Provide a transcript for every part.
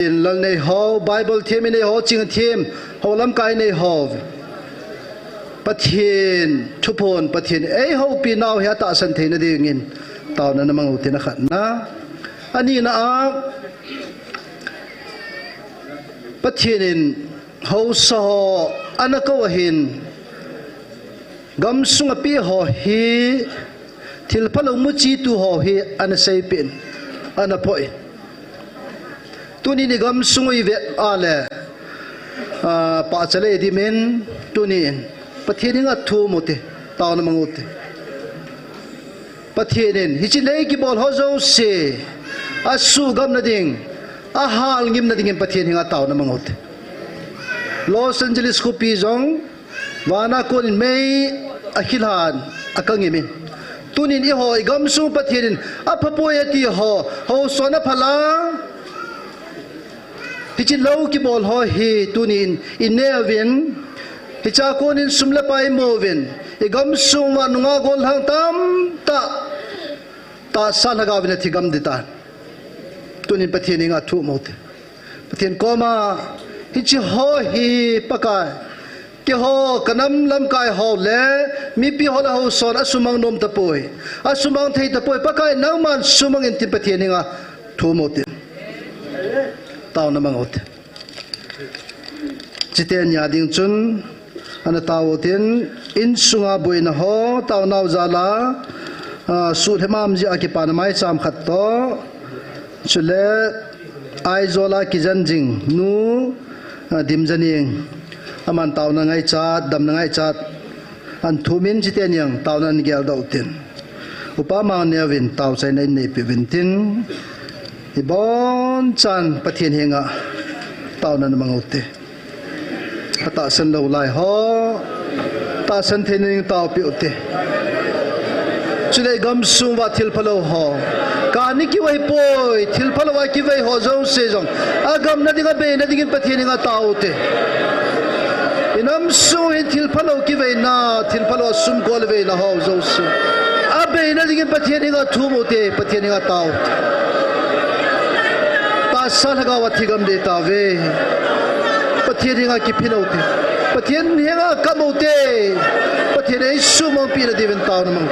in lal nei ho Bible thiam nei ho ching thiam ho lam kai nei ho pathian thupon pathian ei ho pi naw he ta san theina ding in taw na namang utin khat na ani na a pathian in ho so anako hin gam sunga pi ho hi thil phalo mu chi tu ho hi an sei pin ana poi tuni ni gam sungui ve ale pa chale di men tuni pathian nga thu mote taw na mangote pathian hi chi lei ki bol ho zo se asu gam na ding a hal ngim na ding pathian nga taw na mangote Los Angeles ko pi jong wana ko in may akhilan akangimin tunin i ho gam su pathian apapoya ti ho sona phala hi lo ki bol ho hi tunin inevin hi cha konin sumla pai movin i gam sum wa nga gol hang tam ta salaga vina thi gam dita tunin pathian nga thu mote pathian koma hi chi ho hi pakai ki ho kanam lam kai ho le mi pi ho la ho son asumang nom tapoi asumang thei tapoi pakai nauman sumang in ti pathian nga thu mote taw na mangot chiten ya ding chun ana tawotin in sunga boina ho taw naw zala su hemam ji akipan mai cham khat to chule ai zola kijan jing nu dimjaning aman taw na ngai chat dam na ngai chat an thumin chiten yang taw na ngel dautin upama nevin taw chai nei nei pi vintin ibon chan pathian henga taw na mangote ata san lo lai ho ta san thening taw pi utte chule gam sum wa thil phalo ho ka ni ki wai poi thil phalo wa ki wai ho zo se jong agam na dinga be na dingin pathian nga taw te inam su hin thil phalo ki wai na thil phalo sum gol wai na ho zo se abe na dingin pathian nga thu mo te pathian nga taw salaga wathigam de tawe pathian nga ki phinote pathian nga kamote pathian ei sumang pira diven taw namang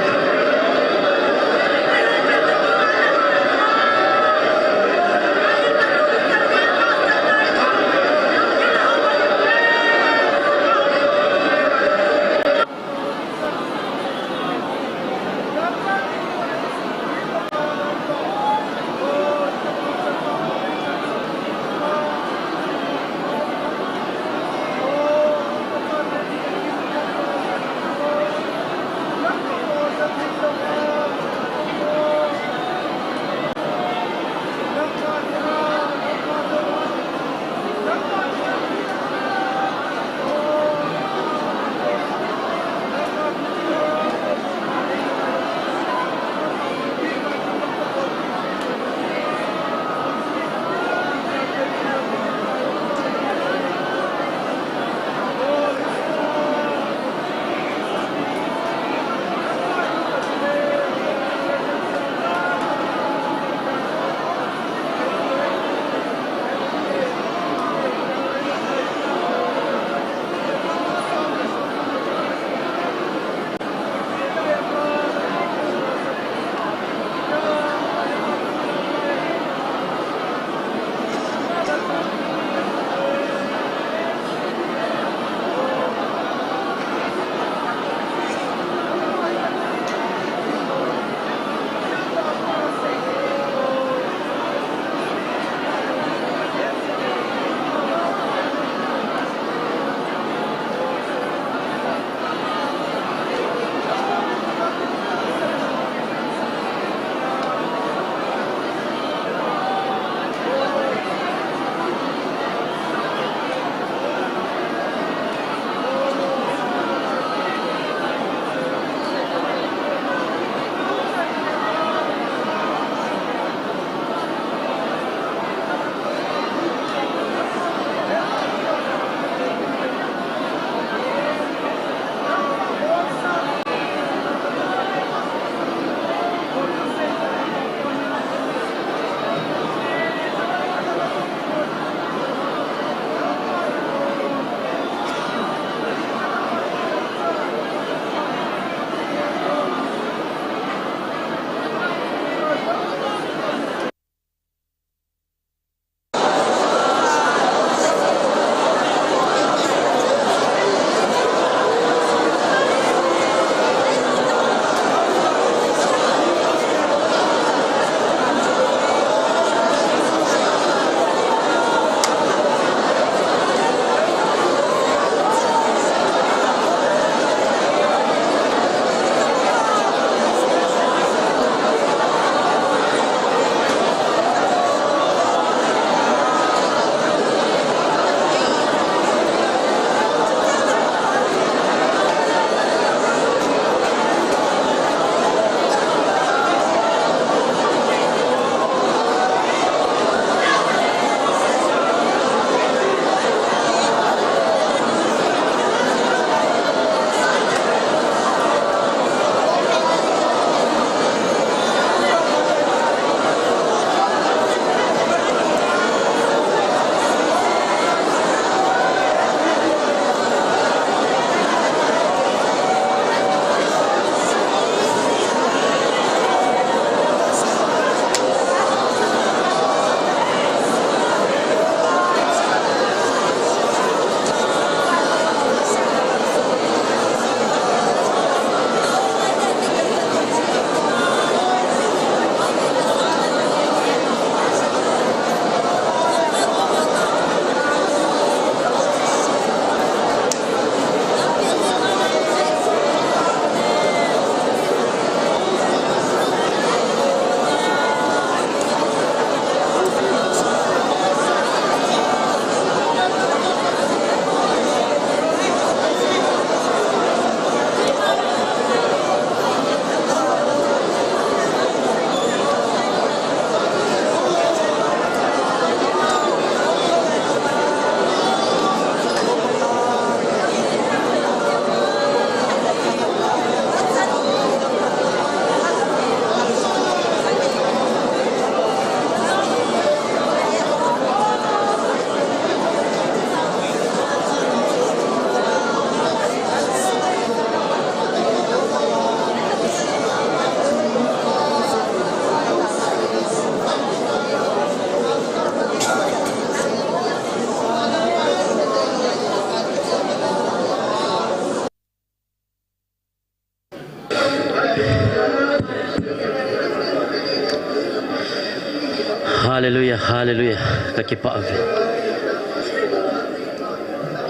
Hallelujah, hallelujah. Kakipa ave.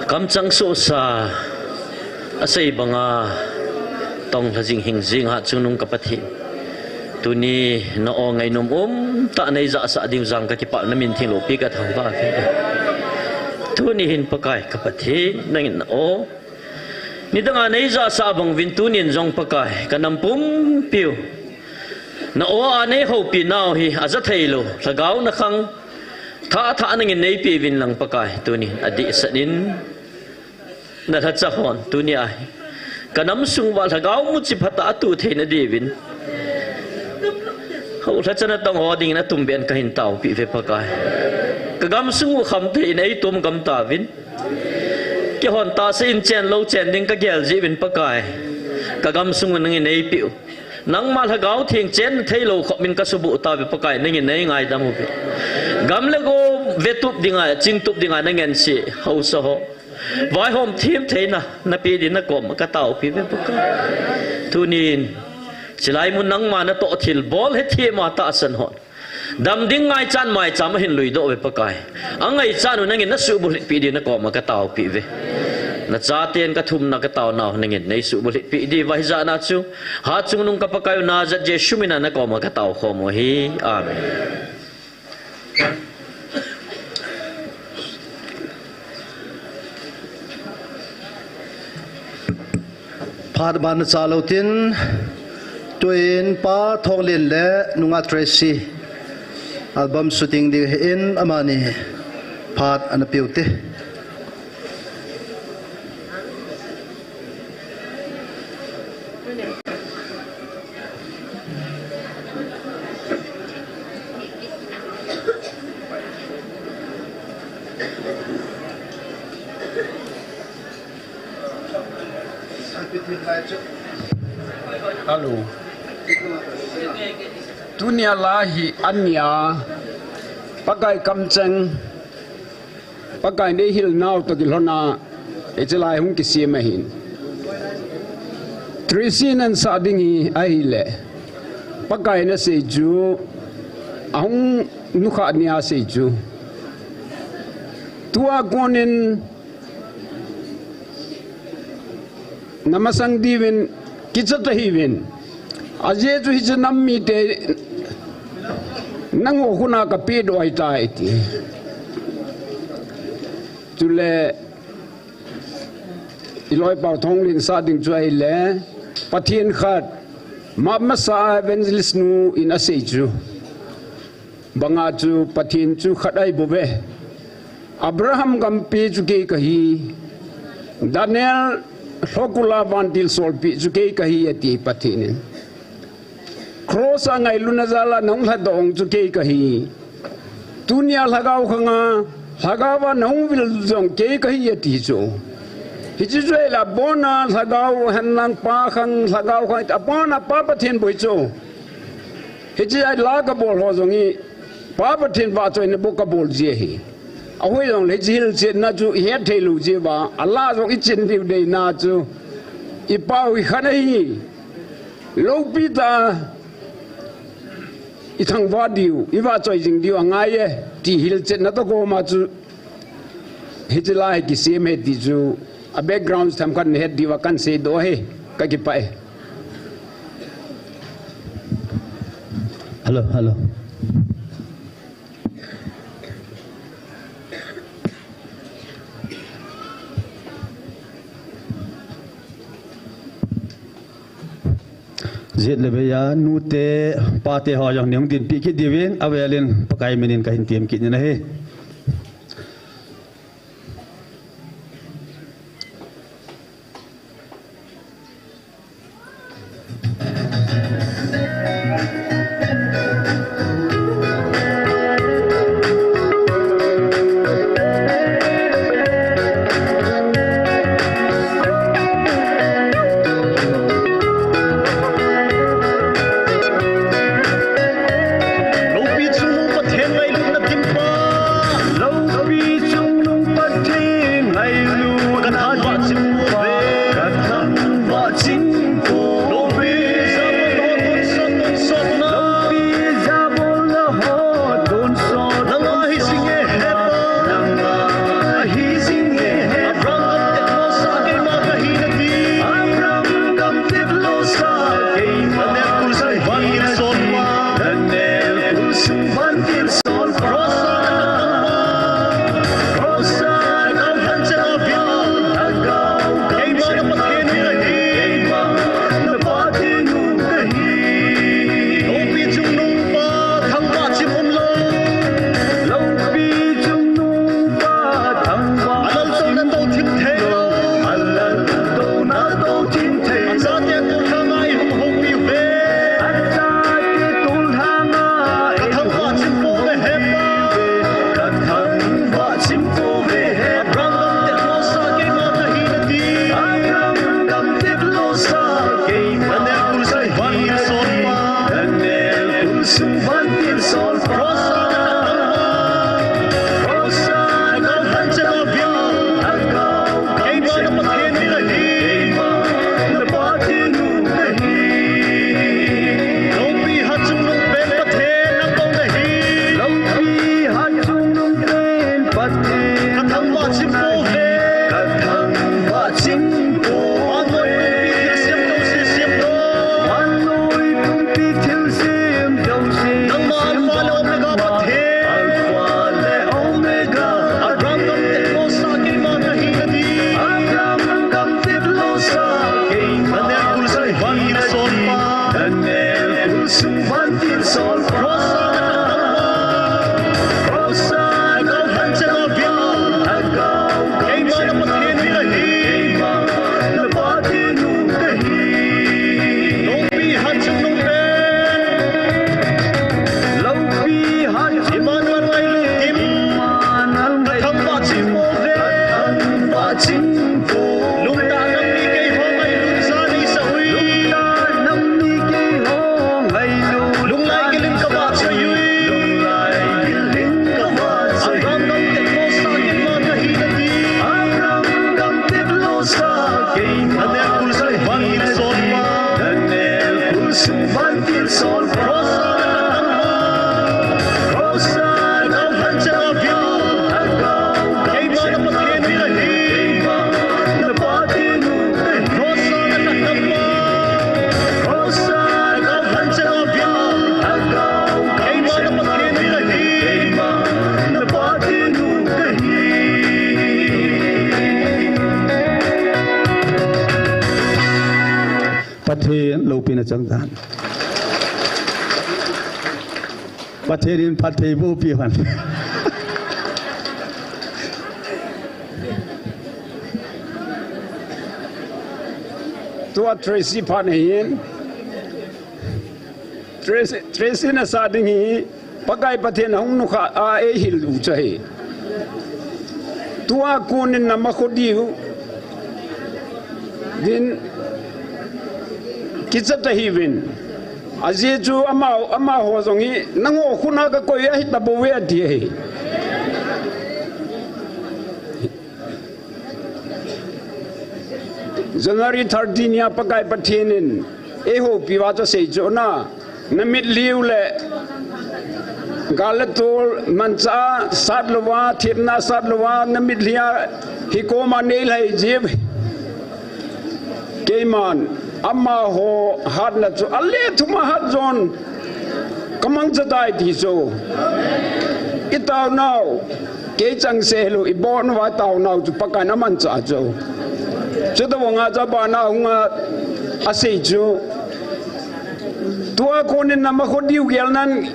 Kamchang so sa asay banga tong lazing hingjing ha chunung kapatid. Tuni no ngay num ta nay za sa ding zang kakipa namin thilo pikat hamba ave. Tuni hin pakai kapatid nangin o nidanga nay za sa bang vintunin zong pakai kanampum piu. Na o anay ho pinaw hi aza thaylo lagaw na kang tha nangin nay pivin lang pakai tuni adi sa din nalatsahon tuni ay kanam sungwal lagaw mo si pata atu thay na divin ho latsa na tang hoding na tumbian kahintaw pive pakai kagam sungu kham thay na itum gam tavin kihon ta sa in chen lo chen ding kagyal jivin pakai kagam sungu nangin nay piu nang malhagaw thieng chen thailo khomin kasubu ta be pakai nangin nay ngai damu be gamlego vetup dinga chingtup dinga nangen si hausa ho vai hom thim theina napi din na kom ka tau pi be pakai tunin silai mun nang ma na to thil bol he thi ma ta san ho dam ding ngai chan mai cham hin lui do be pakai angai chanu nangin na su bu pi din na kom ka tau pi ve na chaten ka thum na ka taw na nangin nei su boli pi di vai za na chu ha chung nung ka pakayo na za je shumina na ko ma ka taw kho mo hi amen phad ban chalotin tuin pa thonglin le nunga tracy album shooting di in amani phad anapiute Halo. Dunia lahi anya pakai kamcheng pakai ne hil naw to gilona ejlai hung kisi mahin trisin an sadingi ahile pakai na seju ahung nukha nia seju tua gonin namasang divin kichata hivin aje ju hije nammi te nango huna ka pedo aita iti tule iloi pa thonglin sa ding chu ai le pathian khat masa evangelist nu in aseju banga chu pathian chu khatai bobe abraham gampi chu ke kahi daniel Hokula vantil solpi juke kahi ati patinin cross angai lunazala nong hadong juke kahi dunia lagaw khanga lagawa nong vil jong ke kahi ati jo hijue la bona lagaw hanlang pa khang lagaw khang apana pa pathin boicho hijai laga bol ho jongi pa pathin ba choi ne bokabol je hi ahoi dong le jil che na chu he thelu je ba allah jong ichin diu de na chu ipau khanai lo pita ithang ba diu iwa choi jing diu angai ye ti hil che na to ko ma chu hijlai ki sem he di chu a background tham kan he diwa kan se do he ka ki pai hello zit lebe ya nute pate ho jong nyong din pi ki divin awelin pakai menin kahin tiam ki na he Lo pi chu pa then mai lu na kim pa ปีนะจังกันประเทศนี้พัฒน์บูปีพัน ตัวเทรซี่พานเห็นเทรซี่น่ะสาดิ่งฮีปะไกประเทศหงนุขะอาเอฮิลอุใจตัวกูนินนำมาคดิวดินกิจตะฮีวินอาเจจูอามาหัวสงฮีนังโอคุณากะโกยฮิตะบเวอดีJanuary 13 ya pakai pathinin eho piwacha seijona namit liule galatol mancha sadlwa thirna sadlwa namit lia hikoma neilai jib keiman amma ho hadna chu alle thuma hat zon kamang jadai thi so itaw now ke chang selu ibon wa taw now chu pakai na mancha cho Sudah wong aja bana hunga aseju tua konin nama khodiu gelnan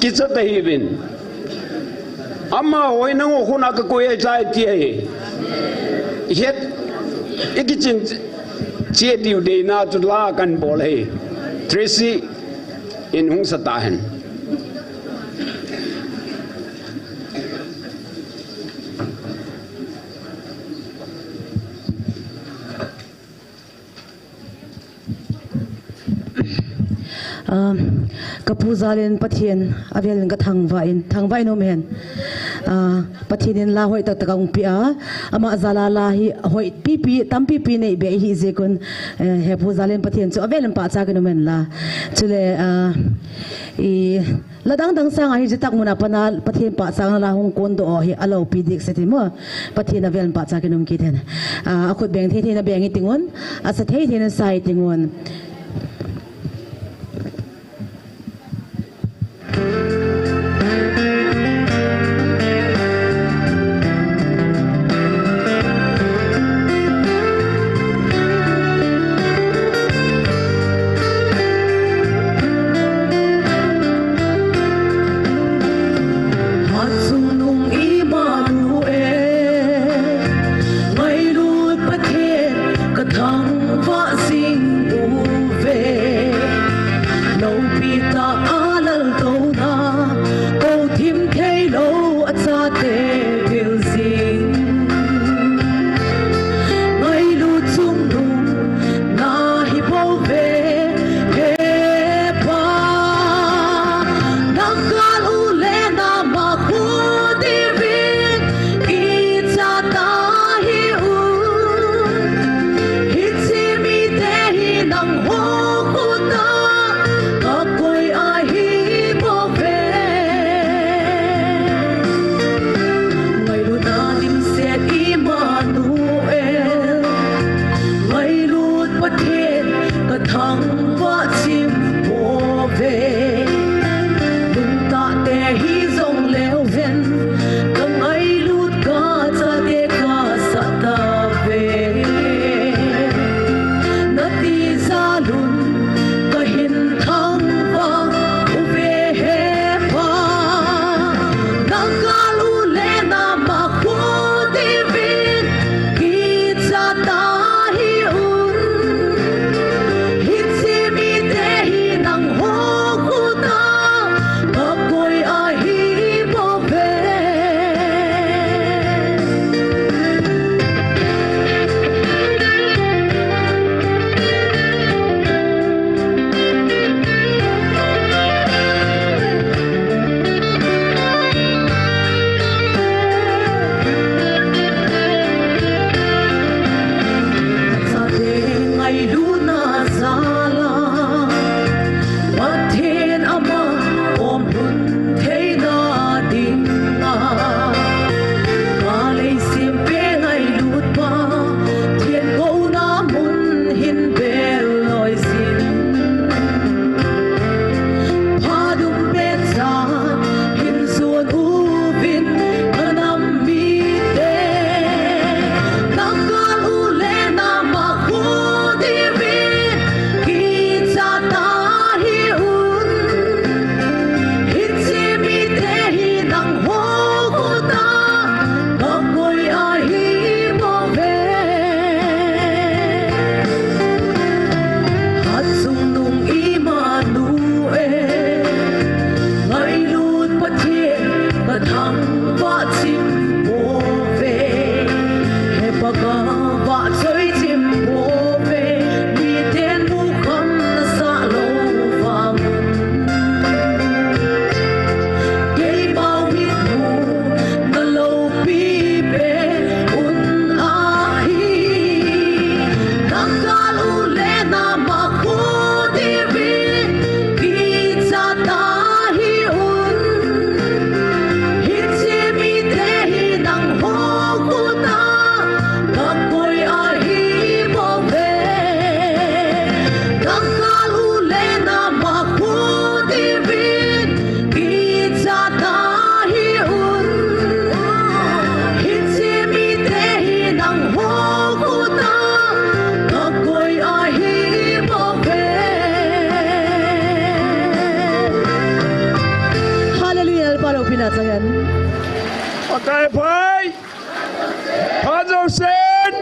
kitsa tahibin amma hoi nang khuna ka koi jai tie het ikichin che diu de na chu la kan bol he Tracy in hung satahan kapuzalin pathian avelin ka thangvain no men pathianin la hoi tak takang pia ama zala la hi hoi pipi tam pipi nei be hi je kun he puzalin pathian chu avelin pa cha ka no men la chule I ladang dang sang hi jitak muna panal pathian pa sang la hong kon do hi alo pi dik seti mo pathian avelin pa cha ka nom ki then akhut beng the the na beng tingon asa the the na sai tingon Vã sinh u về Pakai Pai Hazel Sen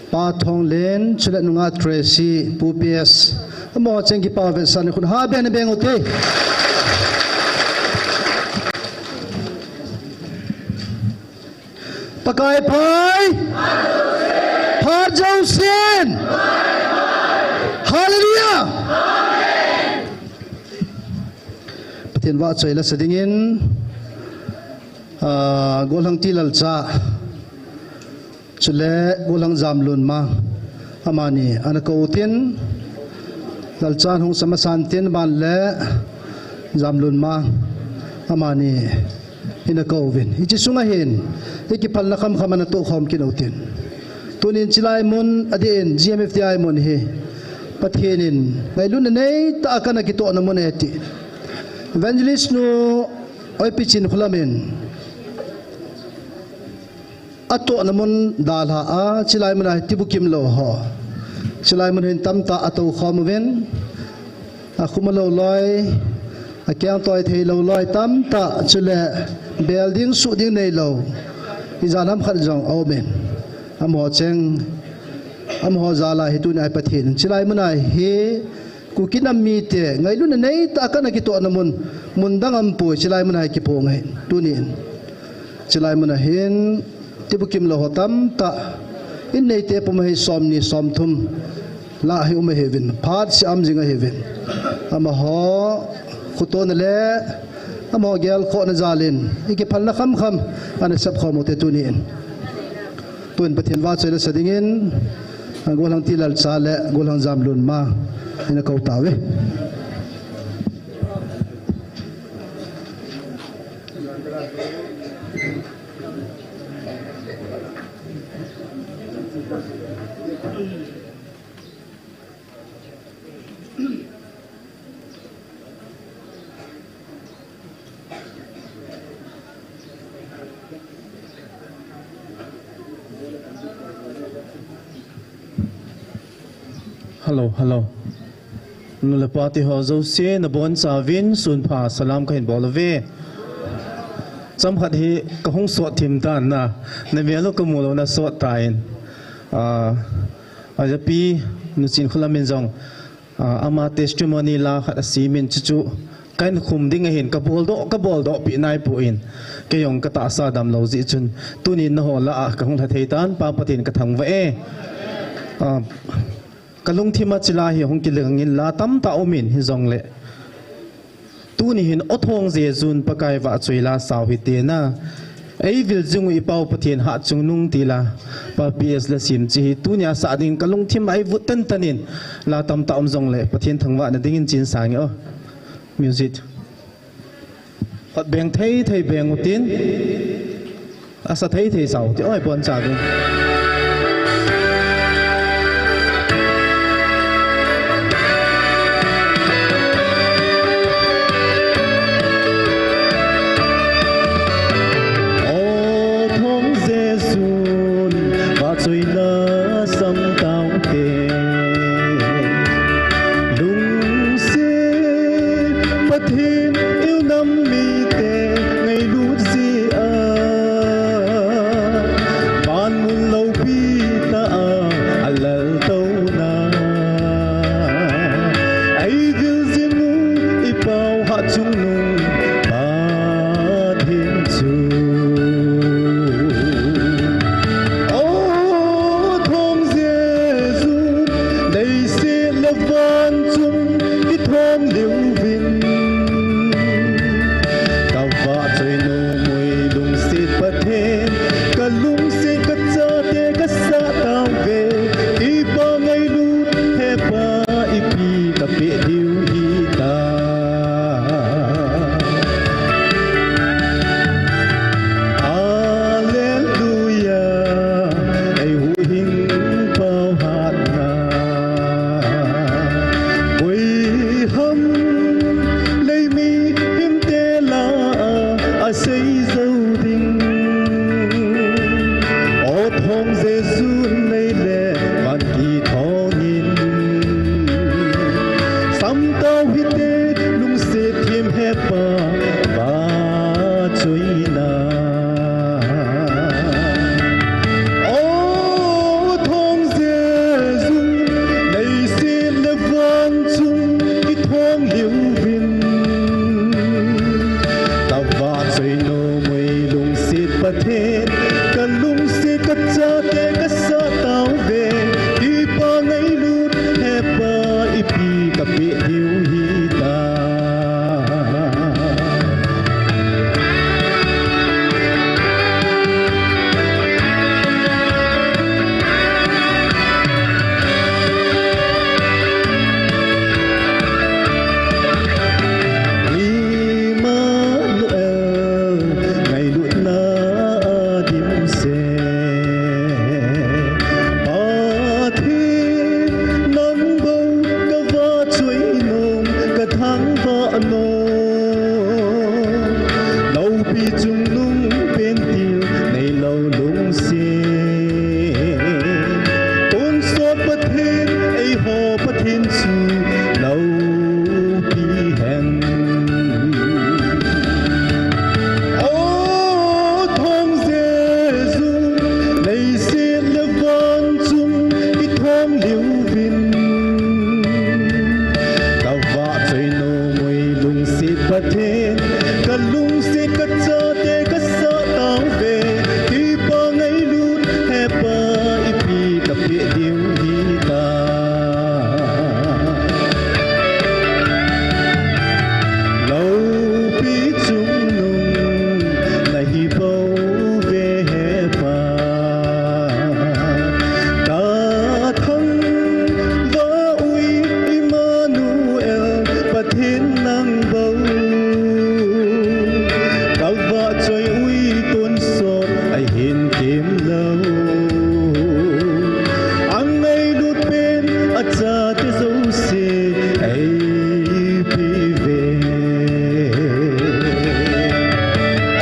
Pa Thong Len Chulet Nunga Tracy Pupias Mo Chengi Pa Vesan Kun Ha Ben Beng Uti Pakai Pai Hazel Sen Hallelujah Patien wa choi la sadingin golang tilal cha chule golang zamlun ma amani anako tin lalchan hong samasantin ban le zamlun ma amani inako win ichi sunga hin ikipal na kam khamana to khom kinautin tunin chilai mun adin GMFTI mun he patienin ngailun nei ta kana kito na mun eti evangelist no oi pichin khulamen ato namun dalha a chilai mun ai tibukim lo ho chilai mun hin tamta ato khomen akhumalo loi akyang toy thei lo loi tamta chule building su ding nei lo izanam khat jong amen amo cheng amho zala hitun ai pathin chilai mun ai he kukinam mi te ngailun nei ta kana ki to namun mundangam pu chilai mun ai ki po ngai tunin chilai mun hin tibukim lo hotam ta in nei te pum hi somni somthum la hi um heaven phat si am jinga heaven ama ho khuton le ama gel kho na zalin iki phalla kham kham ana sab khomo te tunin tun pathin wa chela sadingin golang tilal chale golang zamlun ma ina kau tawe Hello. Nula pati hozo se na bon savin sun pa salam kain bolave. Cham khat hi ka hong so thim tan na melo ka mulo na so tain. Aja pi nu chin khulamin jong ama testimony la khat asimin chu kain khum ding hin ka bol do pi nai pu in ke yong ka ta sa dam lo ji chun tunin na ho la ka hong thei tan pa patin ka thang wa e kalung thima chila hi hong kilangin la tam ta omin hi zong le tu ni hin othong je zun pakai wa chuila saw hi te na ei vil jung i pau pathian ha chung nung tila pa ps la sim chi tu nya sa ding kalung thim ai vu tan tanin la tam ta om zong le pathian thangwa na dingin chin sang o music hot beng thei beng utin asa thei saw ti oi pon cha ding thắng vợ nô lâu bị chung lung bên tiêu này lâu lung xê tôn suốt bất thiên ấy hồ bất thiên su lâu bị hẹn ô thông Giêsu này xin được vân chung cái thông liễu vinh tao vạ trời nô mùi lung xịt bất thiên cả lung xịt cả chợ tê cả sợ tao về khi bao ngày lút hè ba ipi cà phê điêu hi ta lâu bị chung nung là hi bao về hè ba ta thăng vỡ uy Emmanuel và thiên năng bầu tao vợ trời uy tôn sốt ai hiền kiếm lâu anh ấy đút bên ở cha thế dấu xê ai bị về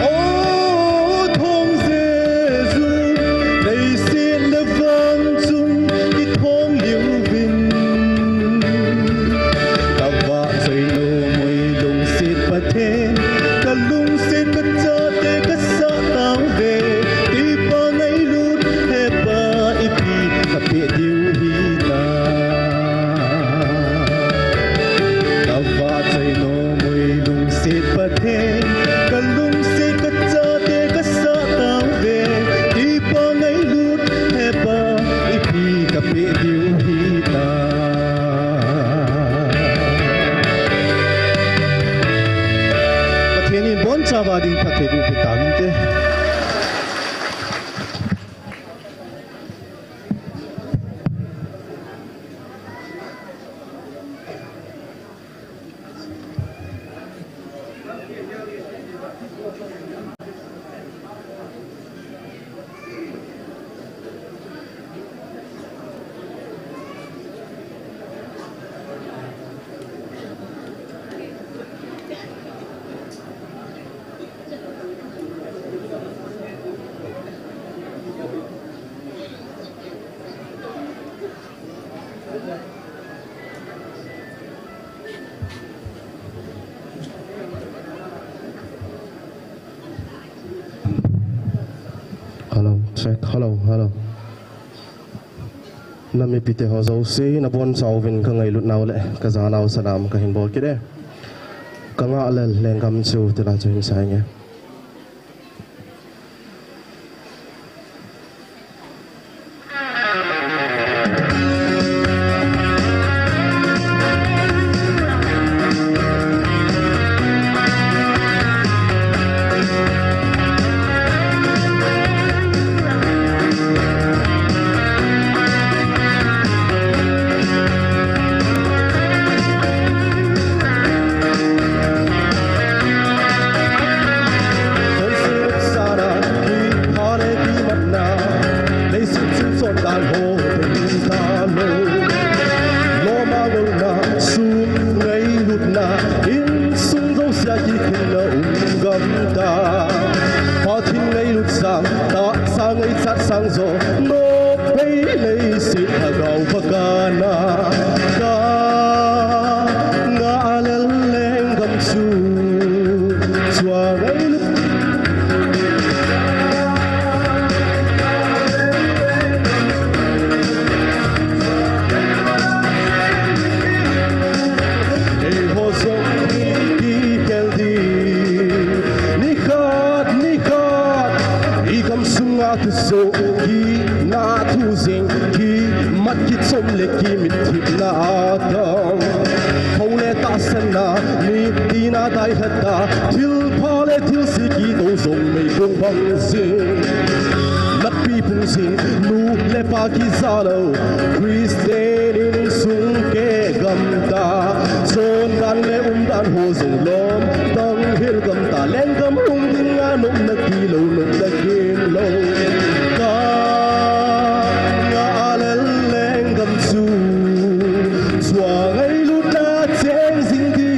ô thông Giêsu này xin được vâng chung cái thông liễu vinh tao vợ trời nô mùi lung xịt bất thiên cả lung xịt cả chợ tê cả sợ tao về đi bao ngày lút hè ba ipi cà phê điêu hi ta tao vợ trời nô mùi lung xịt bất thiên cả lung xịt cả chợ tê cả sợ tao về đi bao ngày lút hè ba ipi cà phê điêu hi ta thiên nhiên bốn cha và đình phát thể đủ phải tám thế hello check hello nami pite ho zo se na bon sau vin ka ngai lut naw le ka za naw salam ka hin bol ki de ka nga le lengam chu te la chen sai nge sang zo no pei lei si tha gau pakana ka nga alel leng gam su chua gai lu ei ho zo ki kel di ni khat i gam sunga tu so ki na tu zing ki mat ki chom le ki mit thip na adam khole ta san na ni ti na dai hata til phale til si ki do zong mei kong bang sin lat pi pung sin nu le pa ki zalo Christian in sung ke gam ta son dan le dan ho zong lom tang hil gam ta len gam hung ding nga nom na ki lo nom na kin lo ka nga alel leng gam su zwa ngai lu ta cheng sing di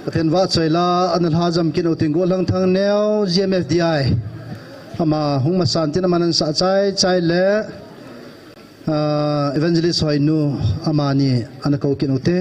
Pathian va choila anal hazam kin uting go lang thang neo GMFDI ama hung masan tin amanan sa chai le evangelist hoinu amani anako kin ute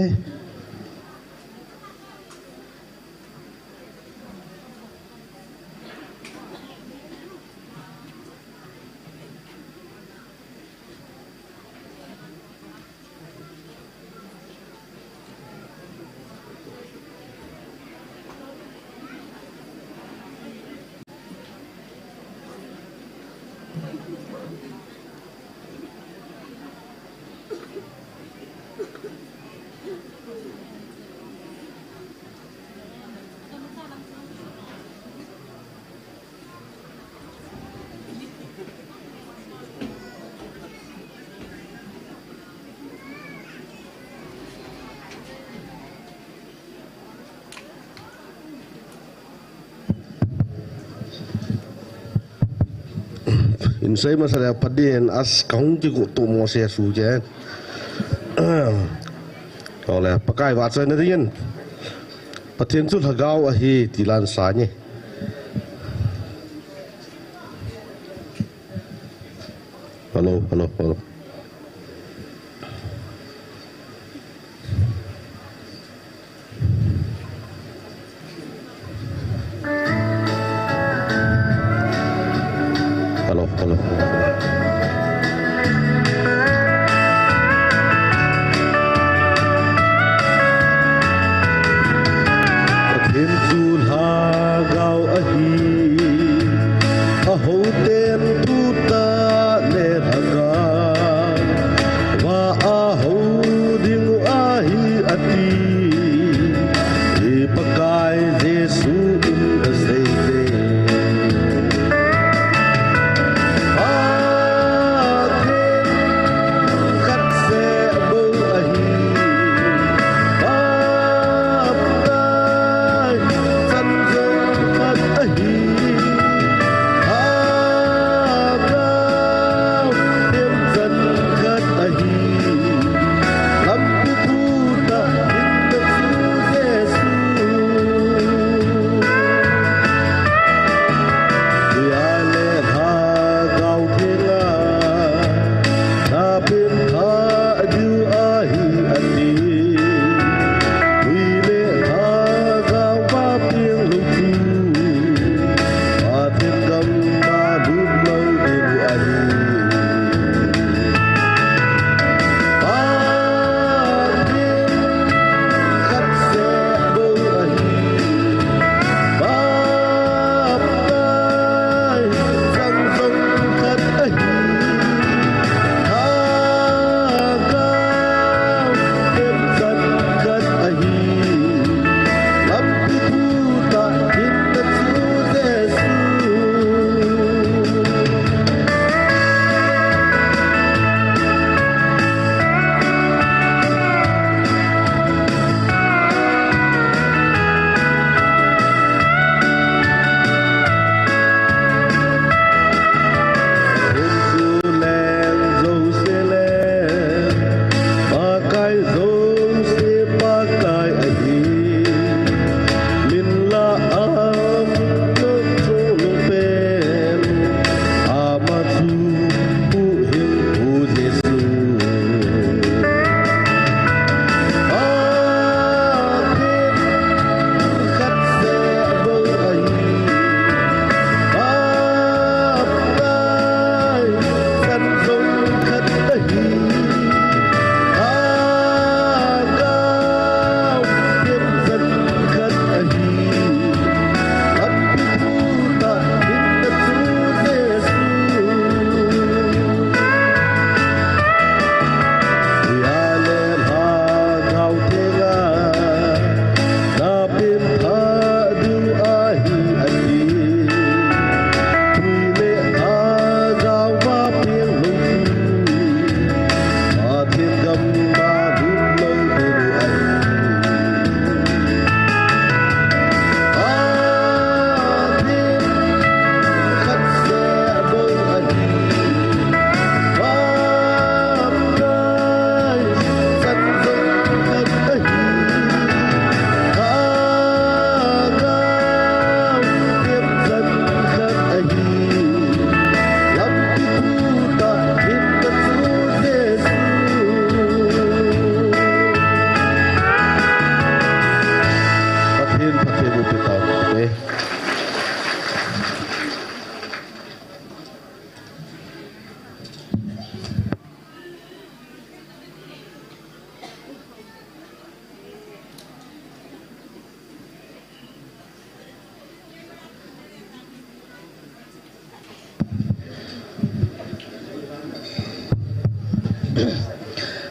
Insai masalah padin as kaung ji tu mo se su je oleh pakai wat sai na rien patien chu thagau a hi tilan sa ni hello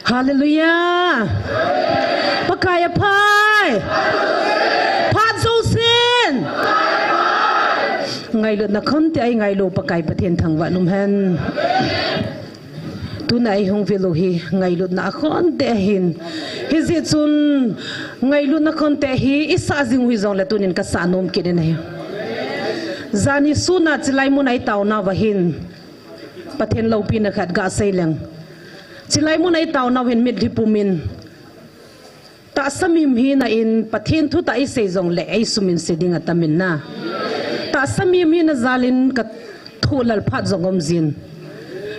Hallelujah. Pakaya pai. Phat so sin. Ngày lượt na khôn te ai ngày lo pakai pathian thang wa num hen. Tu nai hong velo hi ngày lượt na khôn te hin. Hi zi chun ngày lượt na khôn te hi isa jing hui zong la tunin ka sa nom ki den hai. Zani suna chilai mun ai taw na wa hin. Pathian lo pi na khat ga sei leng. Chilai mun ai taw na hin mit hi pumin. Ta samim hi na in pathian thu ta i sei zong le ai sumin seding atamin na. Ta samim hi na zalin ka thulal phat zongom zin.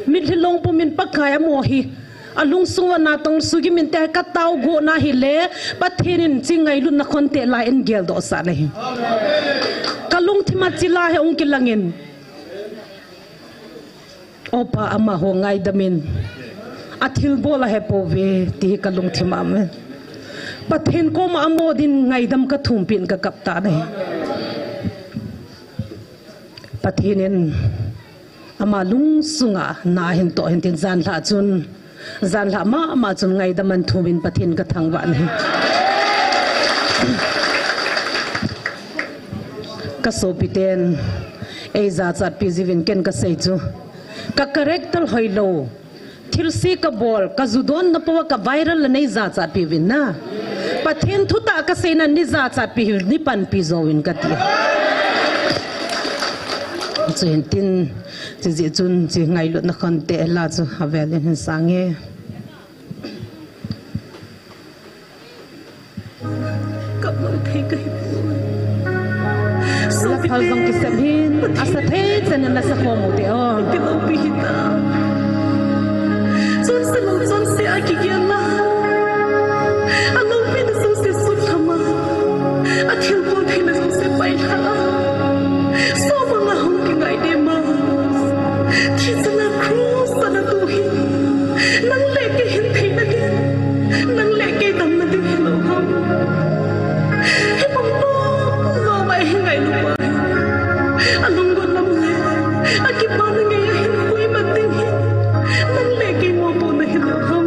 Mit hi long pumin pakaya mo hi. Alung suwa na tong sugi min te ka taw go na hi le pathianin chingai lu na khonte la en gel do sa le. Kalung thima chila he ong kilangin. Opa ama ho ngai damin. Athil bola he pove ti kalung thima me. Pathin ko ma amodin ngai dam ka thumpin ka kapta ne. Pathinin ama lung sunga na hin to hin tin zan la chun zan la ma chun ngai dam an thumin pathin ka thangwa ne. Ka sopiten ei za chat pi jivin ken ka sei chu ka correctal hoilo thilsi ka bol ka judon na pawa ka viral nei za chat pi win na pathin thuta ka sei na ni za chat pi ni pan pi zo win ka ti chen tin chi ji chun chi ngai lut na khon te la chu havelin hin sange ka mo thei kai Hal zong kisabhin asa thay chen na sa khomo te o tilo bihita son se akigena along pin so se suthama athil ko thina so se paila so manga hong ki ngai de ma thizna cross sana tu hi nang leke hin thei na ge nang leke dam na de hello ham he pom po lo mai ngai lu pa Alung ko nam le, aki paano ngayon huy mating nang leki mo po na hilaham.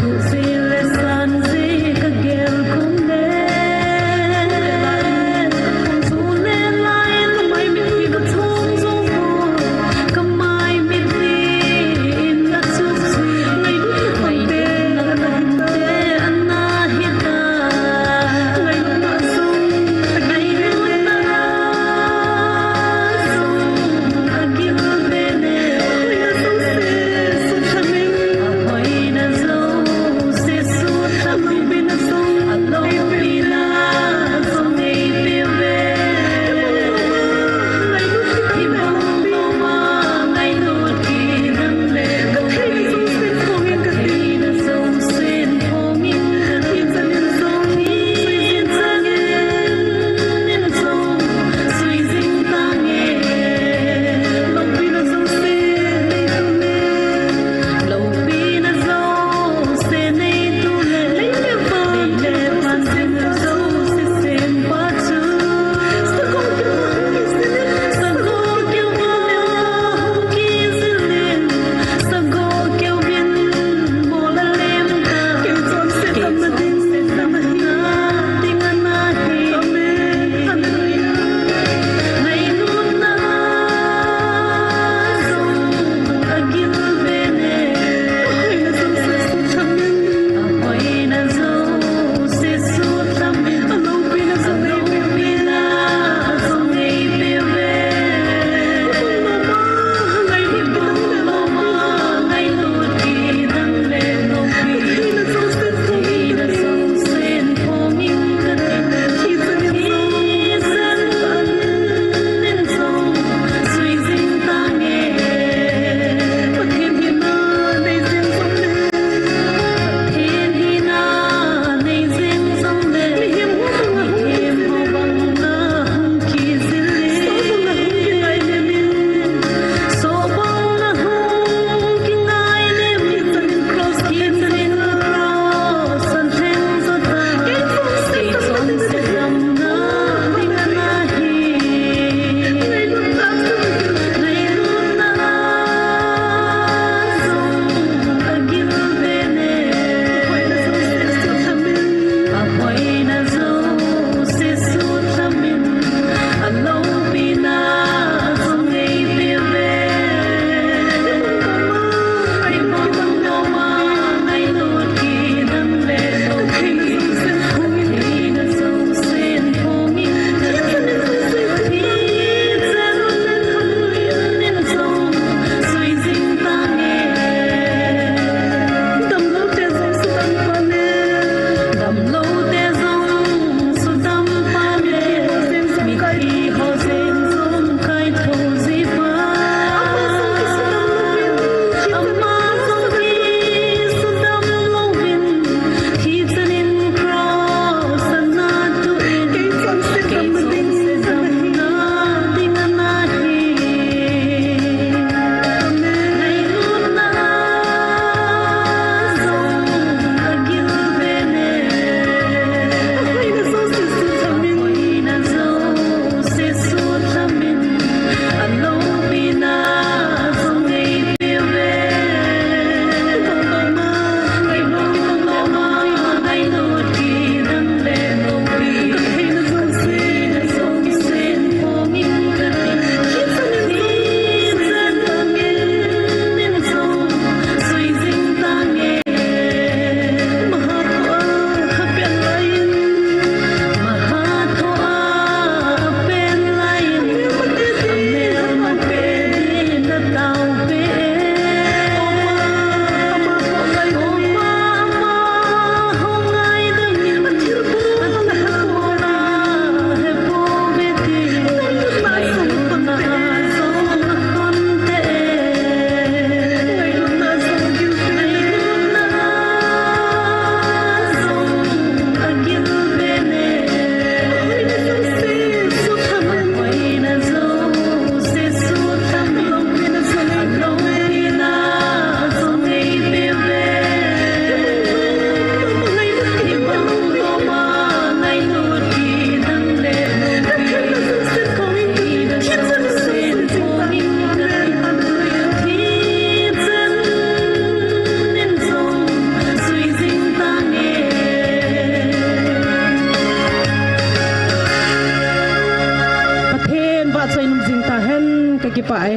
Você pae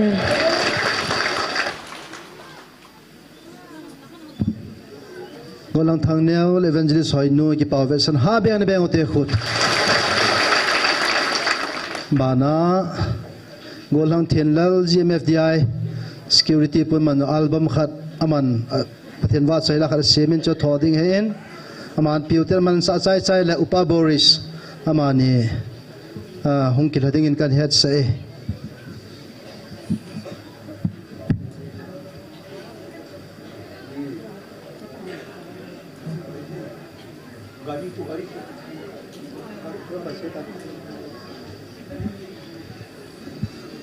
golang thang neo evangelist hoi nu ki paw version ha beng beng ote khut bana golang thenlal GMFDI security pun man album khat aman pathen wa chaila khar semin cho thoding hen aman piuter man sa chai chai la upa boris amani hung ki lading in kan head sai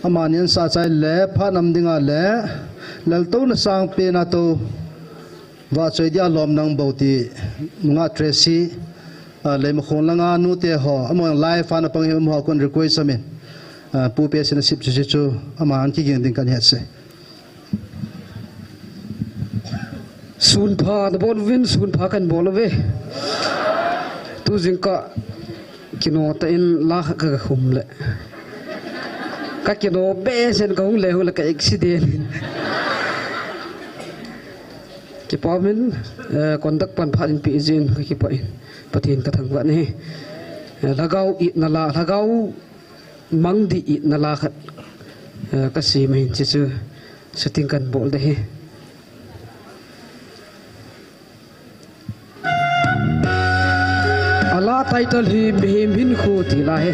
amanian sa chai le pha nam dinga le lalto na sang pe na to wa choi dia lom nang bauti munga tracy le ma khon langa nu te ho among live fa na pang hem ho kon request amen pu pe sin sip chu chu aman ki ging ding kan het se sun pha the bol win sun pha kan bol ve tu jingka kino ta in la ka khum le ka kino be sen ka hung le hu la ka accident ki pamin kondak pan pha in pi jin ki pa in pathin ka thang wa ne lagau i na la lagau mang di i na la khat ka si mai chi chu setting kan bol de he ala title hi bihim hin khu ti la he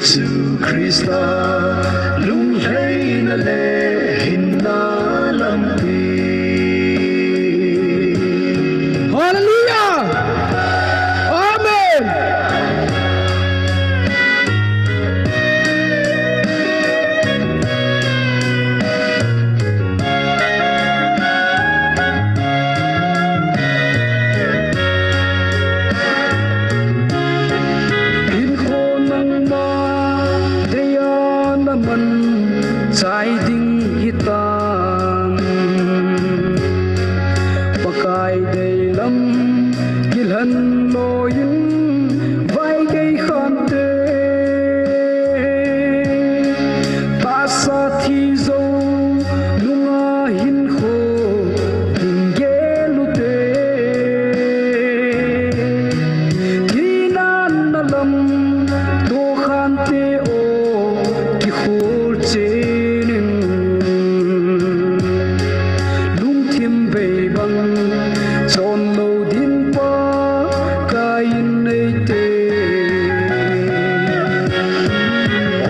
Giêsu Christa lung hay na le hin na lam pi. Hallelujah! Amen! In kho nang ma deya naman chai ding hitam pakai dei lam gilhan loyin vai gei khan te ta sa thi zo lunga hin kho ding ge lu te thi nan na lam to khan te o ki khur che nin lung thim bei bang chon lo din pa kain nei te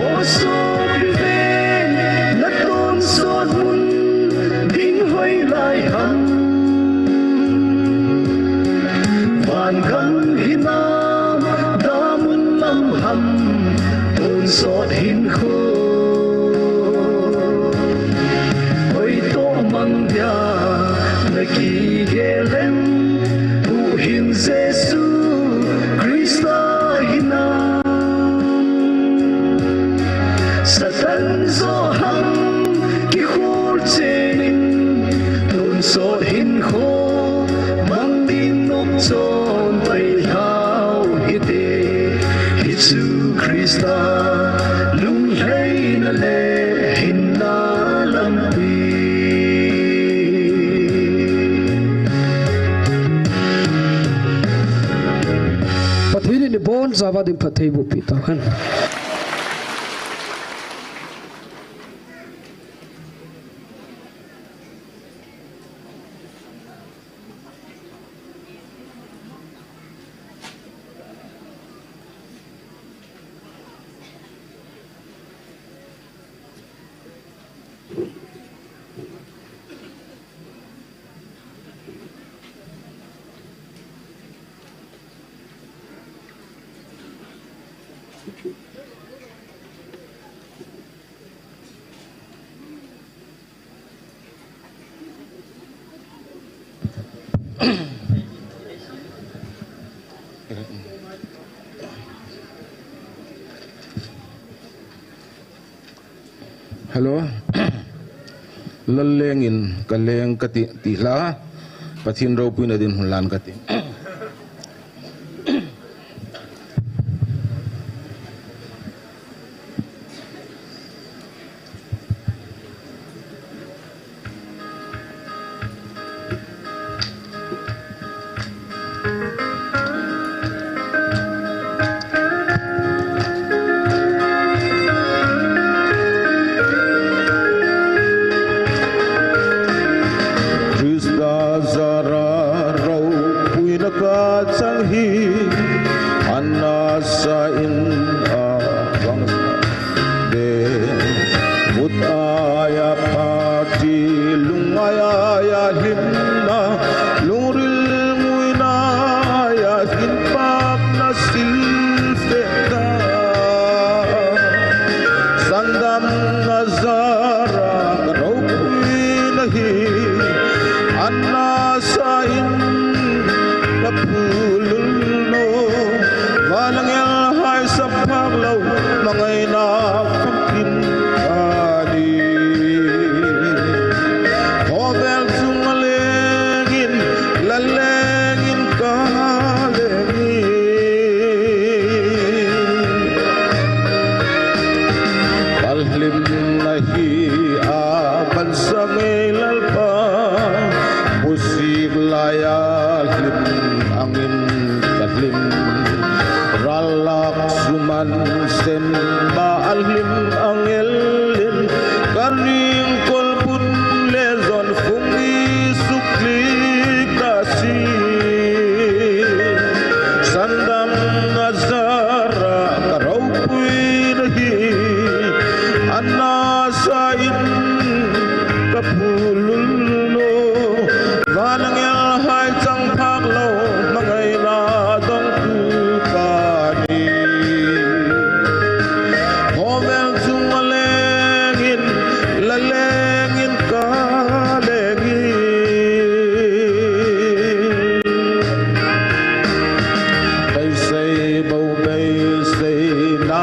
o so pi ven na ton sot mun ding hoi lai ham van gam hinam damun lam ham ton sot hin kho oi to mang dia na ki gelem bu hin Giêsu Christa hinam satan zo ham ki khur chenin ton sot hin kho mang din nok chon pai hau hite Giêsu Christa lung hay na le hin na lam pi. Pathini ni bon zawa din pathai bu pita kan. Hello. Laleng in kaleng kati tila pathin ro puna din hulan kati.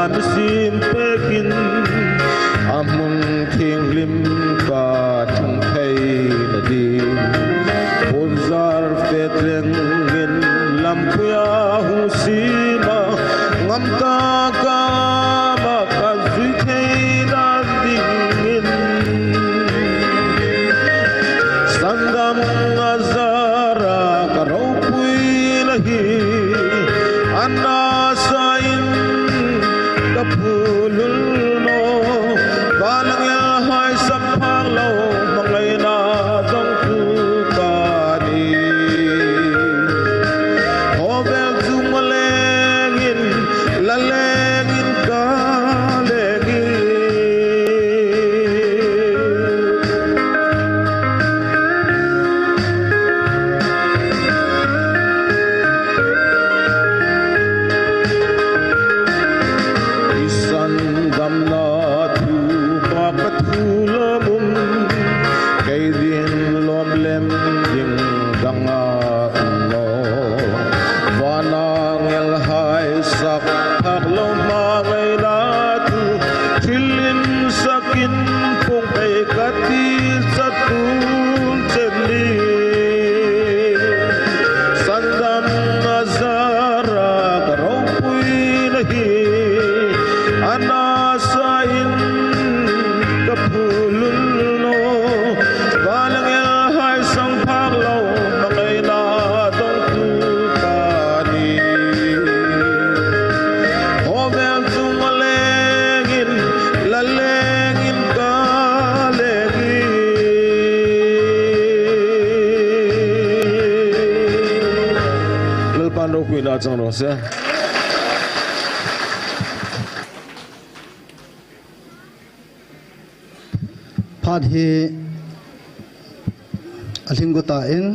lan sim pekin amung thing lim ka thung thei na di bonzar petreng ngin lampuya husima ngam ta ka ma ka zui thei na dingin sangam azara karau pui lahi anasain kapulul no balang ya hai saphang lo mangai na dong tu kani hobel zumalengin lalengin kalegi isan damna tu pakatulabum kay din lomlem ding danga no vanang el hai sak haklo mangay na tu chilin sakin pong kay kati sa tun chenli sandam nazara karau pui nahi anasain kapulul no balang el hai sang phaglo mangai na dong tu kani hobel zumalengin lalengin kalegi lalpan ro kui na chang ro se Pad hi alhinguta in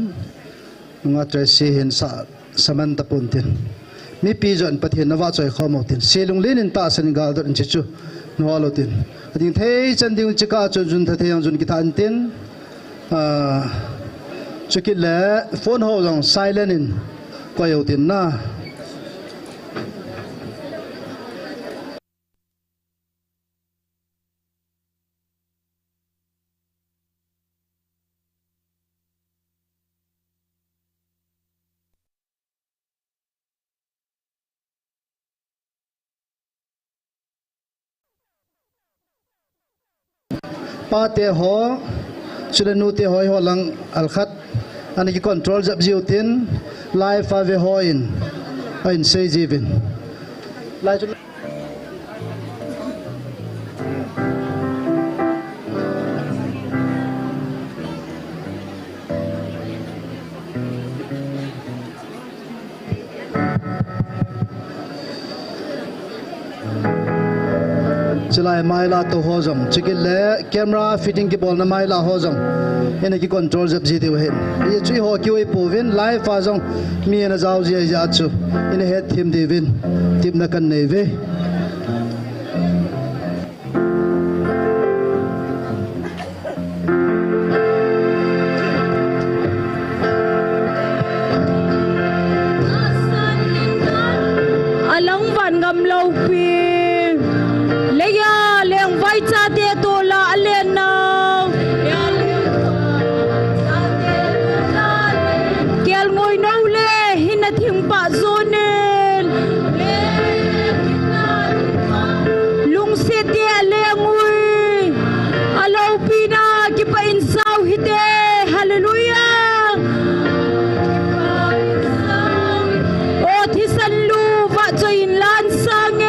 nga tresi hin sa samanta puntin mi pi jon pathin nawa choi khomotin selung lenin ta san gal dor chichu nualotin ading thei chanding chika chon jun the yang jun kita antin chukile phone ho jong silent in koyotin na pate ho chulanu te hoi ho lang alkhat ani ki control jab jiutin live ave hoin ain sei jivin lai chu chilai maila to hojam chikile camera fitting ki bolna maila hojam ene ki control jab ji dew hen ye chui ho ki oi povin live a jong mi na jaw ji ja chu ene he thim devin tim na kan nei ve alang van ngam lau pi leya leng vai cha te to la len na kel ngoi nau le hina thim pa zonen lung se te le ngui alau pi na ki pa in sau hite hallelujah o thi san lu va cho in lan sang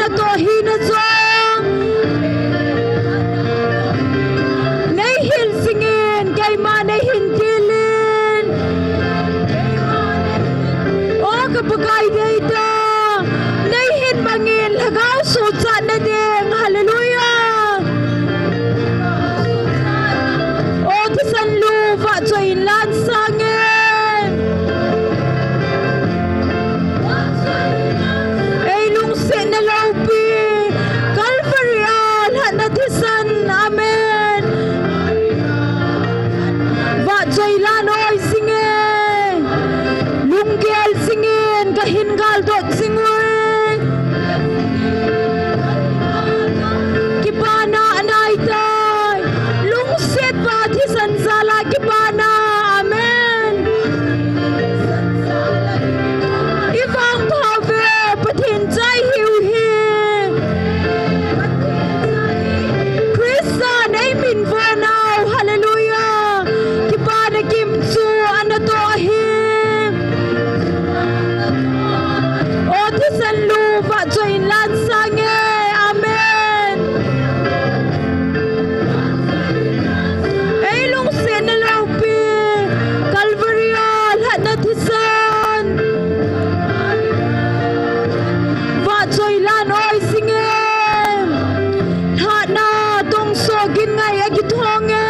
na to hina zong nay hil singin kay manay hintilin o kapagay data nay hin mangin lagaw sutsa na ding hallelujah o tisan lupa choy lan sangin ay lungsin na laupi kalparian na tisan amen va choy lan oy singin lunggel singin kahin gal dot singin kipana anay tay lungsit pa tisan sala kipana amen ibang pave patin chay hiu hi Krista nay min now hallelujah kipana kim su anato ahim o tisan lu va join lan sange amen ay lung sen na laupi Calvary hat na tisan va join lan oy singem hat na tong so gin ngai agithonge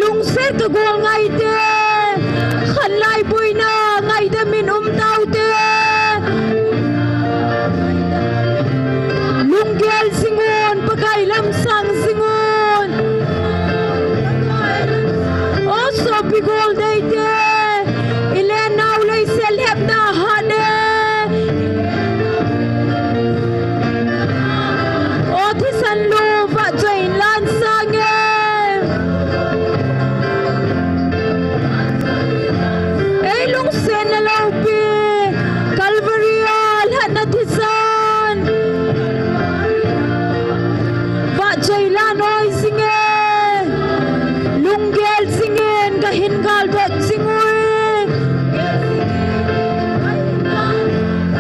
lung sen ka gol ngai te khan lai bui na ngai da min tau te lung gel singon pakai lam sang singon o so bigol dai te ile now lai sel hep na hane o thisan lu va join lan sange ay lung sen na laupi Calvary hat na tisan va joy lan oy singe lunggel singen kahin gal dot singui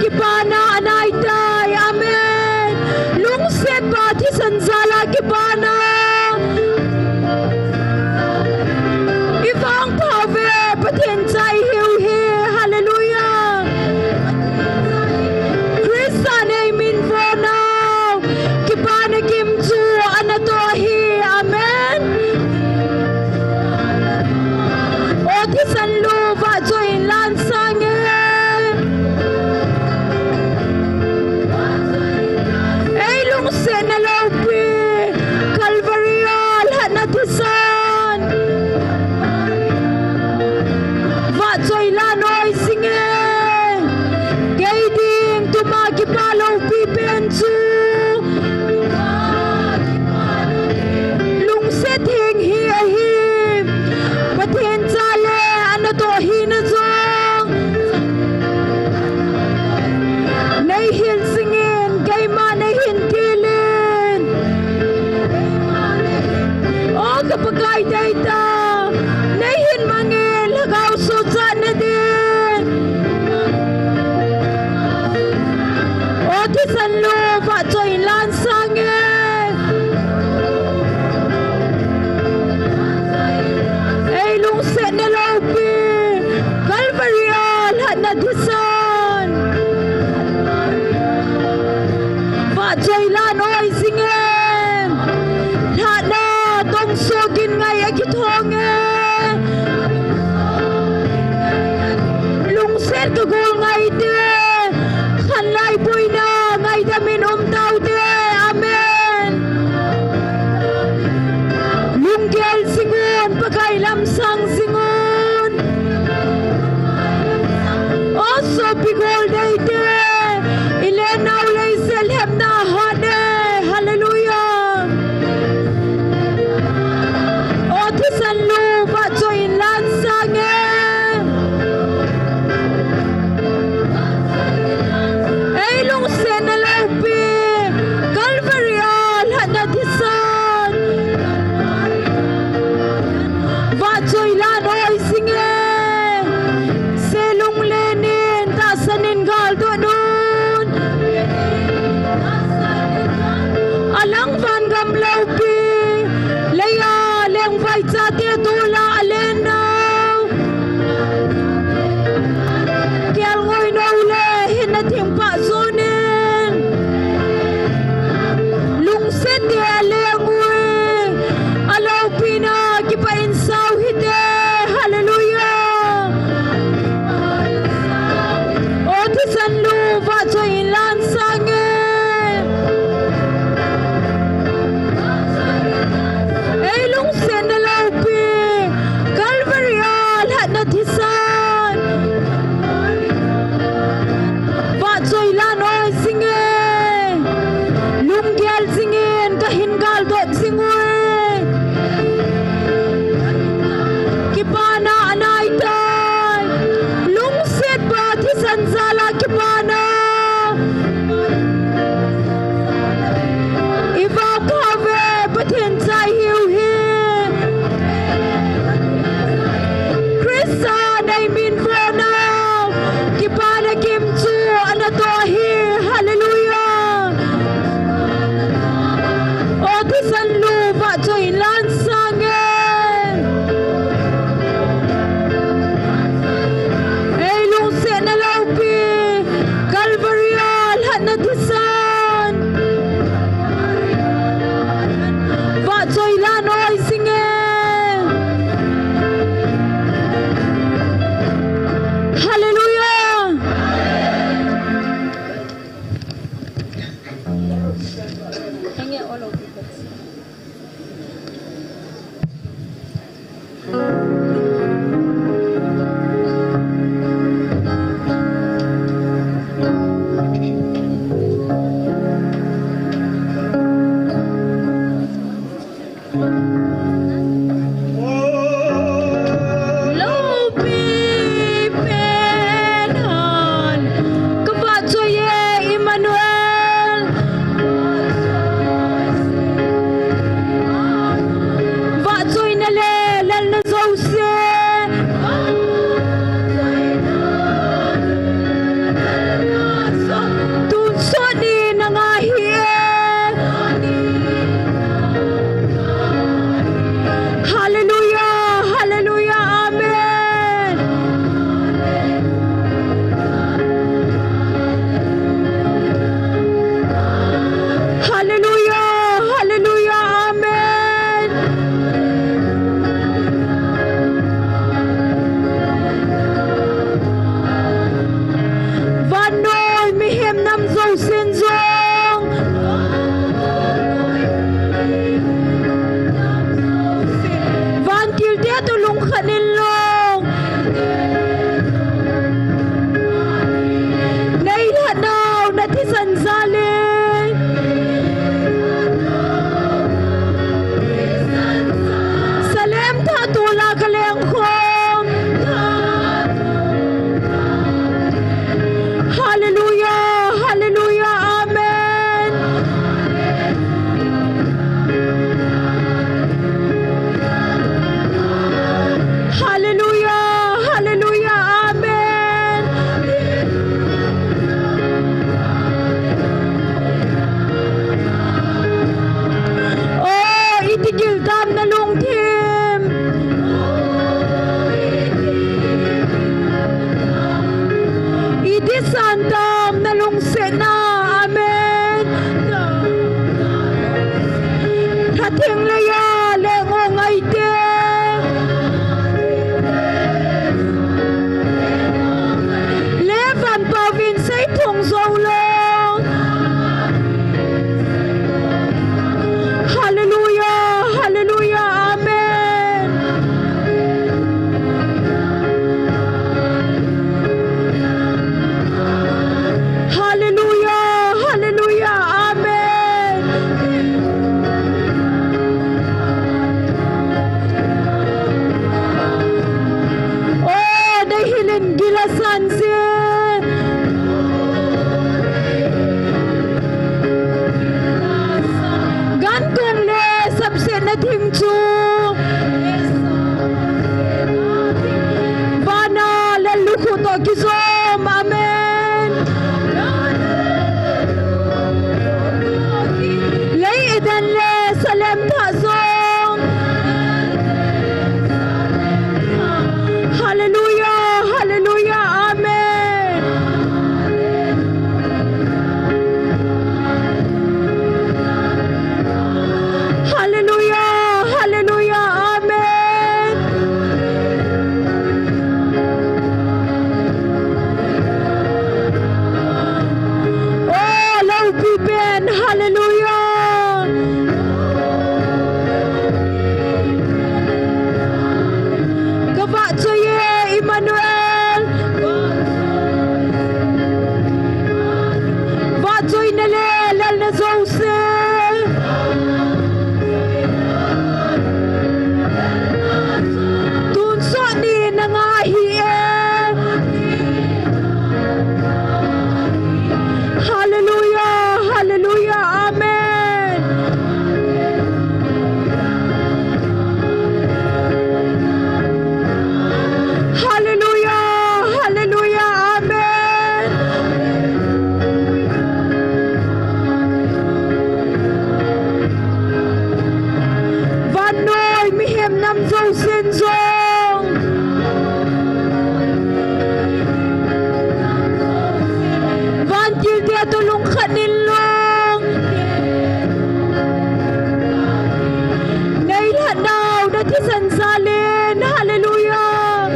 kipana anay tay amen lung set pa tisan zala kipana ibang pave patin chay hiu hi hallelujah Krista nay min for now kipana kim chu anato hi amen o tisan lu va join lan sange ay lung sen na laupi Calvary hat na tisan va joy lan oy singe kay ding tumagi palaw pipen chu lung set hing hi ahim patin chale anato hina zong nay hil singin kay manay hintilin o kapagay data nay hin mangin lagaw sutsa na din o tisan lu va join lan sange ay lung set na laupi Calvary hat na tisan va joy lan oy singem hat na tong so gin ngai agithonge lung set ka gol ngai te khan lai bui na ngai da min tau te amen lung gel singon pakai lam sang singon o so bigol dai te ile now lai sel hep na hade hallelujah nun alang van gam lau pi leya leng vai cha te tu la alen no kial ngoi no le hin thim pa zonin lung se te leng ui alau pi na ki pa in sau hite hallelujah o tu san lu va cho in lan sange ei lung sen de lau pi choi na le lal na zo se tun so ni na nga hi e hallelujah hallelujah amen hallelujah hallelujah amen van noi mi hem nam zo sin zong van til dia tulong khanin long ngay là nào đã thi dần ra lên hallelujah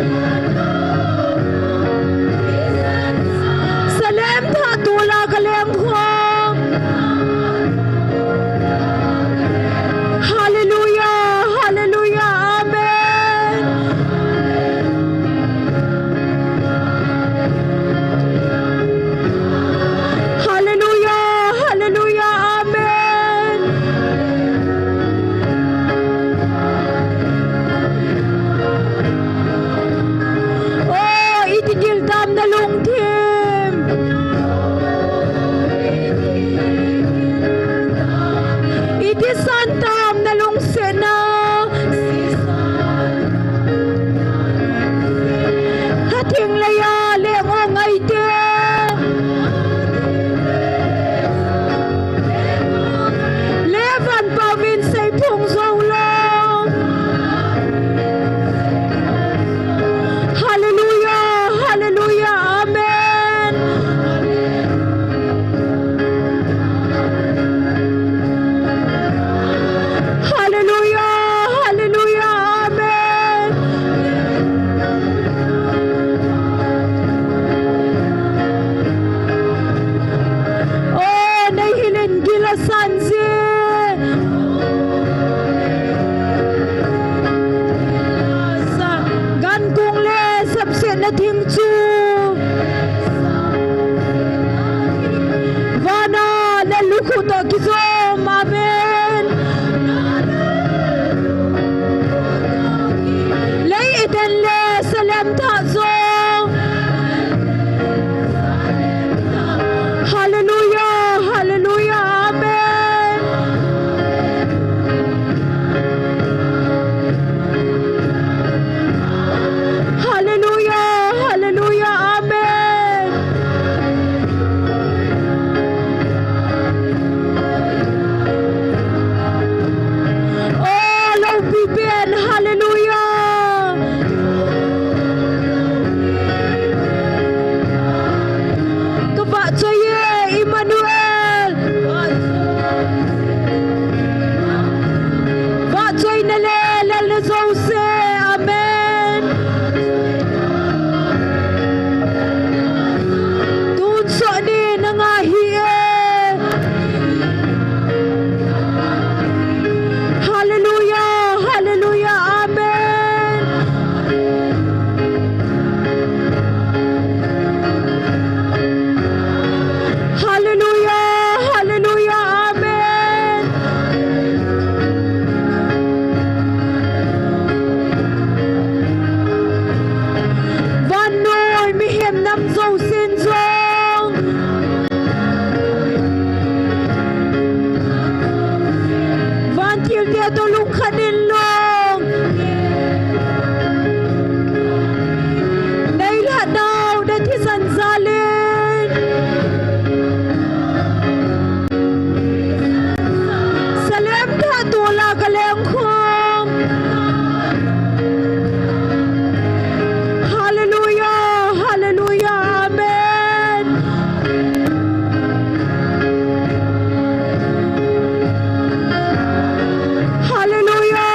salem tha tu la kalem khong hallelujah hallelujah amen hallelujah hallelujah amen oh itigil tam na lung tim iti santam na lung sena hating laya leng o ngay te levan pavin say pung zong long hallelujah hallelujah amen hallelujah hallelujah amen oh nay hilin gilasan si gan kung le sab se na thing chu vana na lukhu to kizo amen lay iten le salam tha zo hallelujah hallelujah amen hallelujah hallelujah amen oh lâu bi ben hallelujah các bạn chơi Emmanuel vợ chơi na le lal na zo se amen tun so ni na nga hi e hallelujah hallelujah amen hallelujah hallelujah amen van noi mi hem nam zo sin zong van til dia to lung khanin long nay là nào đã thi dần ra lên salem tha tu la kalem khom hallelujah hallelujah amen hallelujah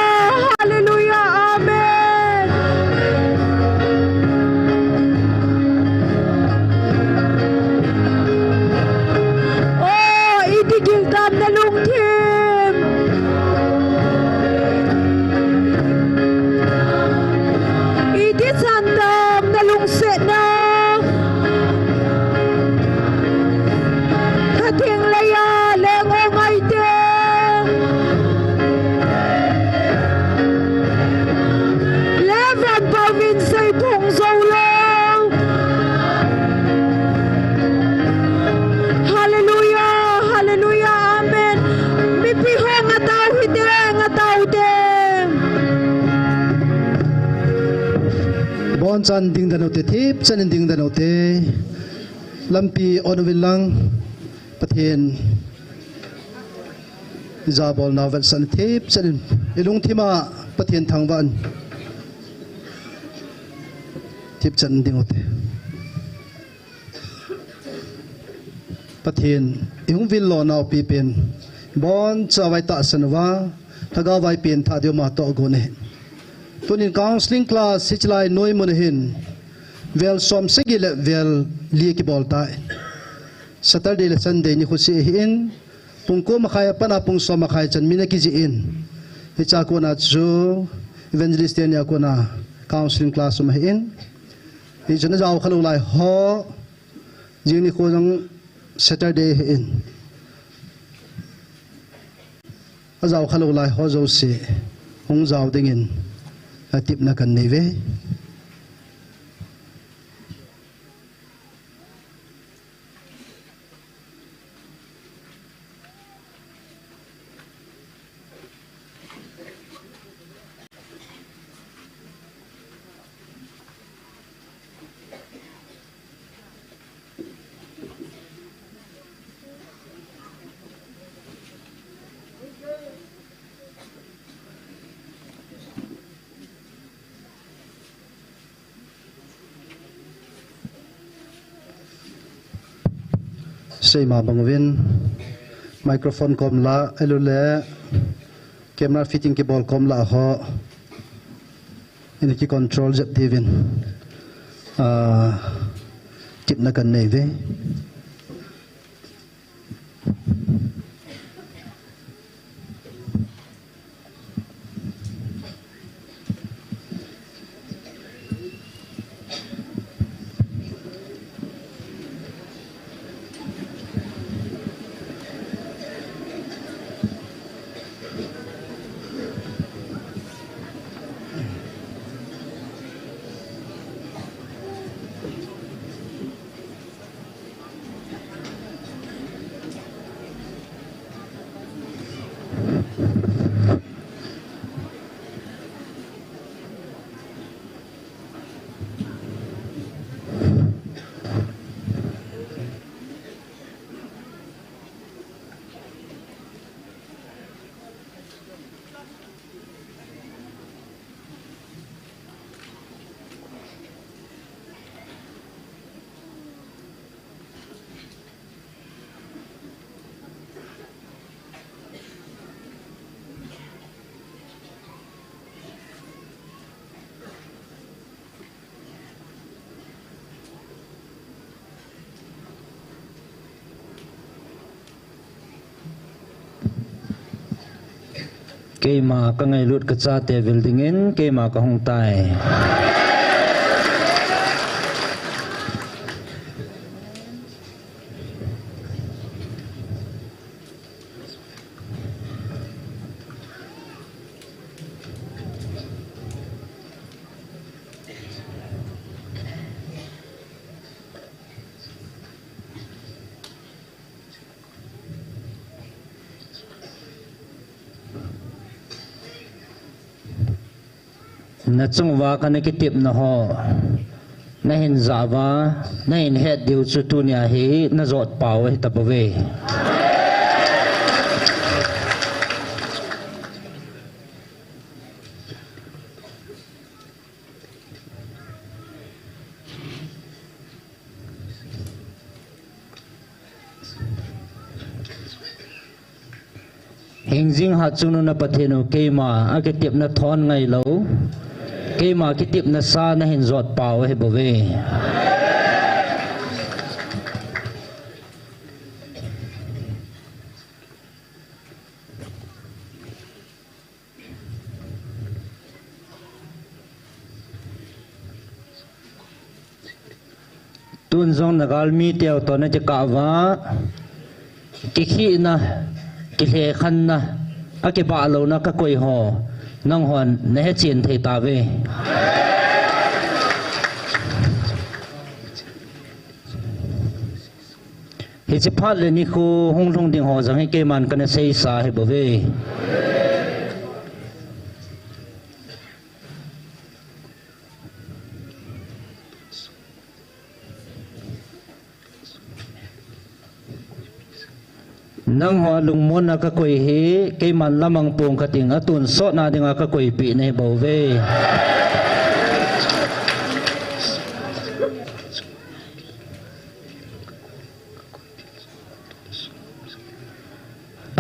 chan ding dan ote thip chan ding dan ote lampi onwilang pathian zabol navel san thip chan ilung thima pathian thangwan thip chan ding ote pathian ihung vil lo naw pi pen bon chawai ta sanwa thaga vai pen tha dio ma to gone tunin counseling class sichlai noi mun hin vel som segile vel li ki bol tai saturday le sunday ni khusi hin pungko makhaya pana pung som makhai chan mina ki ji in hi cha ko na chu evangelist ya ko na counseling class ma hin hi jana jaw khalu lai ho jini ko jang saturday in azaw khalu lai ho zo se hong zaw dingin atip na kan neve sei ma bangwin microphone kom la elule camera fitting ke bol kom la ho ini ki control jap divin tip na kan nei ve cây mà các ngày lụt cái cha tè về tình in cây mà các hồng tài na chung wa ka ne ki tip na ho na hin zawa na hin het diu chu tu nya hi na zot paw he tapawe hình dinh hạt chung na patheno ke ma a ke tip na thon ngai lo ke ma ki tip na sa na hin zot paw he bove tun zong nagal mi teo to na ka wa ki khi na ki le khan na a ke ba lo na ka koi ho nang hon ne he chin thei ta ve he che phat le ni khu hong thong ding ho jang he ke man kan sei sa he bo ve nang ho lung mon na ka koi hi ke man lamang pung ka ting atun so na dinga ka koi pi nei bo ve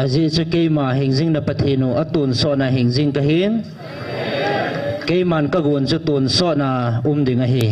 aji chu ke ma hingjing na pathinu atun so na hingjing ka hin ke man ka gun chu tun so na dinga hi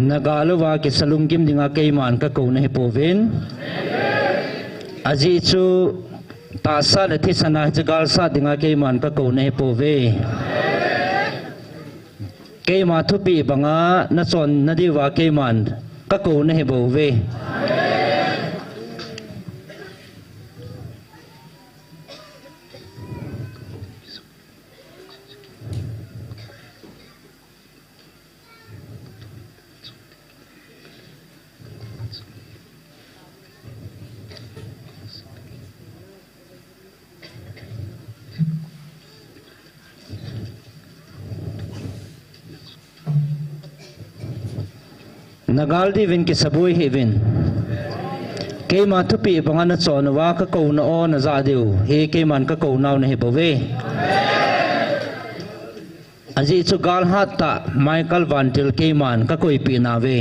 nagaluwa ki salungkim dinga keiman ka ko ne povin aji chu ta sa le thi sana jagal sa dinga keiman ka ko ne pove keima thupi banga na chon na diwa keiman ka ko ne bove nagal di vin ki sabui hi vin ke ma thupi bangana chon wa ka ko na o na za deu he ke man ka ko naw ne he bove aji chu gal hat ta michael vantil ke man ka koi pi na ve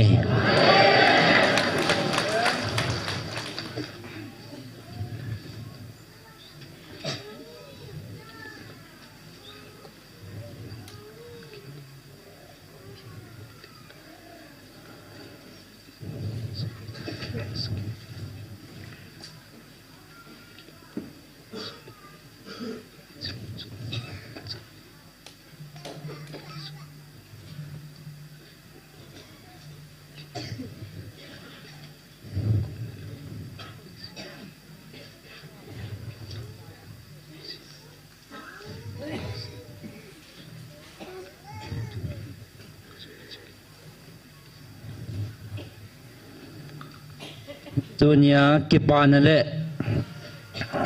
dunia kipanale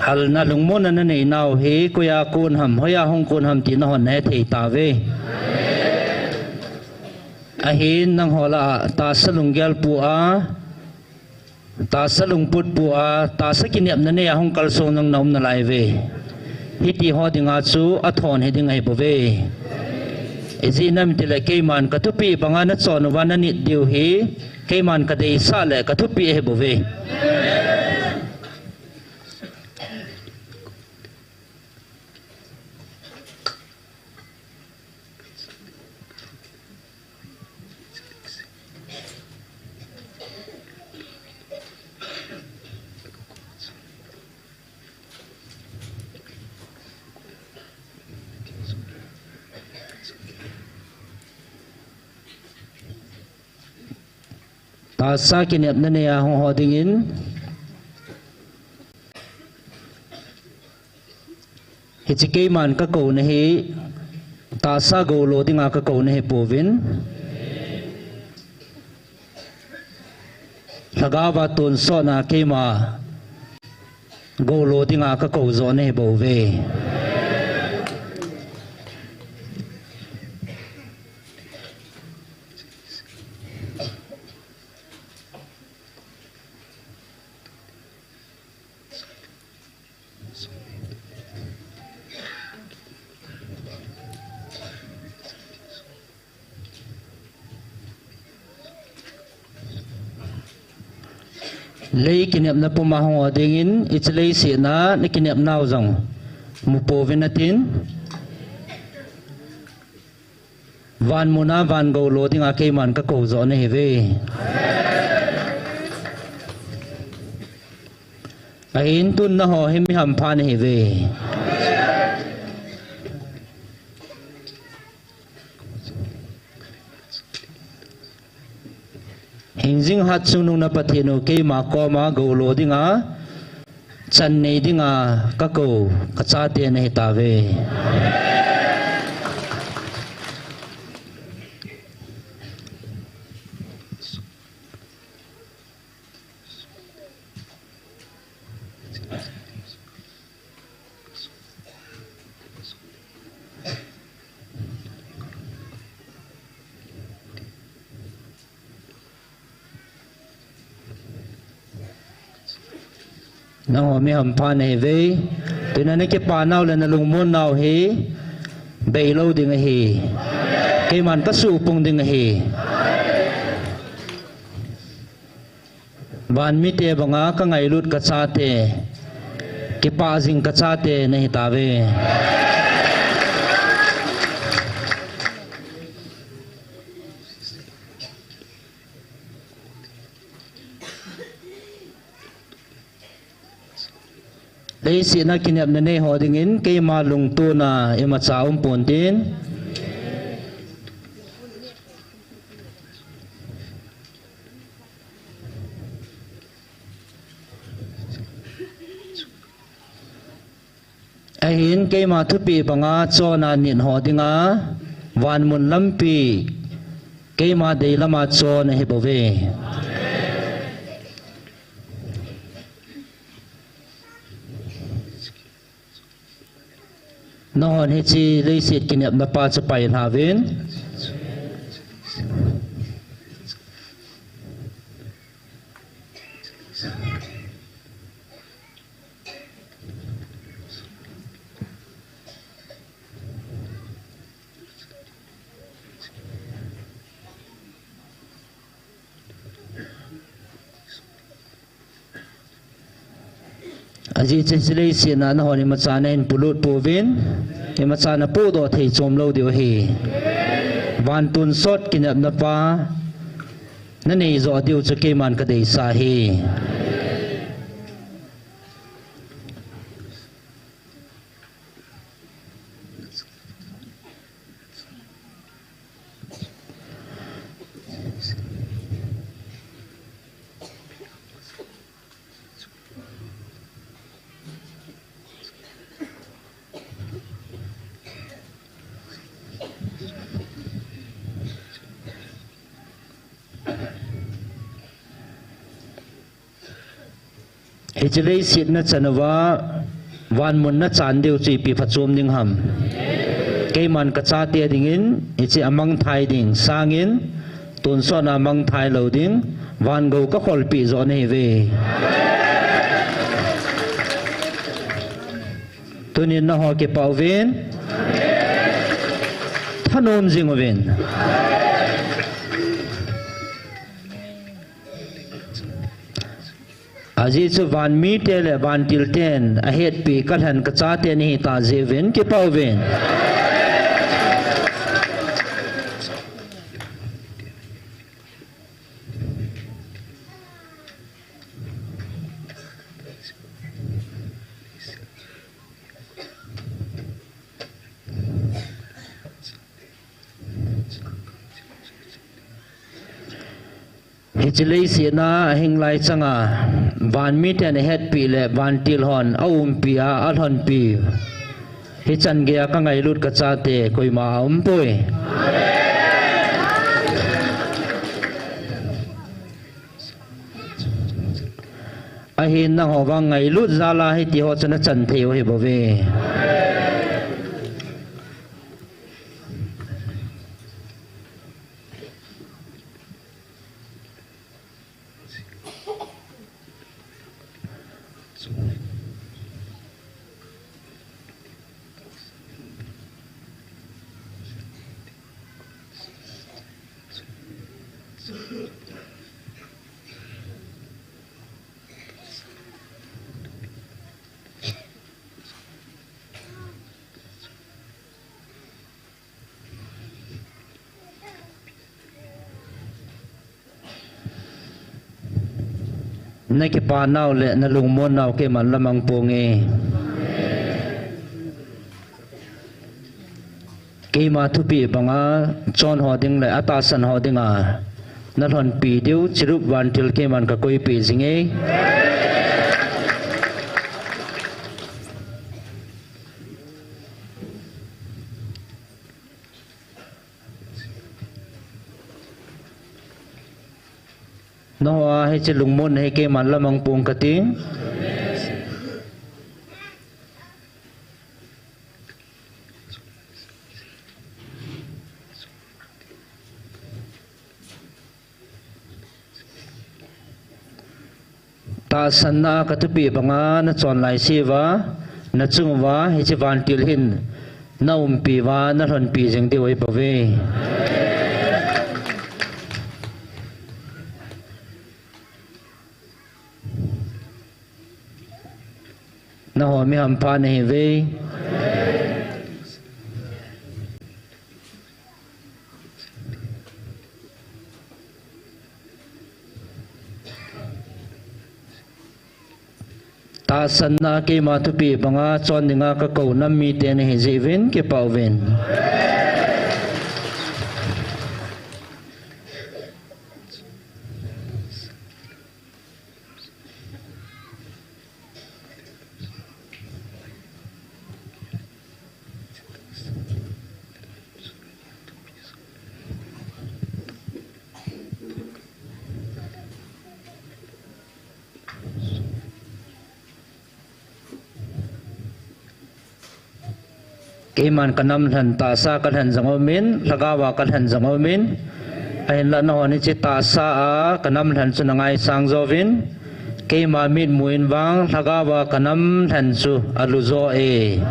hal na lungmon na nei naw he kuya kun ham hoya hong kun ham ti na hon ne thei ta ve a hin nang hola ta salung gel pu a ta salung put pu a ta sakiniam na ne hong kal so nang nom na lai ve hi ti ho dinga chu a thon he dingai bo ve eji nam ti le ke man ka thupi banga na chon wa na ni diu hi ke man ka dei sa le ka thupi he bo ve ta sa kinep na niya hong hodingin hichike man ka ko na hi ta sa go lo dinga ka ko na hi povin lagawa tun so na kema go lo dinga ka ko zo na hi bove lei kinep na pumahong odingin itlei si na ni kinep naw zong mupovin natin van muna van go loading a man ka ko zo ne heve a in tun na ho him ham pha ne heve hình dinh hạt chung nung na pathinu ke ma ko ma go lo dinga chan nei dinga ka ko ka cha te nei ta ve nang ho mi ham pha nei ve tu na ne ke pa nau le na lung mon nau he be lo ding he ke man ka su pung ding he ban mi te banga ka ngai lut ka cha te ke pa jing ka cha te nei ta ve đây sĩ na kinh nghiệm này họ đi đến cái mà lùng tu na em mà sao ông bổn tin ai hiện cái mà thứ bị bằng á cho na niệm họ đi ngá van mun lâm pi cái mà đây là mà cho na hiệp về nó hòn hết chi lấy xịt kinh nghiệm nạp pa cho bay hà viên aji chesile sina na honi machana in pulut puvin e machana pu do thei chom lo dio hi van tun sot kinap na pa na nei zo dio chake man ka dei sa hi Hijlei sit na chanawa van mun na chan deu chi pi phachum ning ham ke man ka cha te dingin ichi amang thai ding sangin tun so na mang thai lo ding van go ka khol pi zo nei ve tunin na ho ke pau ven thanon jing ven aji chu van mi te le van til ten a het pi kal han ka cha te ni ta je ven ke pau ven hichlei sina hinglai changa van mi ten het pi le van til hon pia al hon pi hichan ge ka ngai lut ka cha te koi ma poi a hin na ho wang ngai lut zala hi ti ho chana chan theu hi bo ve na ke pa nau le na lung mon nau ke man lamang ponge ke ma thu pi banga chon ho ding le ata san ho dinga na lon pi deu chirup wan til ke man ka koi pi jinge no wa he che lungmon he ke man lamang pung kating ta sanna katupi banga na chon lai siwa na chungwa he che van til hin na pi wa na ron pi jeng de wai pave na ho mi ham pa ne ve ta sanna ke ma tu pi banga chon ninga ka ko nam mi te ne he ven ke pau ven keman kanam than ta sa kan han zangomin lagawa kan han zangomin ai la no ni chi ta sa a kanam than chu nangai sang zovin kema mit muin wang lagawa kanam than chu aluzo e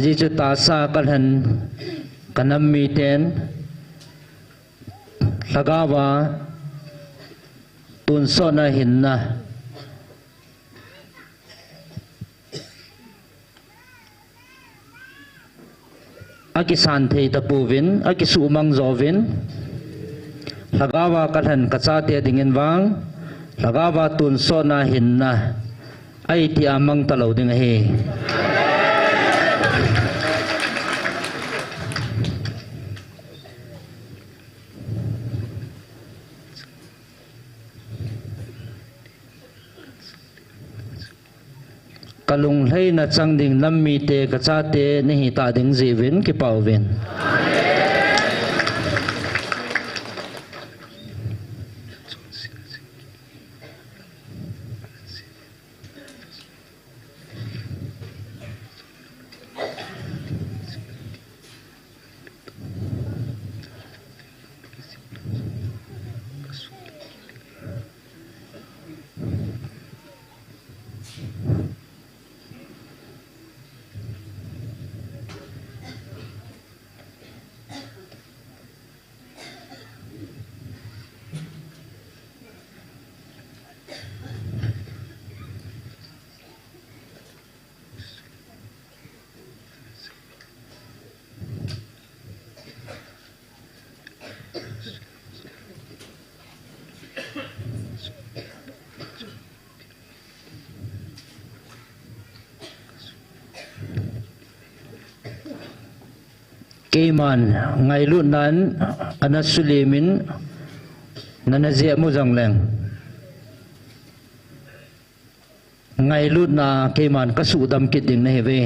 aji chu ta sa kan han kanam mi ten lagawa tun so na hin na aki san thei ta puvin aki su mang zovin lagawa kan han kacha te dingin wang lagawa tun so na hin na ai ti amang talo ding he kalung lay na chang ding nam mi te ka cha te ni hi ta ding ji vin ki pau vin keman ngai lu nan ana sulimin nana zia mu jang leng ngai lu na keman ka su dam kit ding na heve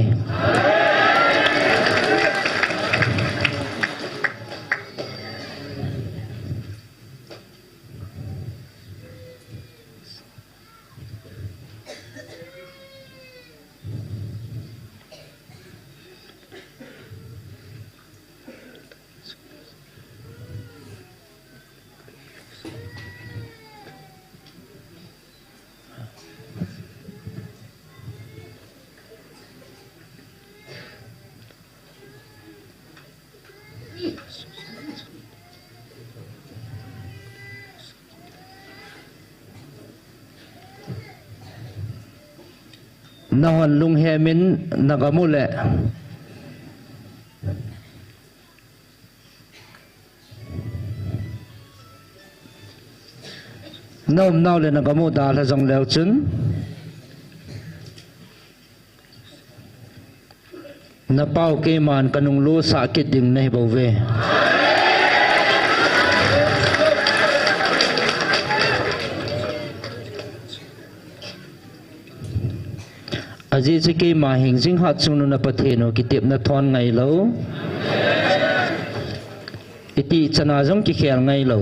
na hon lung hemin nagamule nom nau le nagamu da la jong leo chun na pau ke man kanung lu sa kit ding nei bo ve aji chi ke ma hing jing hat chung nu na pathe no ki tep na thon ngai lo iti chana jong ki khel ngai lo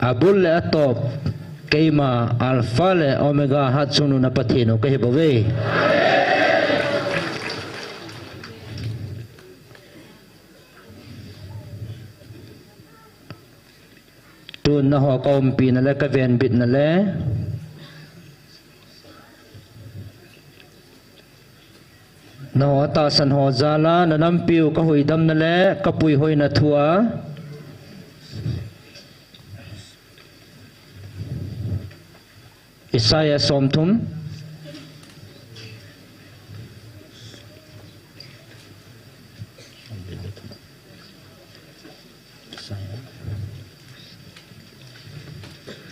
abul le atop keima alpha le omega hat chung nu na pathe no ke bo ve tu na ho kom pi na le ka ven bit na le na ho ta san ho zala na nam piu ka hui dam na le ka pui hoi na thua Isaiah somthum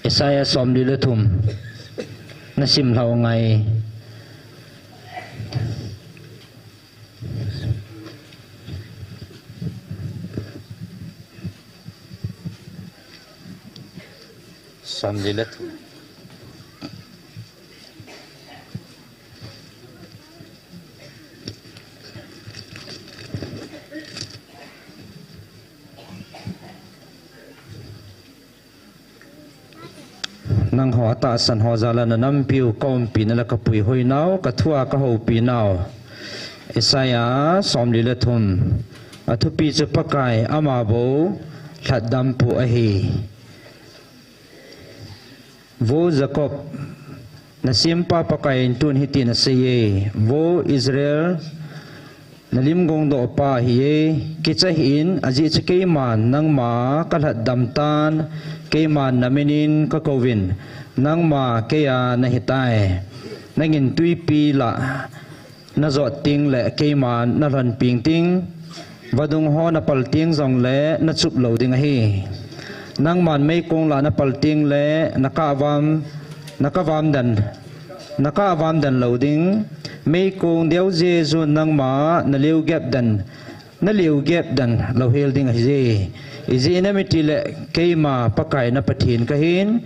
Isaiah som di le thum na sim lau ngai som di le thum nang ho ta san ho zala na nam piu kom pi na la ka pui hoi nau ka thua ka ho pi nau Isaiah som li le thum athu pi chu pakai ama bo that dam pu a hi wo Jacob na simpa pakai tun hi tin se ye wo Israel na lim gong do pa hi ki cha hin aji che ke man nang ma ka that dam tan ke man na menin ka kovin nang ma ke ya na hitai nangin tui pi la na zo ting le ke man na ran ping ting vadung ho na pal ting jong le na chup lo ding hi nang man mei kong la na pal ting le na ka vam dan lo ding mei kong deu je zu nang ma na liu gap dan lo hel ding hi je izi na mitile keima pakai na pathin kahin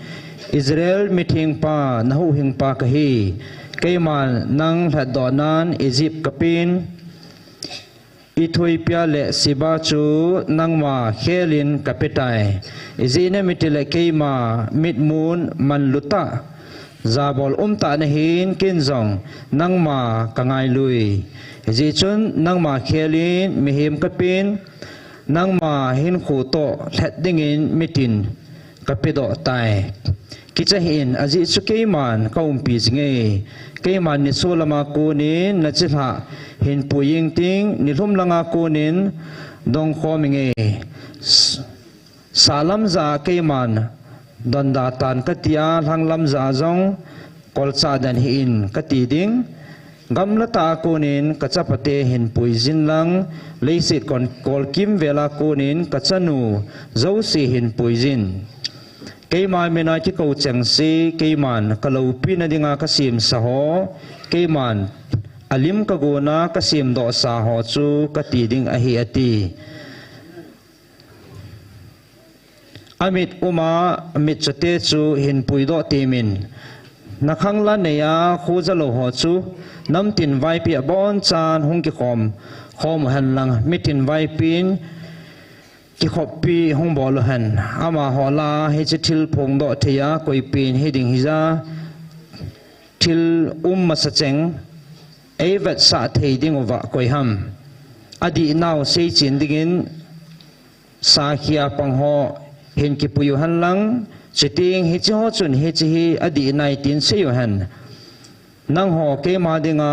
Israel meeting pa na hu hing pa kahi keima nang thadonan Egypt kapin Ethiopia le Siba chu nang ma khelin kapitai izi na mitile keima mitmun man luta zabol ta na hin kinjong nang ma kangai lui izi chun nang ma khelin mihim kapin nang ma hin khu to that dingin mitin kapido tai kichahin aji chu keiman kaumpi jinge keiman ni solama kunin na chila hin puying ting ni lumlanga kunin dong khominge salam za keiman donda tan katia hanglam za jong kolcha dan hin kati ding gamlata kunin kachapate hin puizin lang leisit kon kolkim vela kunin kachanu zosi hin puizin keima mena ki ko changsi keiman kalopi na dinga kasim saho keiman alim ka gona kasim do sa ho chu kati ding ahi ati amit uma amit chate chu hin puido temin nakhang la neya khujalo ho chu namtin vai pi bon chan hung ki khom han lang mitin vai pin ki khop pi hung bol han ama hola he thil phong do theya koi pin heding hiza thil ma cheng evet sa thei ding wa koi ham adi naw sei chin dingin sa khia pang ho hin ki puyu han lang chiting hi chi ho chun hi chi hi adi 19 se yo han nang ho ke ma dinga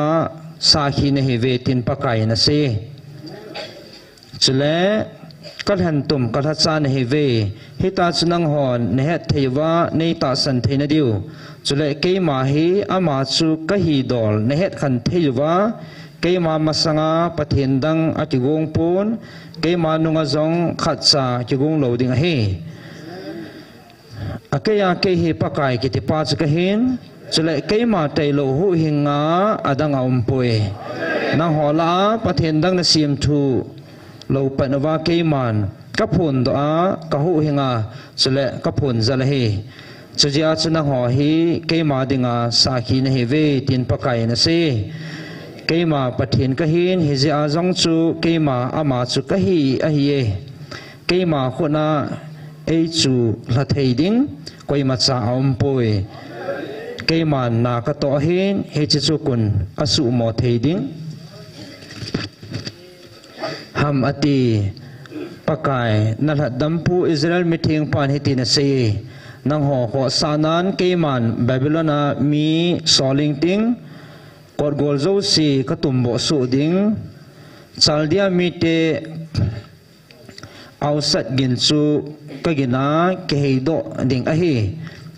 sa khi ne he ve tin pakai na se chule kan han tum kan chan he ve hita chunang hon ne het theiwa nei ta san theina diu chule keima hi ama chu ka hi dol ne het khan theiwa keima masanga pathin dang atigong pun keima nunga zong khatsa kigong loading he akaya ke hi pakai ki ti pa ka hin chule keima tailo hu hinga adanga umpoi nang hola pathin dang na sim thu lo panwa keiman kapun do a ka hu hinga chule kapun zala he chujia chuna ho hi keima dinga sakhi na he ve tin pakai na se keima pathin ka hin hi ja zong chu keima ama chu ka hi a hi e keima khuna ei chu la thei ding koi ma cha om poi keima na ka to hin he chu kun asu mo thei ding ham ati pakai nalat dampu Israel meeting pan hitin se nang ho sanan keman Babylona mi soling ting kor gol zo si katumbo su ding chaldia mi te ausat ginsu kagina keheido ding ahi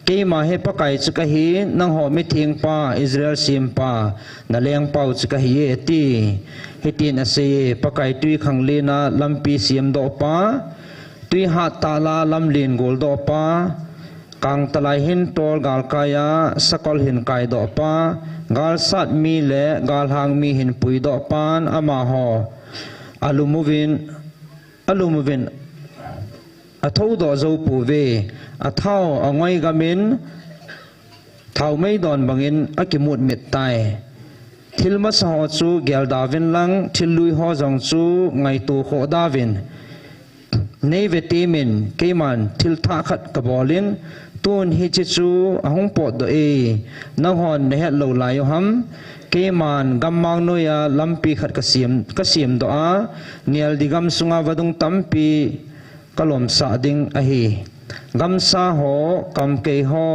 keima he pakai chu ka hi nang ho meeting pa Israel sim pa na leng pau chu ka hi ti hitin ase pakai tui khanglena lampi sim do pa tui ha tala lamlin gol do pa kang talai hin tol gal kaya sakol hin kai do pa gal sat mi le gal hang mi hin pui do pan ama ho alumuvin athau do zo pu ve athau angoi gamin thau mei don bangin akimut mit tai thilma sa ho chu gel davin lang thilui ho jong chu ngai tu kho davin nei vitamin keman thil tha khat ka bolin tun hi chi chu ahong pot do e nang hon ne het lo lai ham keman gammang noya lampi khat ka siam do a nial digam sunga wadung tampi kalom sa ding ahi gamsa ho kam ke ho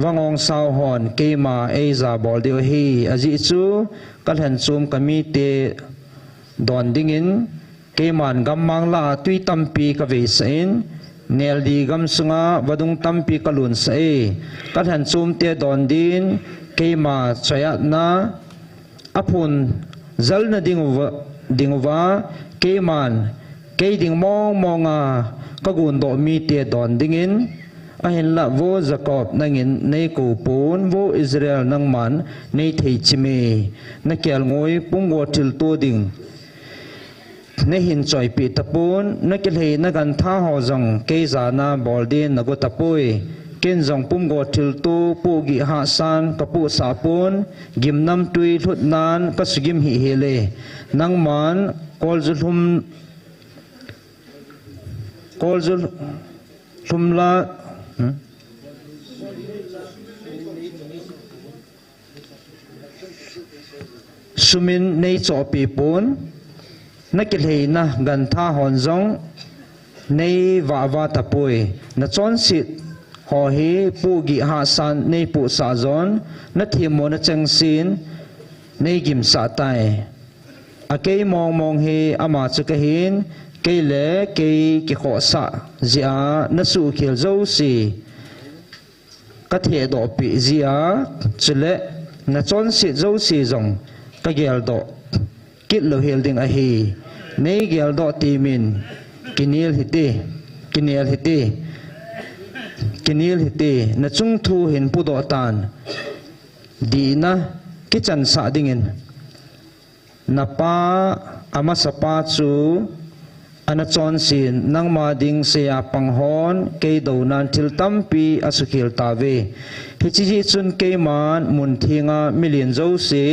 wangong sao hon keima eza bol de hi aji chu kalhan chum kami te don dingin keman gammang la tui tampi ka ve sein nel di gam sunga wadung tampi kalun sai kalhan chum te don din keima chaya na apun zal na dingwa keman ke ding monga kagun do mi te don dingin ahin la vo Jacob nangin nei ko pon vo Israel nang man nei thei chime na kel ngoi pungo til to ding ne hin choi pi tapon na kel hei na gan tha ho jong ke za na bol din na go tapoi ken jong pungo til to pu gi ha san ka pu sa pon gim nam tui thut nan ka sugim hi hele nang man kol zul thumla sumin nei cho pi pon nakil hei na gan tha hon jong nei wa tapoi na chon sit ho hi pu gi ha san nei pu sa zon na thimo na chang sin nei gim sa tai akei mong hi ama chu ka hin ke le ke ki kho sa zia na su khil zo si ka the do pi zia chule na chon si zo si jong ka gel do kit lo hel ding a hi nei gel do ti min kinil hiti na chung thu hin pu do tan di na ki chan sa dingin na pa ama sa pa chu ana chon sin nang ma ding se ya panghon ke do nan thil tampi asukhil tawe hi chi ji chun ke man mun thinga million zo se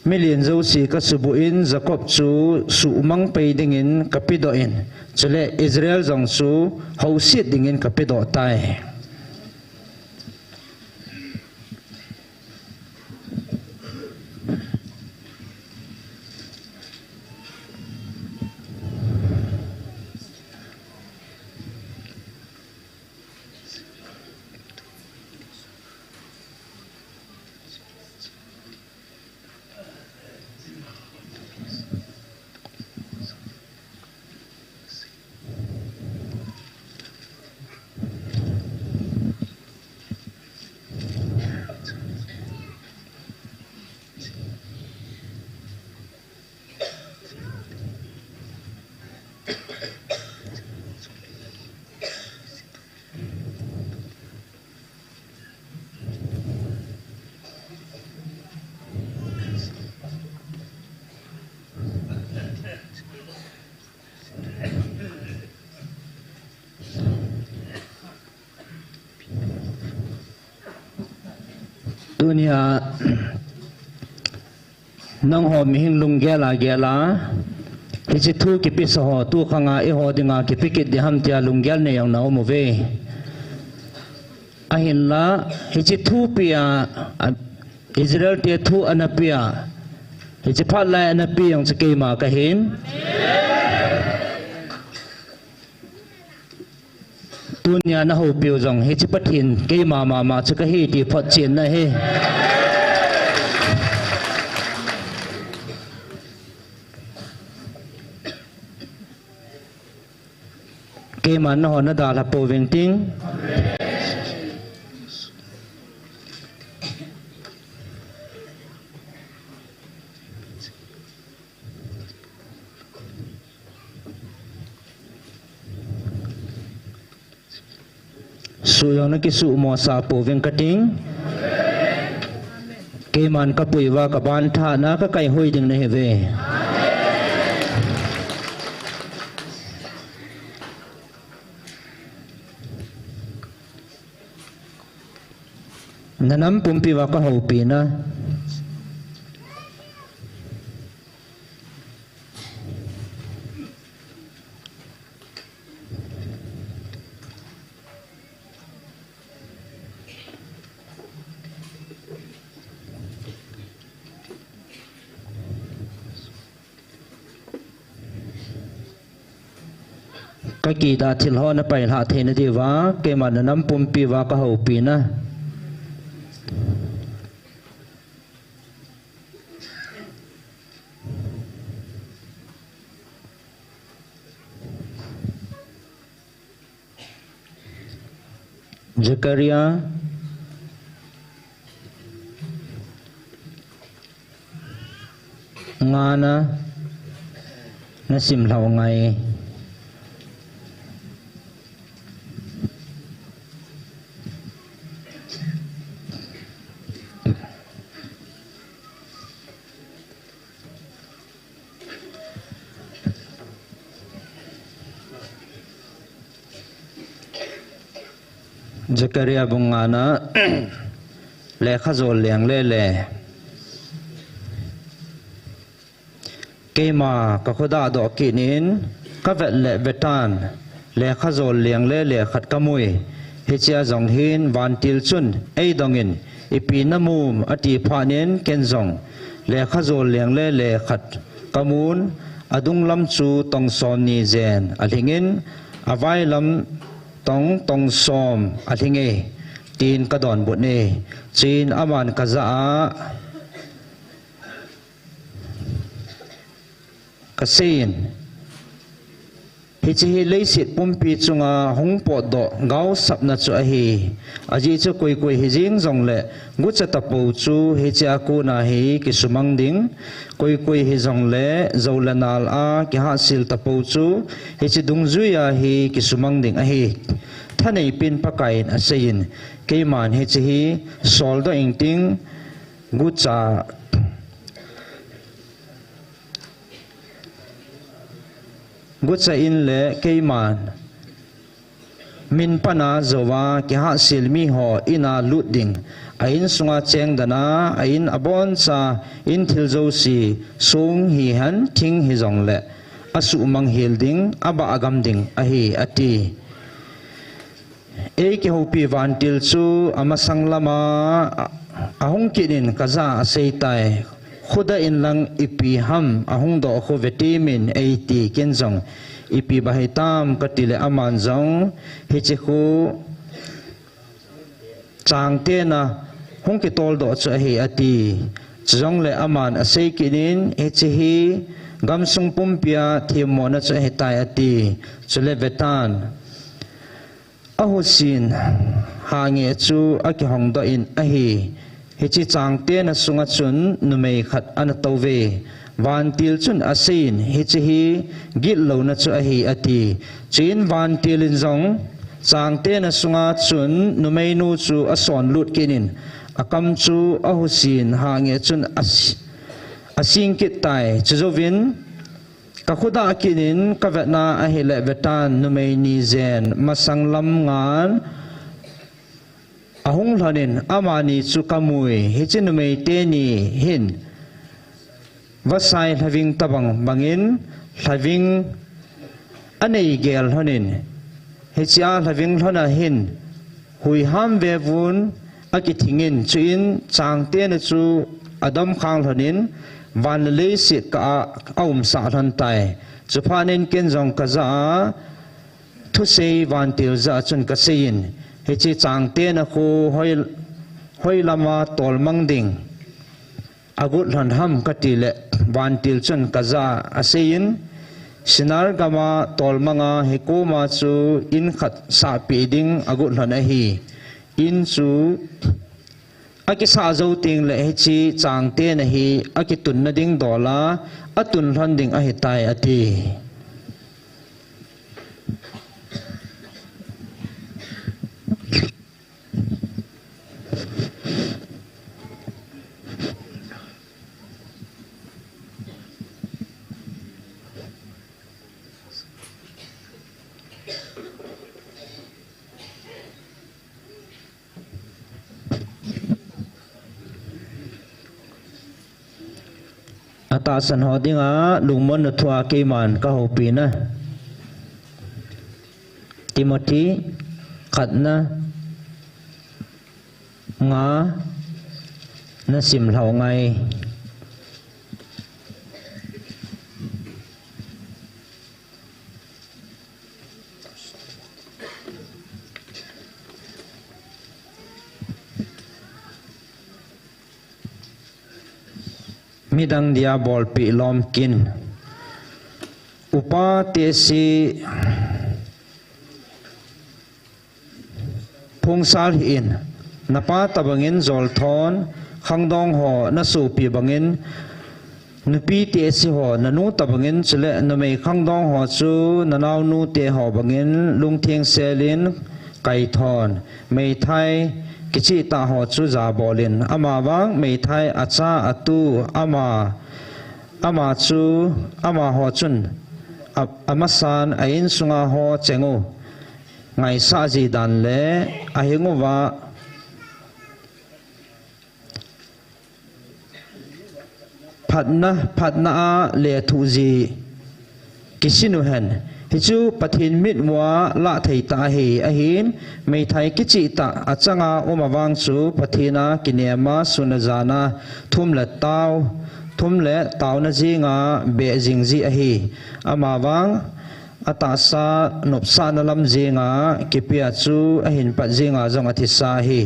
million zo si ka subuin Jacob chu su mang pe dingin kapido in chule Israel jong chu hausit dingin kapido tai dunia nang ho mi hin lung gela hi chi thu ki pi so ho tu khanga e ho dinga ki pikit di ham tia lung gel ne yang na mo ve a hin la hi chi thu pia Israel tia thu anapia hi chi phat lai anapi yang chi ke ma ka hin dunia na ho piu jong hi chi pathin ke ma chi ka hi ti phat chin na he ke man ho na da la po veng ting su yang na ki su mo sa po veng kating ke man ka pui wa ka ban tha na ka kai hoi ding na he ve nanam pumpi wa ka ho pi na ka ki da thil ho na pai la the na di wa ke man nanam pumpi wa ka ho pi na Zakaria ngana nasim lau ngai Zakaria bungana le khazol liang le kema ka khoda do kinin ka vet le betan le khazol liang le khat kamui hi chia jong hin van til chun ei dongin ipi namum ati phanen ken jong le khazol liang le khat kamun adung lam chu tong son ni zen alhingin avai lam tong som athinge tin ka don bu ne chin aman ka za ka sein hi chi leisit pumpi chunga hongpo do gau sapna chu a hi aji chu koi hi jing jong le ngu cha tapu chu hi cha ku na hi ki sumang ding koi hi jong le zolanal a ki ha sil tapu chu hi chi dung zu ya hi ki sumang ding a hi thanei pin pakai a sein ke man hi chi hi sol do ing ting ngu cha gutsa in le keiman min pana zowa ki ha silmi ho ina luding ain sunga cheng dana ain abon cha in thil zo si sung hi han thing hi jong le asu mang hilding aba agam ding a hi ati e ki hopi van til chu amasang lama ahong kinin kaza aseitai khuda in lang ipi ham ahung do kho vitamin 80 kenzong ipi bahitam katile aman jong hi chi khu chang te na hong ki tol do cha hi ati jong le aman asei kinin hi chi hi gamsung pumpia thimo na cha hi tai ati chule vetan ahusin hange chu aki hong do in a hi hi chi chang te na sunga chun numei khat an tove van til chun asin hi chi hi gil lo na chu a hi ati chin van tilin zong chang te na sunga chun numei nu chu ason lut kinin akam chu ahusin hange chun asing kit tai chuzovin ka khuda kinin ka vetna a hi le vetan numei ni zen masang lam ngan ahung lanin amani chukamui hichin mei te ni hin vasai having tabang bangin having anei gel hanin hichia having hana hin hui ham ve vun akithingin chuin changte na chu adam khang hanin van le si ka aum sa han tai chupanin ken jong ka za thu sei van til za chun ka sein hichi changte na khu hoi lama tol mang ding agut han ham katile van til chun ka za asein sinar gama tol manga hekoma chu in khat sa pi ding agut han a hi in chu aki sa zo ting le hichi changte na hi aki tun na ding dola atun han ding a hi tai ati atasan hodinga lungmon na thua keiman ka hopina Timothy khatna nga na sim hlau ngai midang dia bol pi lom kin upa te si phungsal in napa tabangin zol thon khangdong ho na su pi bangin nupi te si ho nanu tabangin chule namei khangdong ho chu nanaw nu te ho bangin lungtheng selin kai thon mei thai kichi ta ho chu za bolin ama wang mei thai acha atu ama chu ama ho chun amasan ain sunga ho chengu ngai sa ji dan le ahingu wa phatna a le thu ji kisinu hen hichu pathin mit wa la thei ta hi ahin mei thai kichi ta achanga omawang chu pathina kinema sunajana thumla taw na jinga be jingji ahi amawang atasa nopsa na lam jinga kipia chu ahin pat jinga jong athisa hi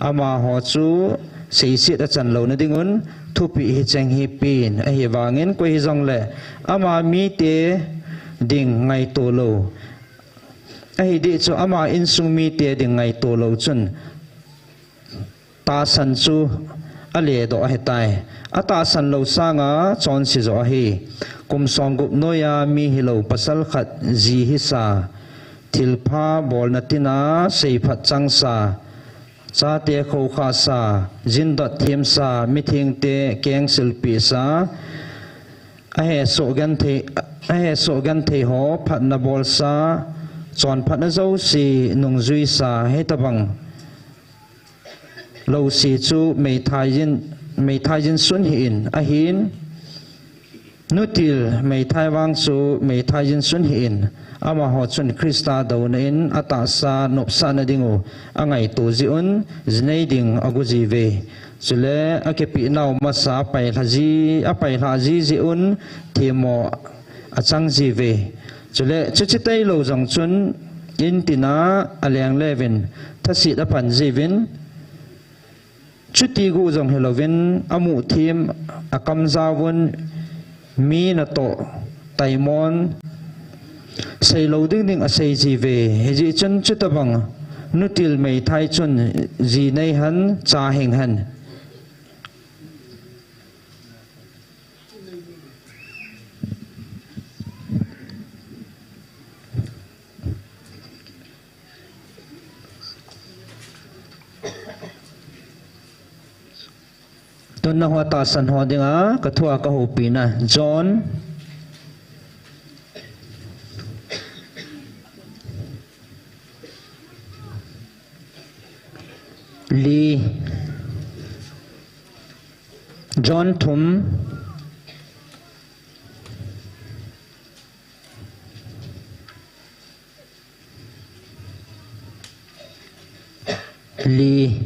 ama ho chu seisit a chan lo na dingun thupi hi cheng hi pin ahi wangin ko hi jong le ama mi te ding ngai to lo ai di chu ama in sung mi te ding ngai to lo chun ta san chu ale do he tai ata san lo sanga chon si zo hi kum song gup noya mi hi lo pasal khat ji hi sa thilpha bol na tina sei phat chang sa cha te kho kha sa jin dot them sa mi thing te keng sil pi sa a he so gan the ho phat na bol sa chon phat na zo si nung zui sa he tabang lo si chu mei thai jin sun hin a hin nutil mei thai wang chu mei thai jin sun hin ama ho chun krista do na in ata sa nop sa na dingu angai to ji un znei ding aguji ve chule akepi naw masa pai haji ji un themo achang ji ve chule chuchitai lo jong chun in tina aleng levin thasi da pan ji vin chuti gu jong helovin amu thim akam zawun mi na to taimon sei lo ding a sei ji ve heji chun chutabang nutil mei thai chun ji nei han cha heng han tun na hota san ho dinga ka thua ka ho pina John Lee John Thum Lee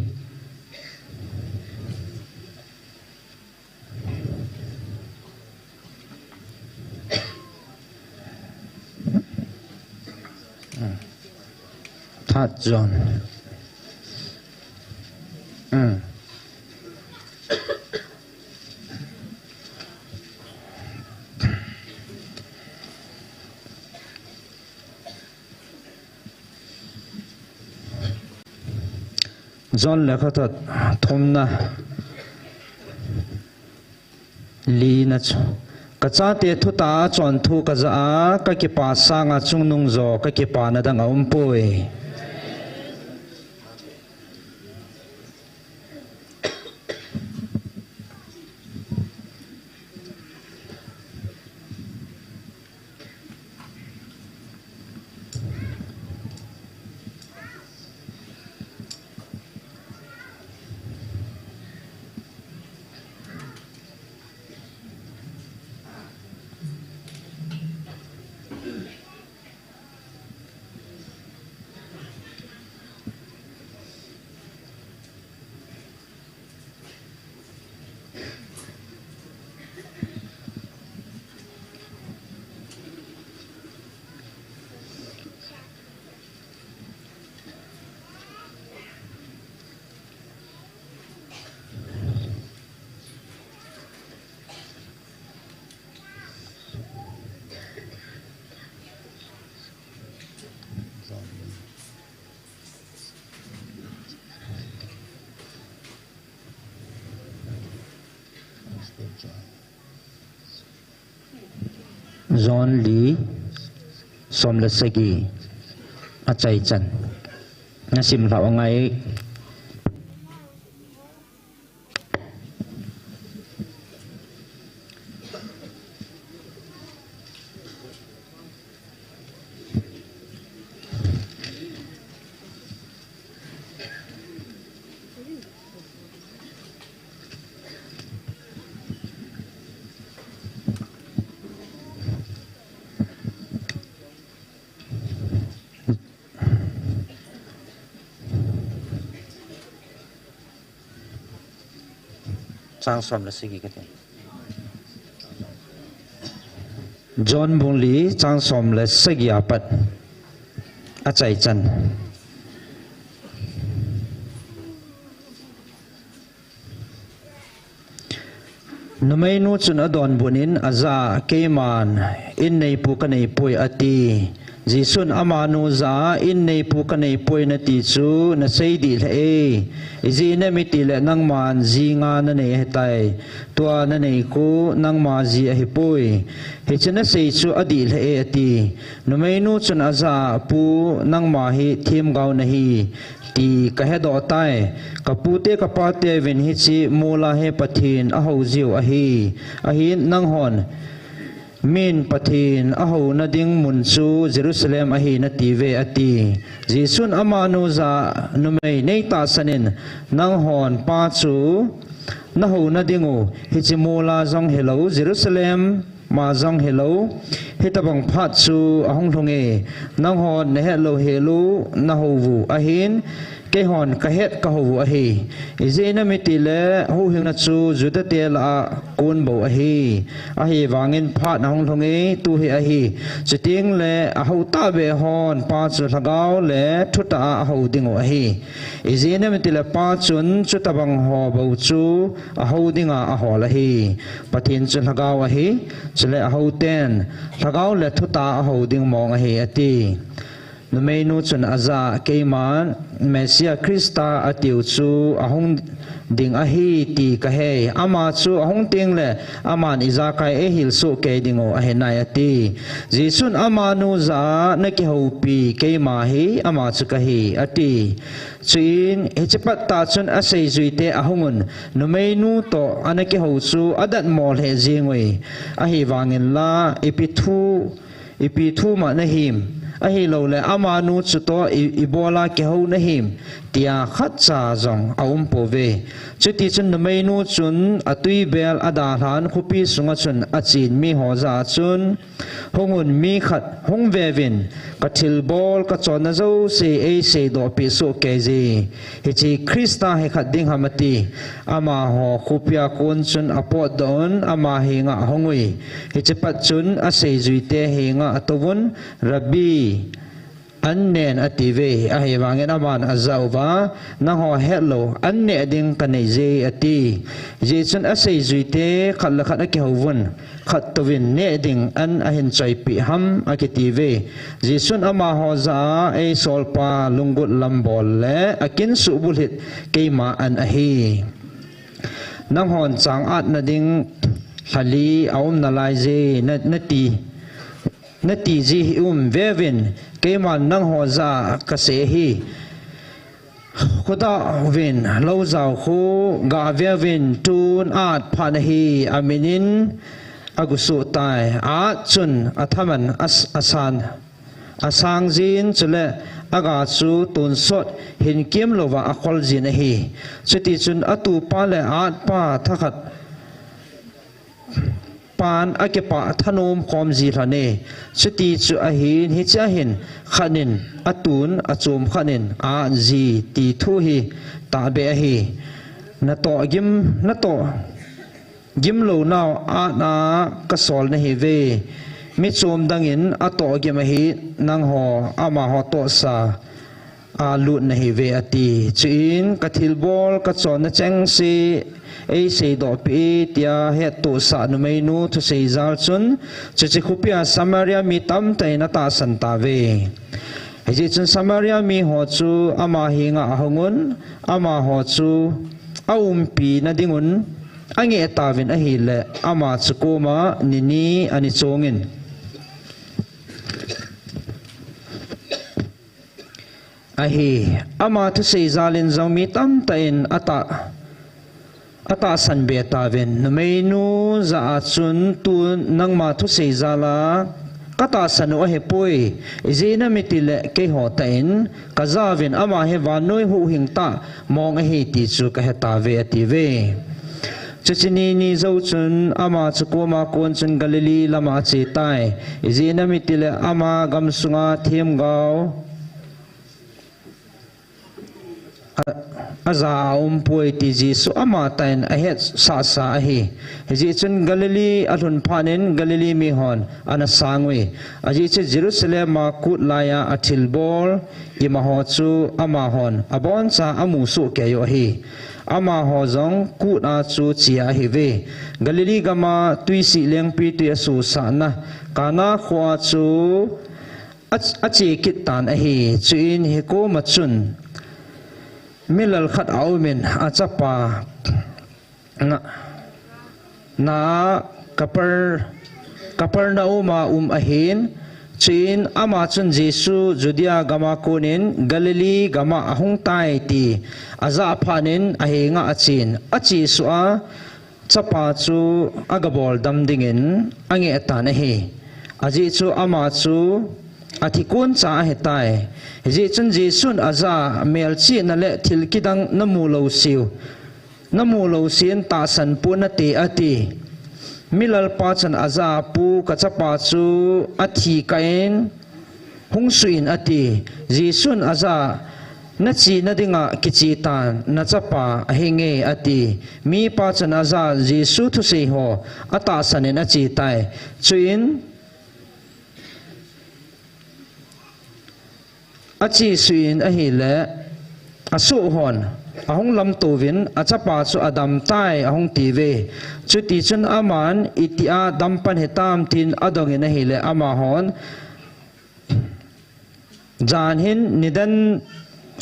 Thad John John lekha thật thom na li na chu ka cha te thu ta chon thu ka za ka ki pa sa nga chung nung zo ka ki pa na dang om poi John Lee Somlasegi Achai Chan Nasim Thảo ngay sang som la sigi kate John Bungli sang som la sigi apat Achai Chan Numay nu chun adon bunin aza keman in nei pu kanei poi ati Jisun amanu za in nei pu kanei poi na ti chu na sei di le izi na mi ti le nang man zi nga na nei hetai tua na nei ku nang ma zi a hi poi he chena sei chu adi le ati numai nu chun aza pu nang ma hi thim gau na hi ti ka he do tai ka pute ka pate ven hi chi mola he pathin a ho ziu a hi nang hon min pathin aho na ding mun chu Jerusalem ahi na tive ati jisun amanu za numei nei ta sanin nang hon pa chu na ho na dingu hichimola jong hello Jerusalem ma jong hello hitabang phat chu ahong thonge nang hon ne hello hello na ho vu ahin ke hon ka het ka ho ahi izena mitile ho hing na chu juda te la kun bo ahi wangin phat na hong thonge tu hi ahi chiting le a ho ta be hon pa chu thagau le thuta a ho dingo ahi izena mitile pa chun chutabang ho bo chu a ho dinga a ho la hi pathin chu thagau ahi chule a ho ten thagau le thuta a ho ding mong ahi ati numei nu chun aza keiman Mesia Krista atiu chu ahong ding ahi ti ka he ama chu ahong ting le aman izakai e hil su ke dingo ahenai ati jisun amanu za na ki hopi keima hi ama chu ka hi ati chuin echipat ta chun asei zuite ahongun numei nu to anaki ho chu adat mol he jingoi ahi wangin la ipithu ma na him a hi lo le ama nu chu to ibola ke ho na him tia khat cha jong aum po ve chu ti chun mai nu chun atui bel ada han khupi sunga chun achin mi ho za chun hongun mi khat hong ve vin ka thil bol ka chon na zo se e se do pi so ke ji hi chi krista he khat ding hamati ama ho khupia kon chun apot don ama hi nga hongui hi chi pat chun a se zui te hi nga atowun rabbi an nen ative a he wangen aman azauwa na ho hello an ne ding kanei je ati je chun a sei zuite khal khat ke hovun khat tovin ne ding an a hin chai pi ham a ke tive je chun ama ho za e solpa lungut lambol le akin su bulit ke ma an a hi nang hon chang at na ding khali aum na lai je na ti ji vevin ke man nang ho za ka se hi khuda vin lo zau khu ga vevin tun at phan hi aminin agusu tai a chun athaman asan asang jin chule aga chu tun sot hin kem lova akhol jin hi chuti chun atu pa le at pa thakhat pan akepa thanom khom ji thane chuti chu a hin hi cha hin khanin atun achum khanin a ji ti thu hi ta be hi na to gim lo naw a na ka sol na hi ve mi chom dangin a to gim hi nang ho ama ho to sa a lut na hi ve ati chin ka thil bol ka chon na cheng si ei sei do pi tia he tu sa nu mai nu thu sei zal chun chi khupia samaria mi tam te na ta san ta ve he chun samaria mi ho chu ama hi nga hongun ama ho chu aum pi na dingun ange tawin a hi le ama chu koma nini ani chongin a hi ama thu sei zalin zomi tam ta in ata san be tawin meinu za chun tu nangma thu sei zala kata sanu a he poi izina mitile ke ho ta in kazavin ama he vanoi hu hingta mong a hi ti chu ka he ta ve ati ve chachini ni zo chun ama chukoma kon chun galili lama che tai izina mitile ama gamsunga them gao aza poi ti ji su ama tain a het sa a hi ji chun galili alhun phanin galili mi hon ana sangwi aji che jerusalem ma kut laya athil bol i ma ho chu ama hon abon cha amu su ke yo hi ama ho jong ku na chu chia hi ve galili gama tui si leng pi tu su sa na kana khwa chu achi kit tan a hi chuin he ko ma chun milal khat aumin achapa na kapar na uma ahin chin ama chun jesu judia gama konin galili gama ahung tai ti aza phanin ahinga achin achi su'a chapa chu agabol damdingin ange atan hi aji chu ama chu athikun cha hetai ji chun ji sun aza melchi na le thil kidang namu lo sin ta san punati ati milal pa chan aza pu kachapa chu athi kain hungsuin ati ji sun aza na chi na dinga kichi tan na chapa hinge ati mi pa chan aza ji su thu sei ho ata sanin achi tai chuin achi suin a hi le asu hon ahong lam tovin achapa chu adam tai ahong tive chu ti chun aman itia dampan hetam tin adong in a hi le ama hon jan hin nidan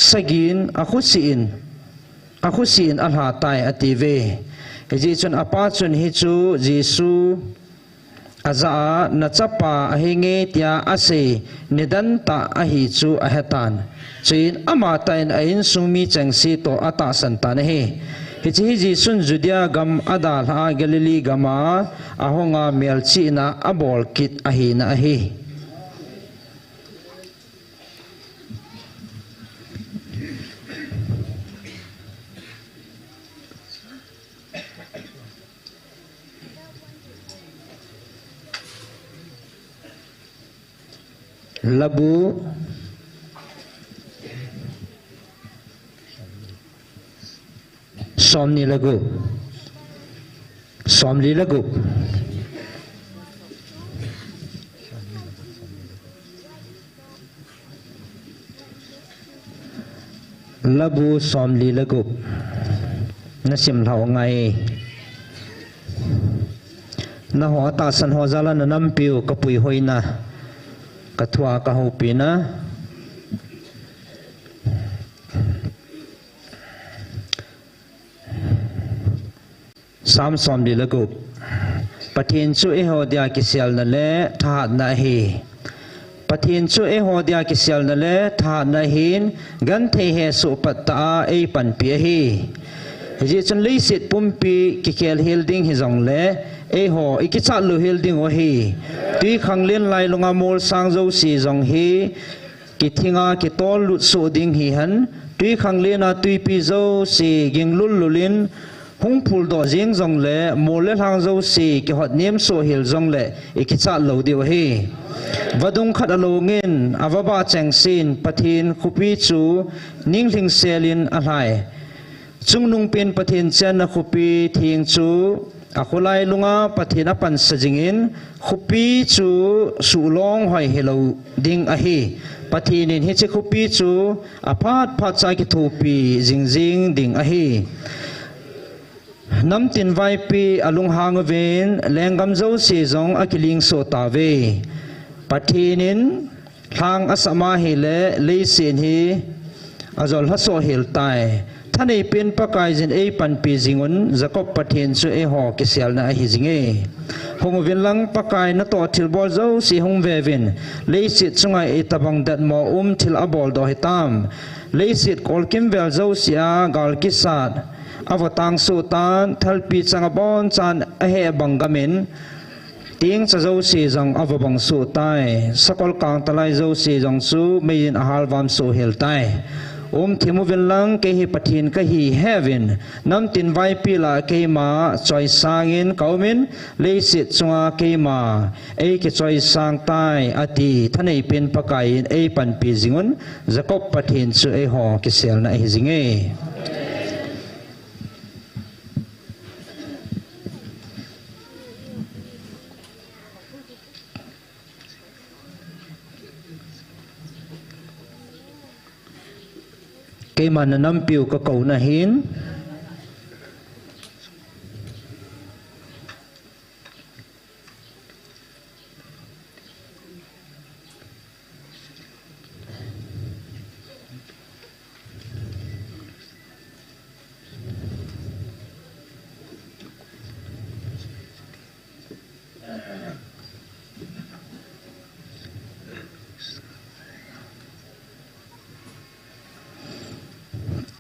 sagin akhusin alha tai ative ji chun apa chun hi chu jisu aza na chapa ahinge tia ase nidan ta ahi chu ahetan chin ama tain ain sumi changsi to ata santan he hichi ji sun judia gam adal ha galili gama ahonga melchi na abol kit ahi na ahi labu somni lagu somli lagu labu somli lagu nasim thau ngai na ho ta san ho zala na nam piu kapui hoina kathwa ka ho pina sam som di lagu pathin chu e ho dia ki sel na le tha na hi pathin chu e ho dia ki sel na le tha na hin gan the he su patta e pan pi hi ji chun lei sit pumpi ki kel helding hi jong le e ho iki cha lu helding o hi tui khang len lai lunga mol sang zo si jong hi ki thinga ki tol lut su ding hi han tui khang lena tui pi zo si ging lul lulin hung phul do jing jong le mol le hang zo si ki hot nem so hil jong le iki cha lo diu hi vadung khat alo ngin avaba cheng sin pathin khupi chu ningling selin a hlai chungnung pen pathin chen na khupi thing chu akhulai lunga pathin apan sajingin khupi chu sulong hoi helo ding a hi pathin in hi che khupi chu aphat phat chai ki thupi jingjing ding a hi nam tin vai pi alung hang ven lengam zo si zong akiling so ta ve pathinin hang asama hi le leisin hi azol haso hil tai thani pin pakai jin e pan pi jingun jakob pathin chu e ho ki sel na hi jinge hong vin lang pakai na to thil bol zo si hong ve vin leisit chunga e tabang dat mo thil abol do hitam leisit kol kim vel zo sia gal ki sat avatang su tan thalpi changabon chan a he bangamin ting cha zo si jong avabang su tai sakol kang talai zo si jong su mein ahal vam su hel tai thimu vin lang ke hi pathin ka hi heaven nam tin vai pila ke ma choi sangin kaumin leisit chunga ke ma e ke choi sang tai ati thanei pin pakai e pan pi jingun jakob pathin chu e ho ki sel na hi jinge cái mà nó nằm piu cái cầu na hin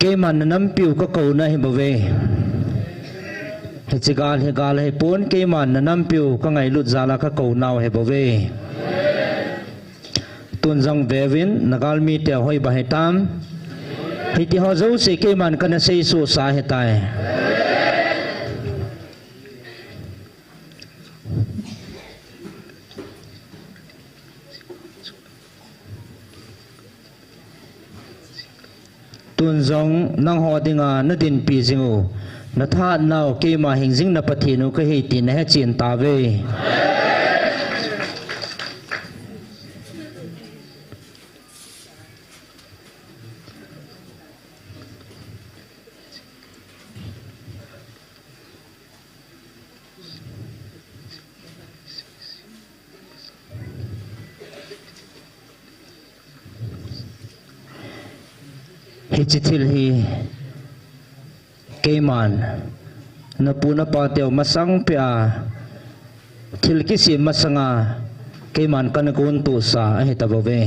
cái mà nó nằm piu cái cầu này bảo vệ thì gal hay bốn cái mà nó nằm piu cái ngày lụt ra là cái cầu nào hay bảo vệ tuần dòng về vin nó gal mi tèo hơi bà hay tam thì họ giấu sĩ cái mà cái nó xây sổ xa hay tài tuần dòng năng họ tiếng nó tin pi zingu nó thắt nào cái mà hình dinh nó pathin nó cái hệ tin nó hết chuyện ta về hi chithil hi keman na puna pa teo masang pia thil ki si masanga keman kan kun tu sa hi tabove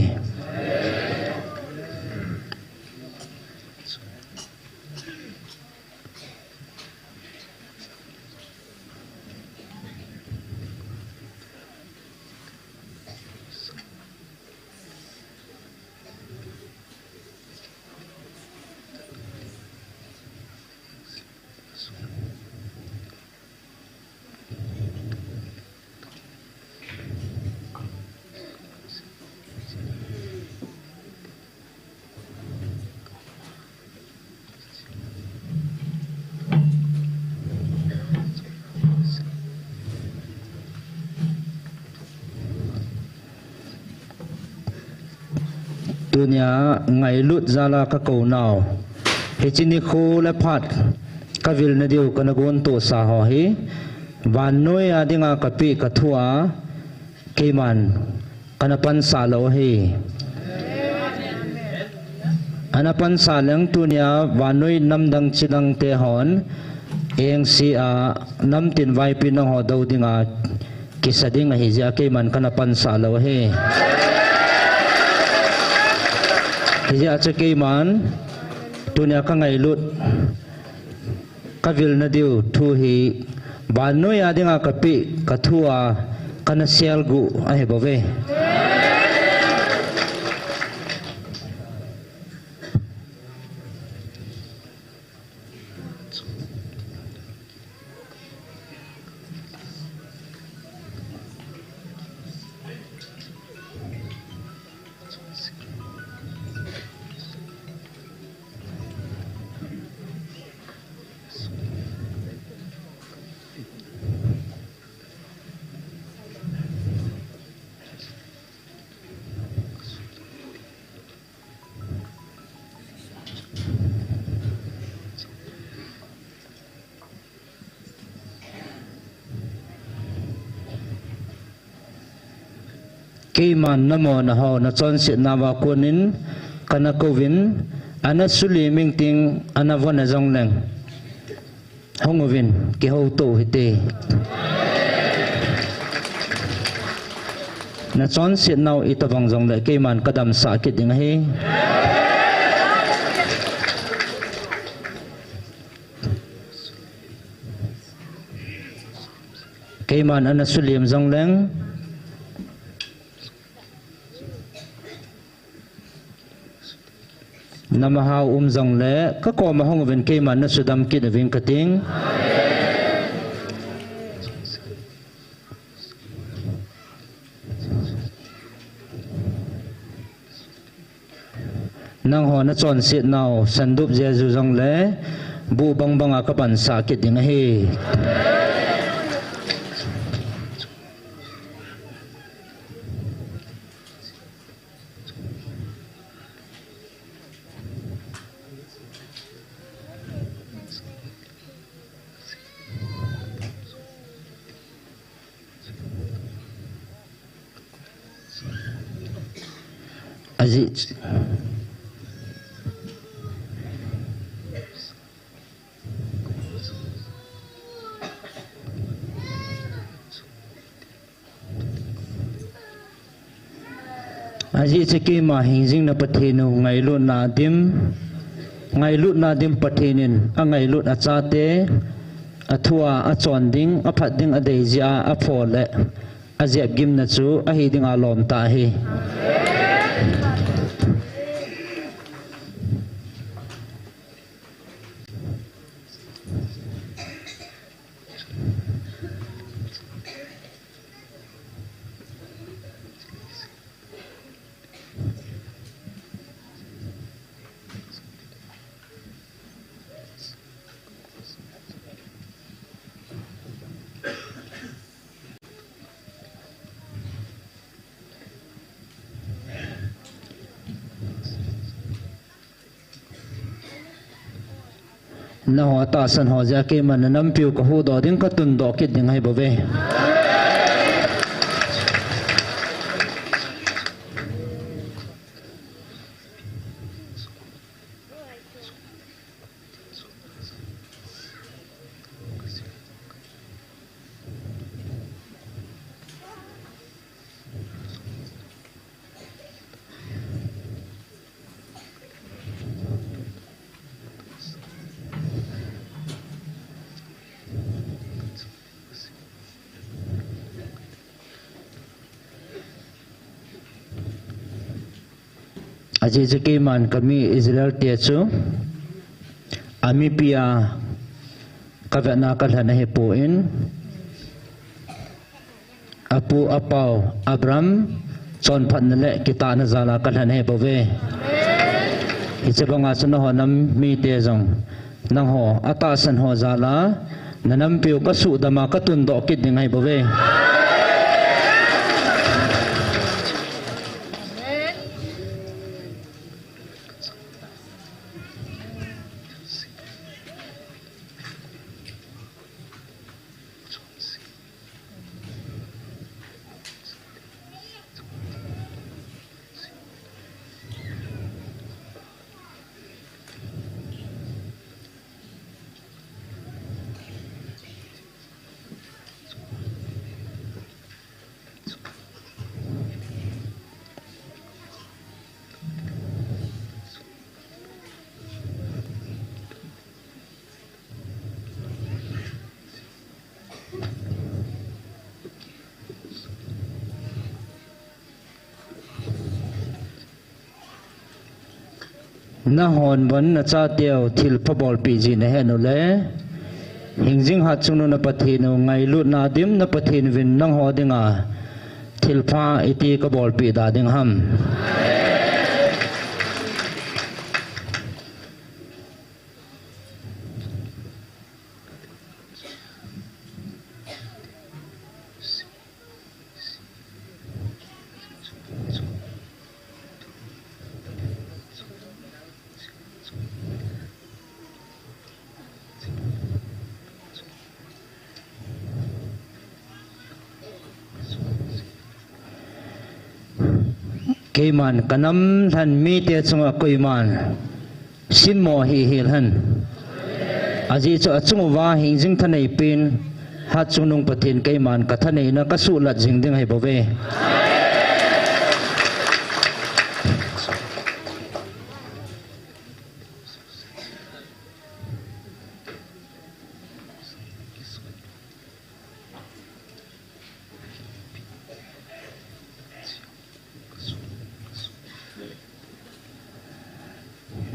nia ngai lut zala ka ko naw he chini khu le phat ka vil na diu kana gon to sa ho hi van noi adinga ka pi ka thua ke man kana pan sa lo hi anapan sa lang tu nia van noi nam dang chidang te hon eng si a nam tin vai pin ho do dinga kisading hi ja ke man kana pan sa lo he ja che ke man tunia ka ngai lut ka vil na diu thu hi ban noi adinga ka pi ka thua kana sel gu a he bove ke man namo na ho na chon se na wa kunin kana kovin ana suli ming ting ana vona jong leng hongovin ke ho to hite na chon se naw itabang jong le ke man kadam sa ki ding he ke man ana sulim jong leng namahaw zong le ka ko ma hong ven ke man na sudam ki devin kating nang ho na chon sit naw sandup jesu jong le bu bang bang ka pan sa ki ding he Aziz ke ma hingjing na pathenu ngai lut na dim pathenin a ngai lut a chate a thua a chon ding a phat ding a dei ja a phole a jep gim na chu a hi ding a lom ta hi na ho ta san ho ja ke man nam piu ko hu do ding ka tun do ki ding hai bove aje ke man kami Israel tia chu ami pia kavana kalhana he po in apu apau Abram chon phan le kita na zala kalhana he bove iche banga chuna ho nam mi te jong nang ho ata san ho zala nanam piu ka su dama ka tun do kit ding hai bove na hon bon na cha teo thil phobol pi ji na he no le hingjing hat chung na pathin no ngai lut na dim na pathin vin nang ho dinga thil pha iti ka bol pi da ding ham cái màn cả năm thần mi tiệt xong cái màn xin mò hi hi hân aji cho chung wa hình ding thân này pin hát chung nung pathin cái màn cả thân này nó có sự lật ding ding hay bảo vệ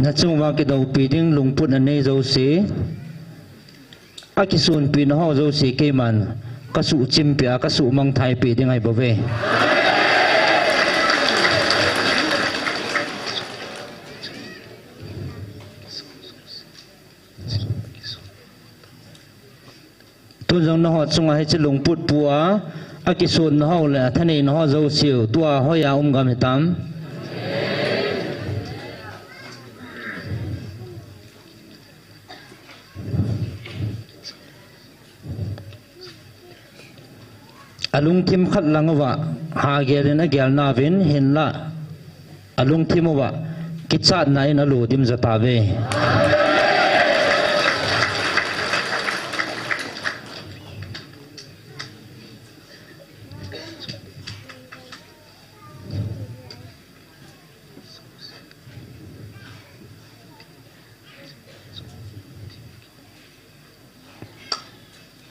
na chung wa cái đầu pi ding lung put anh ấy dâu xí a cái sun pi nó ho dâu xí cái màn cái sự chim pia cái sự mang thai pi ding hay bảo vệ tôi rằng nó ho chung hay chỉ lung put bua a cái sun nó ho là thân này nó ho dâu xíu tua ho ya gam tam alung tim khat langwa ha gelena gelna vin hinla alung timowa kitsa nai na lu dim zatave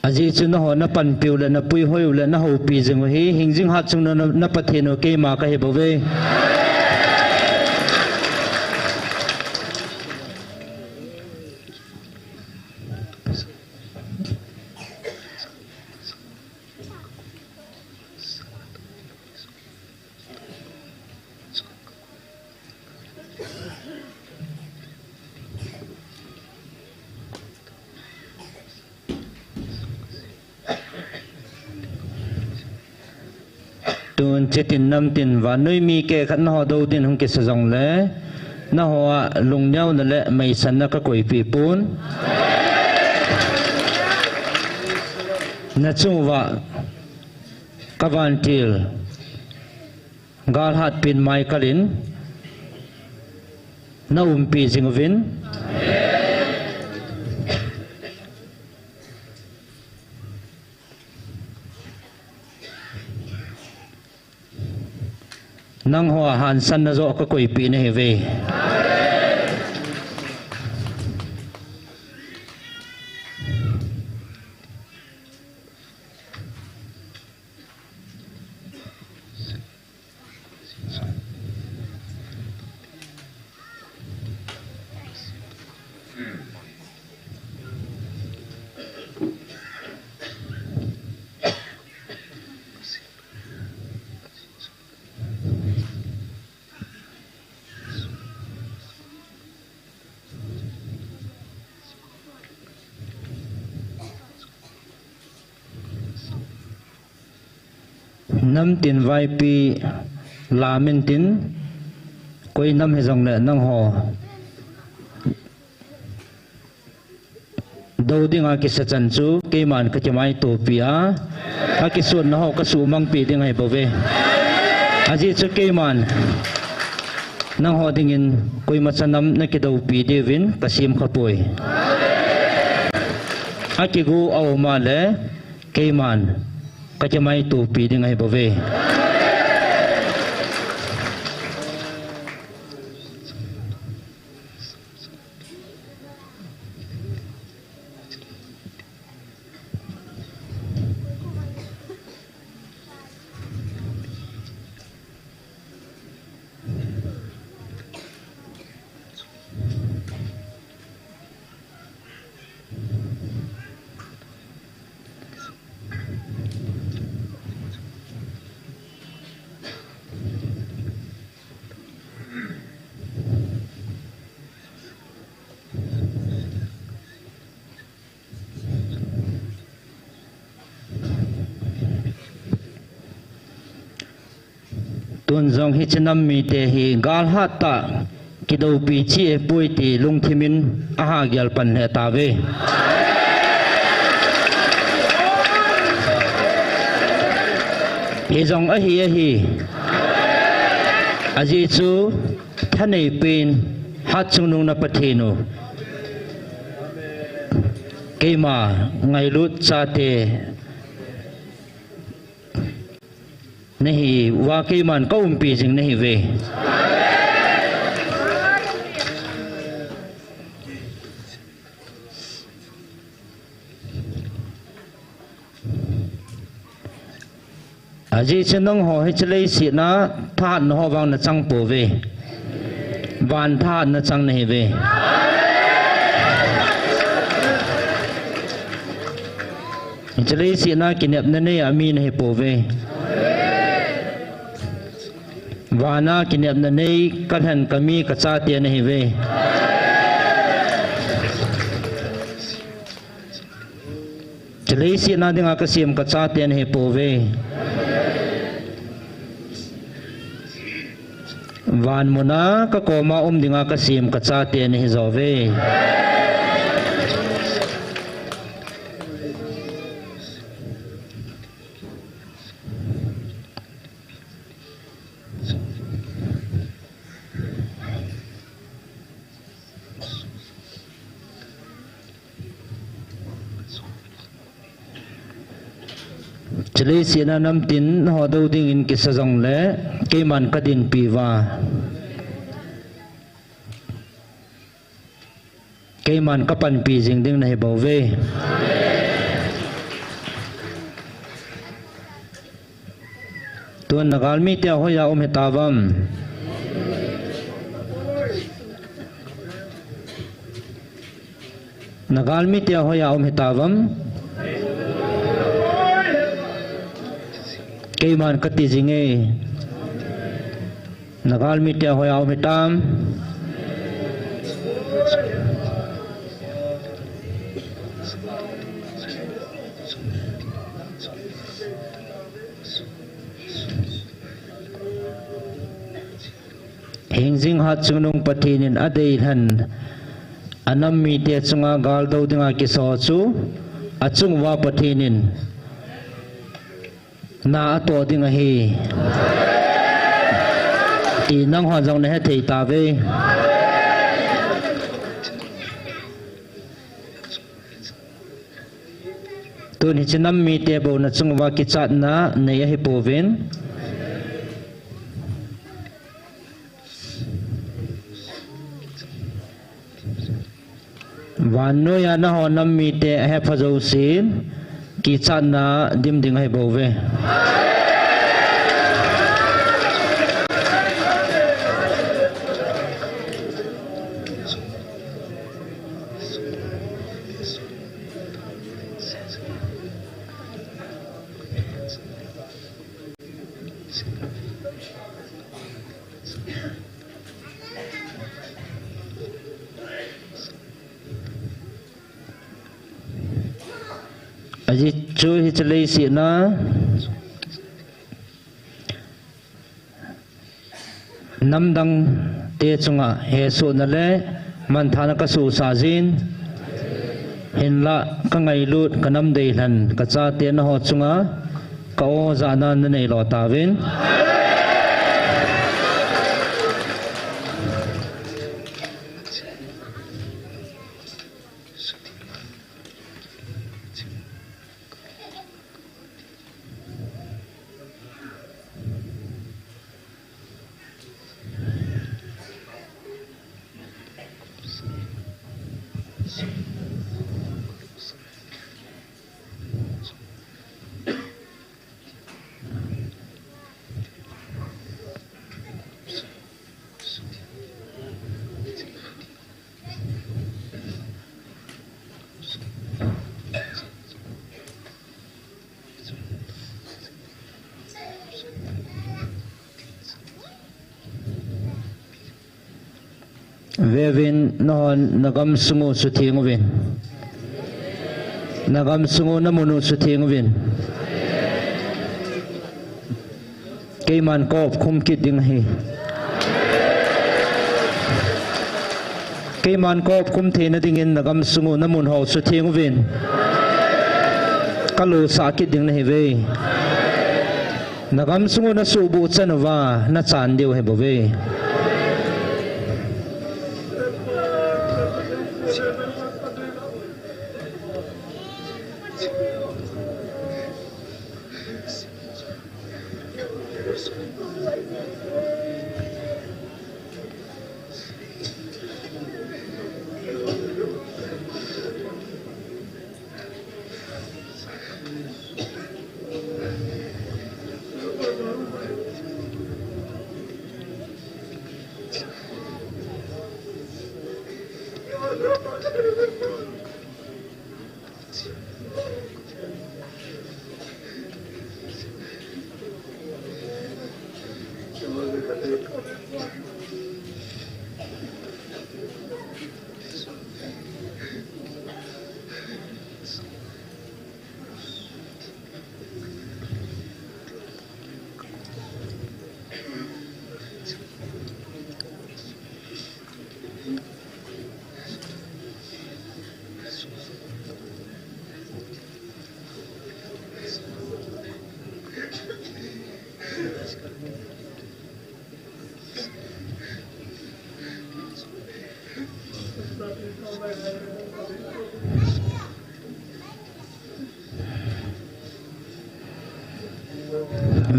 aji chu na ho na pan piu le na pui hoi le na ho pi jing hi hing jing hat chung na pathin o ke ma ka he bove tuần chết tin năm tin và nơi mi kê khăn họ đầu tiên không kê sử dụng lẽ nó họ lùng nhau là lẽ mày sẵn là các quỷ phỉ bốn nó chung và các bạn tiều gal hạt pin mai cả lín nó pi dinh vin nang hoa han san na zo ka koi pi ne ve năm tiền vai pi là min tin quay năm hay dòng lệ năng hồ đầu tiên là cái sự chân chú cái màn cái chấm ai tổ pia cái xuân nó cái số mang pi tiếng hay bảo vệ gì cho cái màn năng hồ tiếng in quay mặt chân năm cái đầu pi devin cái sim khắp bồi cái gu ao mà lẽ cái màn cái chấm ai tổ pi tiếng hay bảo vệ tuần dòng hi chenam mi te hi gal hat ta kido pi chi e pui ti lung thimin aha gyal pan he ta ve hi dòng a hi aji chu thanei pin hat chung nung na pathinu keima ngai lut cha te nahi wa keiman ka pi jing nahi ve aji chenong ho he chlei si na than ho wang na chang po ve van than na chang nahi ve chlei si na kinep na ne ami nahi po ve vana kinep na nei kathan kami kacha te nahi ve chlei si na dinga kasim kacha te nahi po ve van muna ka koma dinga kasim kacha te nahi zo ve chlei sina nam tin ho do ding in ki sajong le ke man ka din piwa ke man ka pan pi jing ding nei bo ve tuan nagal mi te ho ya hetavam nagal mi te ho ya hetavam keiman kati jinge nagal mi te hoya mitam hingjing hat chungnung pathinin adei han anam mi te chunga gal do dinga ki so chu achung wa pathinin na to ding a hi ti nang hon jong ne he thei ta ve tu ni chinam mi te bo na chung wa ki chat na nei a hi po ven van no ya na hon nam mi te he phajo sin ki chat na dim ding hai bo ve aji chu hi chlei si na namdang te chunga he su na le man thana ka su sa jin hinla ka ngai lut ka nam dei hlan ka cha te na ho chunga ka o za na nei lo ta vin vevin non nagam sungu su thingwin nagam sungu namunu su thingwin cái man cọp khum kít ding hi cái man cọp khum thế na ding in na gam sungu na mun ho su thieng vin kalu sa kít ding na hi ve na gam sungu na su bu chan wa na chan deu he bo ve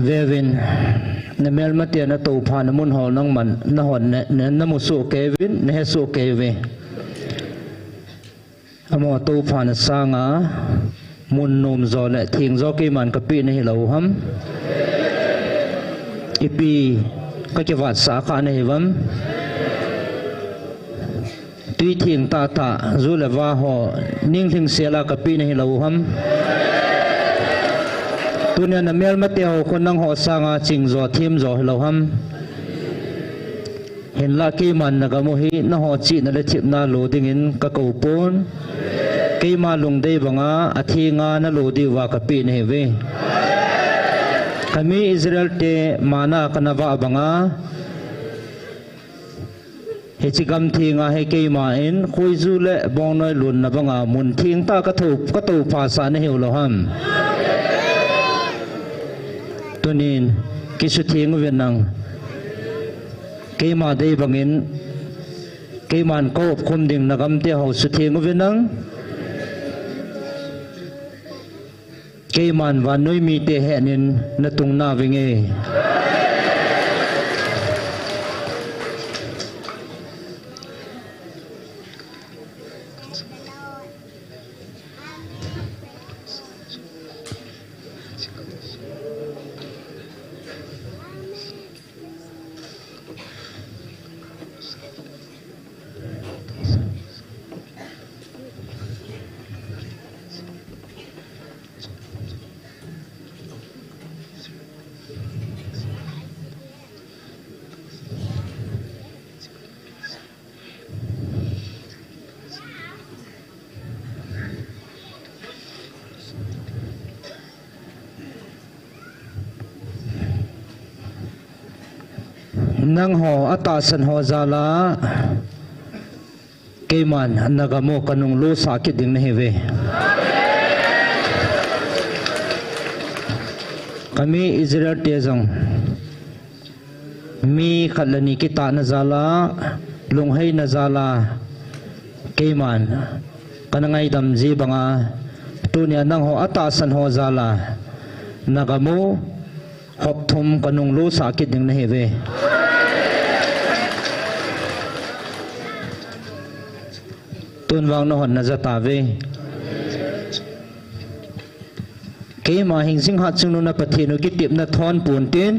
Vevin na mel matia na to pha na mun hol nang man na hon na mu su Kevin na he su Kevin amo to pha na sanga mun nom zo le thing zo ki man ka pi na hi lo ham ipi ka ke wat sa kha na hi vam tui thing ta ta zu le wa ho ning thing se la ka pi na hi lo ham tunia na mel mateo kon nang ho sanga ching zo thim zo lo ham hin la ki man na ga mo hi na ho chi na le thip na lo ding in ka ko pon ki ma lung dei banga athi nga na lo di wa ka pi ne ve kami Israel te mana kana wa banga he chi gam thi nga he ki ma in khoi zu le bong noi lun na banga mun thing ta ka to pha sa ne he lo ham tunin kisu thieng venang keima dei bangin keiman ko khum ding nagam te ho su thieng venang keiman wa noi mi te henin na tung na vinge nang ho ata san ho zala keiman nagamo kanung lo sakit ding na heve kami Israel tezang mi khalani kita na zala lunghai na zala keiman kanangai damji banga tunia nang ho ata san ho zala nagamo hop thum kanung lo sakit ding na heve tun wang no hon na zata ve ke ma hing sing hat chung na pathinu ki tip na thon pun tin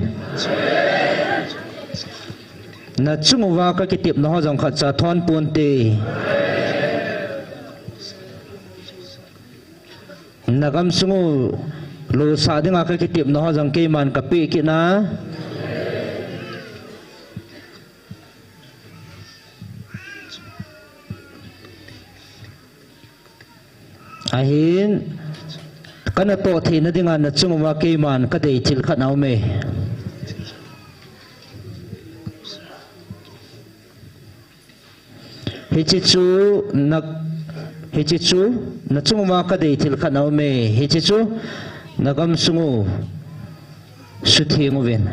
na chung wa ka ki tip na ho jong khat cha thon pun te na gam sungu lo sa dinga ka ki tip na ho jong ke man ka pi ki na ahin kana to thi na dinga na chungwa ke man ka dei thil khat nau me hichichu na chungwa ka dei thil khanau me hichichu nagam sungu suthingu ven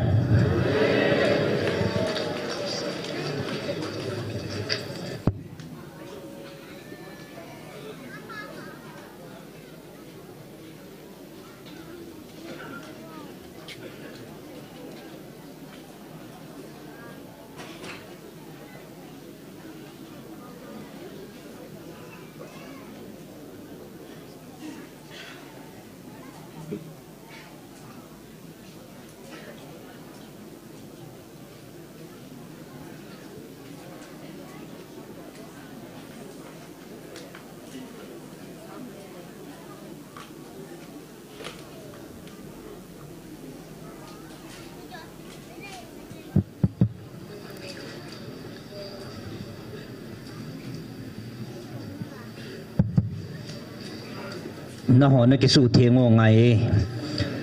na ho na kisu thengo ngai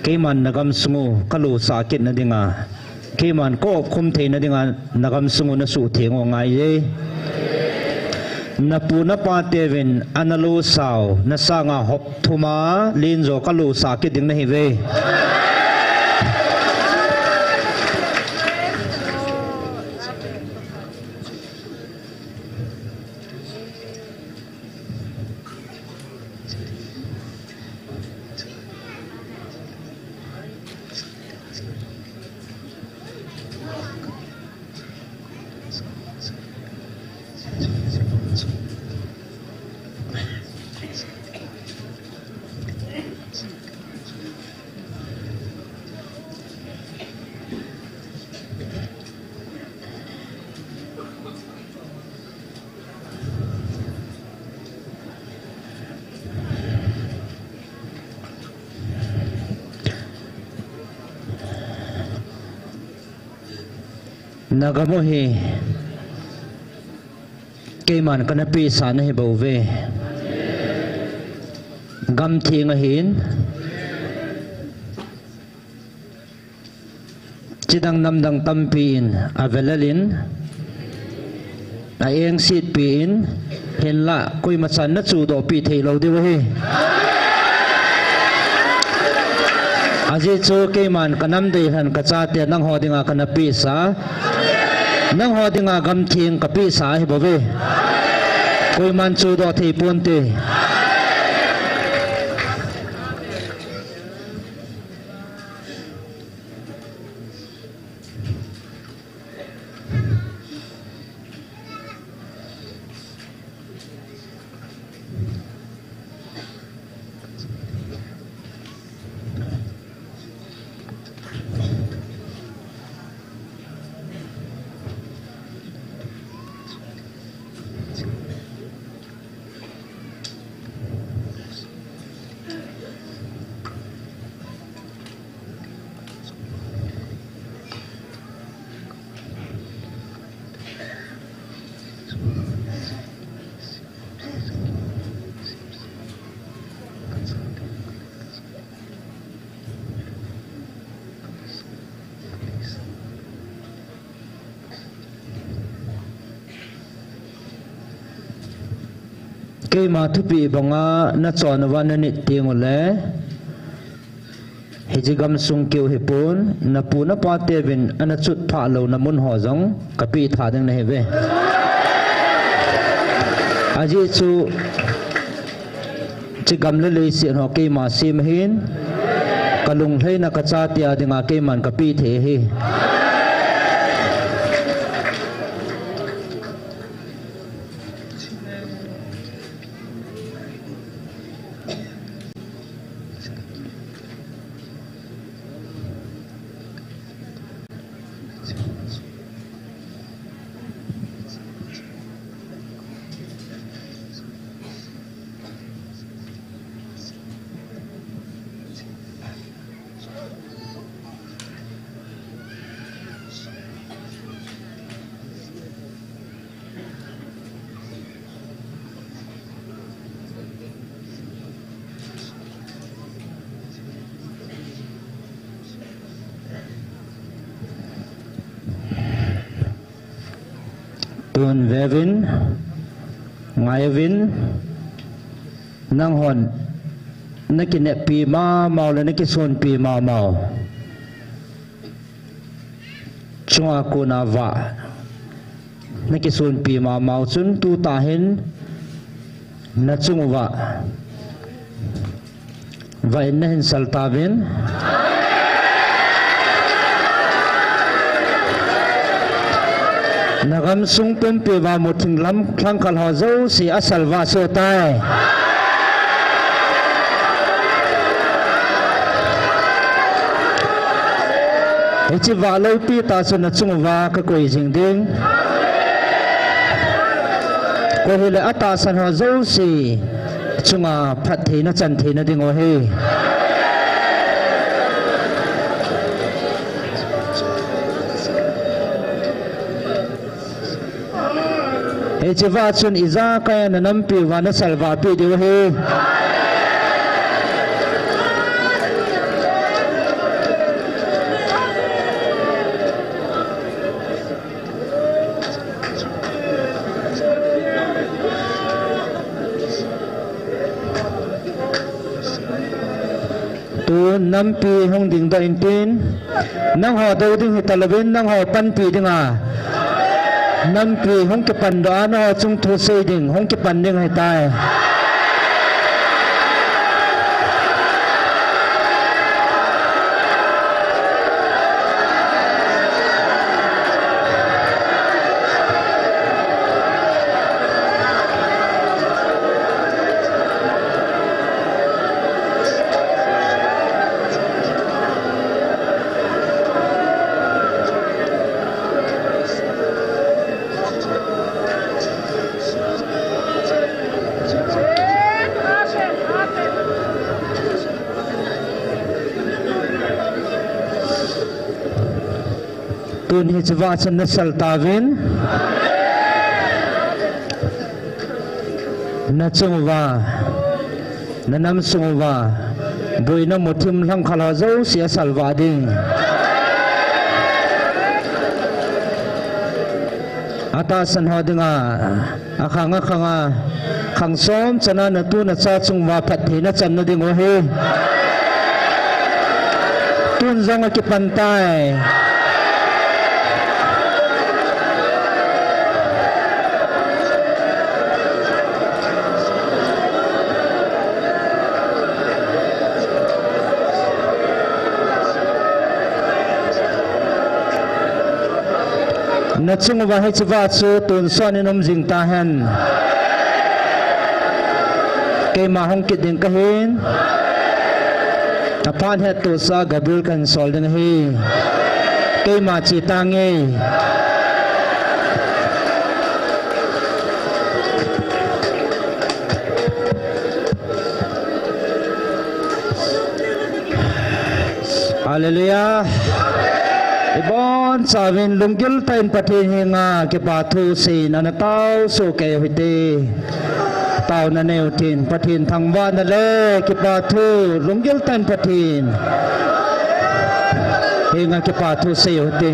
keman nagam sungu kalu sakit na dinga keman ko khum the na dinga nagam sungu na su thengo ngai ye na pu na pa tevin analu saw na sanga hop thuma linzo kalu sakit ding na hi ve nagamo hi keman kana pi san hi bove gam thinga hin chidang namdang tampin avelalin aeng sit pin hen la koi machan na chu do pi thei lo de hi aji chu keman kanam de han kacha te nang ho dinga kana pi sa nang ho dinga gam thing ka pi sa hi bove koi man chu do thei pon te ke ma thupi banga na chon wan ni tingole hejigam sung keu hipun na pu na pa tevin ana chut pha lo na mun ho jong kapi tha ding na heve aji chu chigam le le si ho ke ma sim hin kalung hlei na ka cha tia dinga ke man kapi the hi Tun vevin ngai vin nang hon na ki ne pi ma mau le na ki son pi ma mau chua ko na va na ki son pi ma mau chun tu ta hin na chung va vai na hin sal ta vin nagam sung pem pe va một thing lam khang khal ho zo si asal va so tai e chi va lo pi ta so na chung va ka koi jing ding ko hele ata san ho zo si chunga phat the na chan the na ding o he e chi va chun iza kaya na nam pi wa na salva pi de he tu nam pi hong ding da in tin nang ho do ding talabin nang ho pan pi ding a nam pi hong ke pan do no chung thu sei ding hong ke pan ding hai tai tun hi chwa chan na sal ta vin na chung wa na nam sung wa boi na mothim hlang khala zo sia sal wa ding ata san ho dinga akhanga khanga khang som chana na tu na cha chung wa phat the na chan na ding o he tun zong ki pan tai na chung wa hai chwa chu tun son inom jing ta han ke ma hong ki ding ka hin apan he tu sa gabil kan sol ding hi ke ma chi ta nge hallelujah ibon savin lungkil tain pathin hinga ke pathu sin ana tau so ke hite tau na neu tin pathin thangwa na le ke pathu lungkil tain pathin hinga ke pathu se hite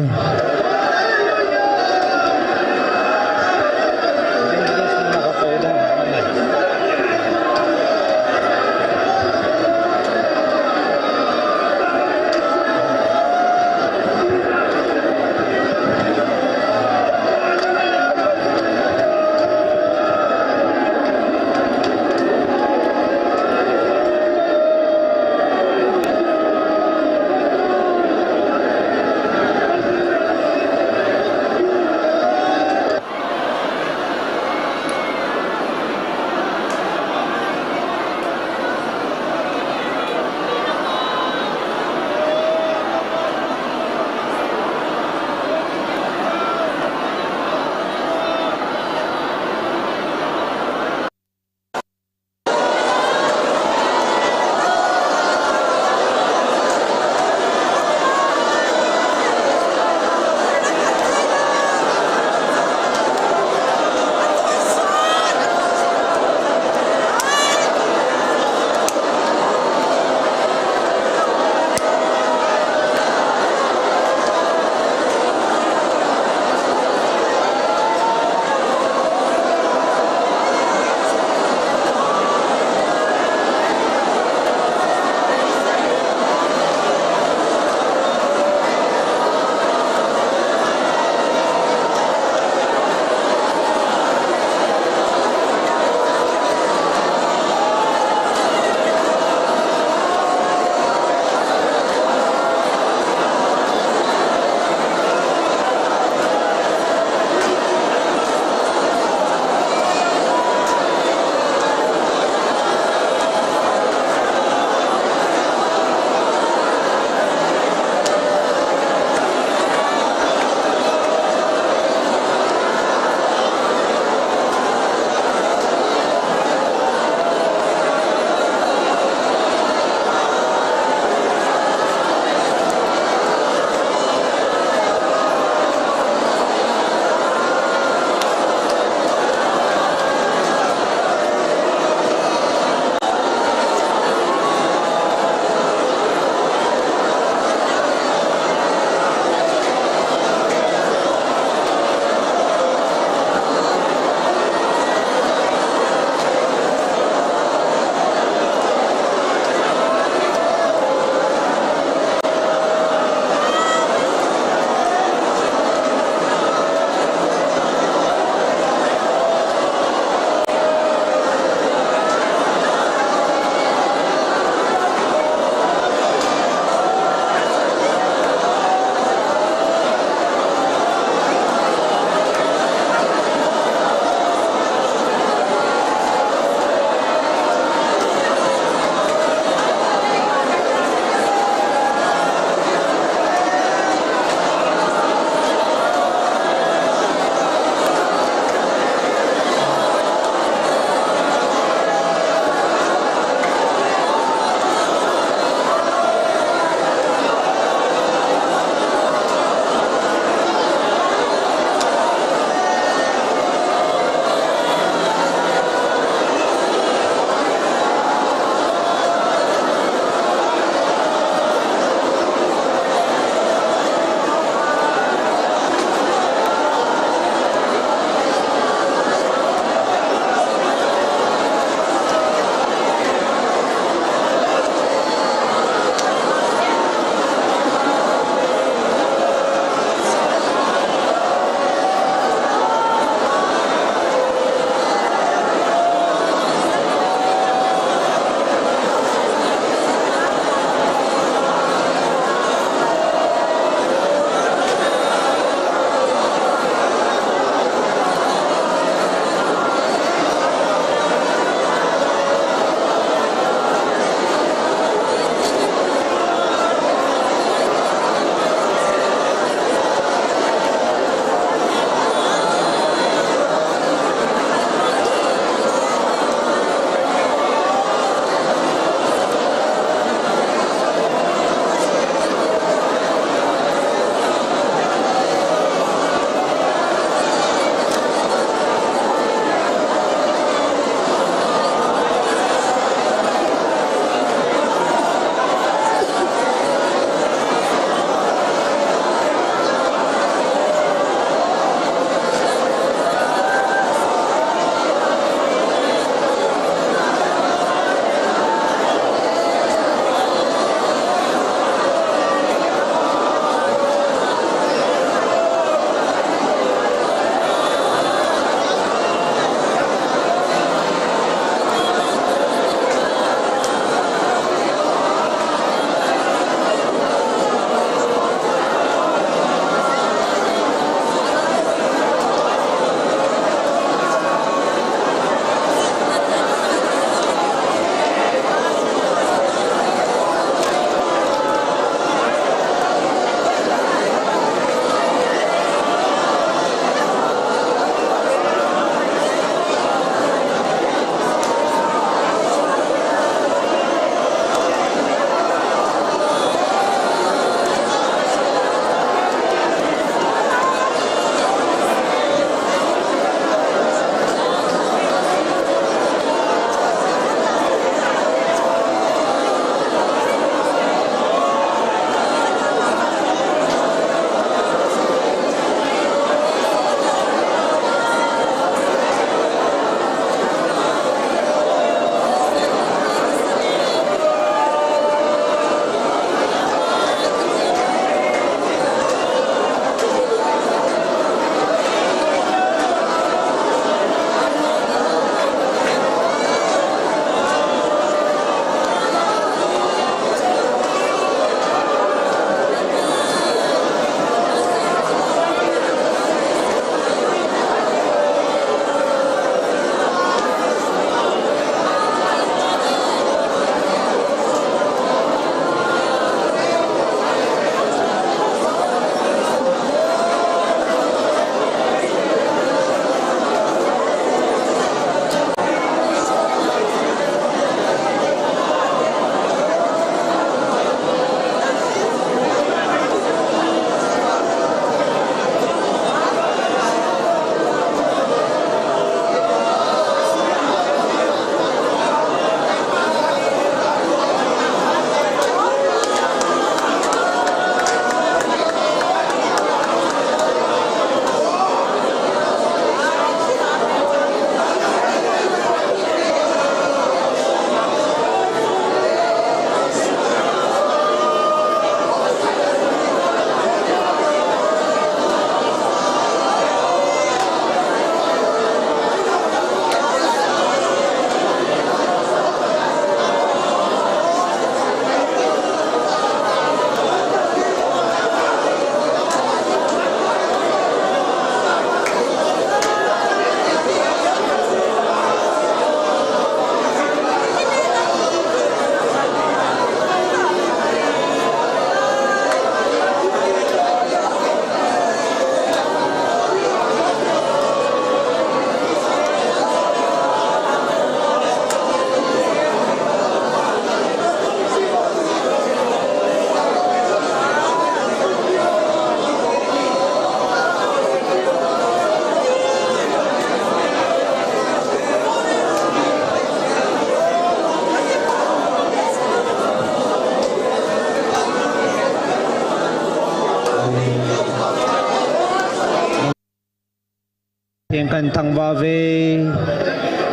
thiêng căn thăng va về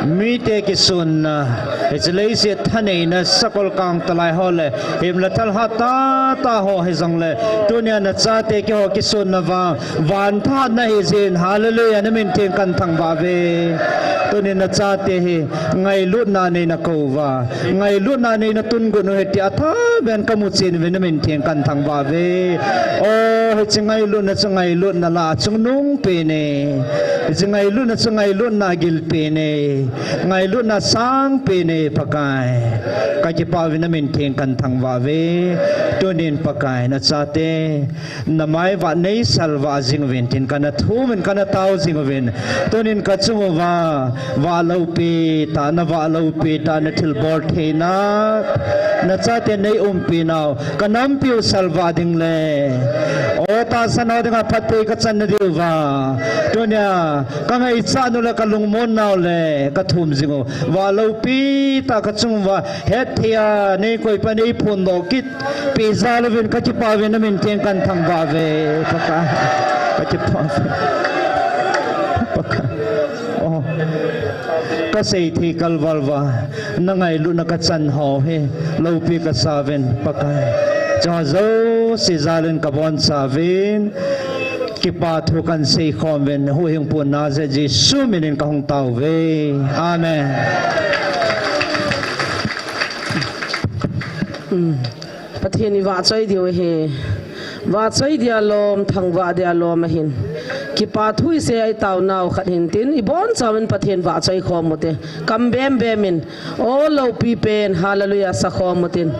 mi te ki sun na echlei se thane na sakol kang talai hole him la thal hata ta ho he jong le tunia na cha te ki ho ki sun na van tha na hi jin hallelujah na min thiêng căn thăng va về tunia na cha te hi ngai lut na nei na ko wa ngai lut na nei na tun gu no he ti atha ben kamu chin ve na min thiêng căn thăng va về o he chingai lut na la chung nung pe ne chingai lut na gil pe ne ngày luôn là sáng pe ne pakai cái chỉ bảo vì nó mình thiền cần thằng vợ về tôi nên pakai nó cha te nó mai vợ nei sal vợ dinh viên thiền cần thu mình cần tao dinh viên tôi nên cái chung vợ lâu pe ta nó thil bor thế na nó cha te nei pe nào cái nam piu sal vợ ding le ô ta san nào dengan phát pe cái chân đi vợ tôi nè cái ngày cha nó là cái lung môn nào le cái thum zingo wa lo pi ta ka chung wa het thia nei koi pa nei phun do kit pi za lo vin ka chi pa vin min thiang kan thang wa ve ka chi pa oh ka sei thi kal wal wa na ngai lu na ka chan ho he lo pi ka sa ven pa ka cha zo si za len ka bon sa vin ki pa thu kan sei khom ven hu hing pu na je Jesu minin ka hong tau ve amen patheni wa choi dio he wa choi dia lom thang wa dia lom hin ki pa thui se ai tau nau khat hin tin I bon chawen pathen wa choi khom mote kam bem bemin o lo pi pen hallelujah sa khom motin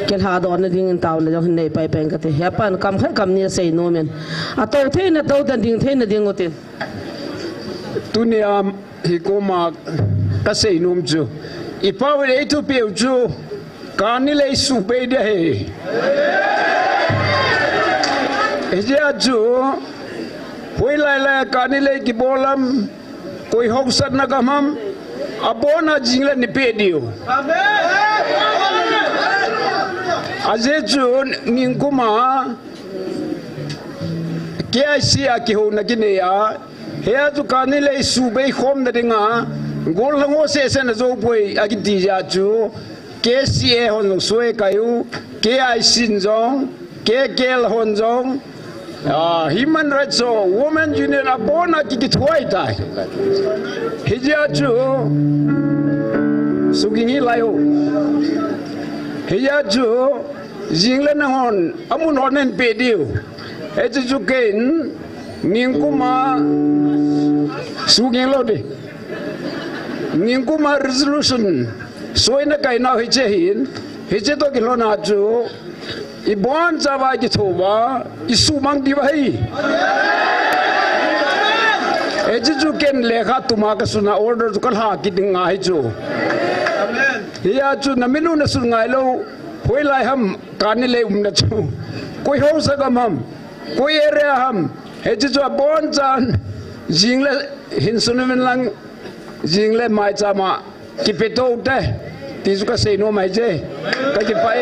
kel ha don na ding tau le jong nei pai pen ka te he pan kam khan kam ni sei no men a to the na to dan ding the na ding otin tunia hi ko ma ka sei num chu I pa we tu pe chu ka ni le su pe de he eja chu hoi lai la ka ni le ki bolam koi hok sat na kamam abona jingla ni pe dio aje chu ning kuma ke si a ki ho na ki ne ya he chu ka ni le su be khom na dinga gol ngo se se na zo poi a ki ti ja chu ke si e hon suai kayu ke ai sin jong ke kel hon jong human rights so women union abona ki thoi tai hija chu sugingi layo hija chu jingle na hon amun honen pe dio eju chu ken ningkuma suging lo de ningkuma resolution soina kai na hije hin hije to kilona chu ibon jawa ki thoba isu mang di bhai eju ken lekha tuma ka suna order to kal ha ki ding ai chu amen ya chu naminu na sun ngai lo hoi lai ham kan le na chu koi ho sa gam ham koi area ham eju bon chan jingle hin sunumen lang jingle mai chama ki peto te ti su ka sei no mai je ka ki pai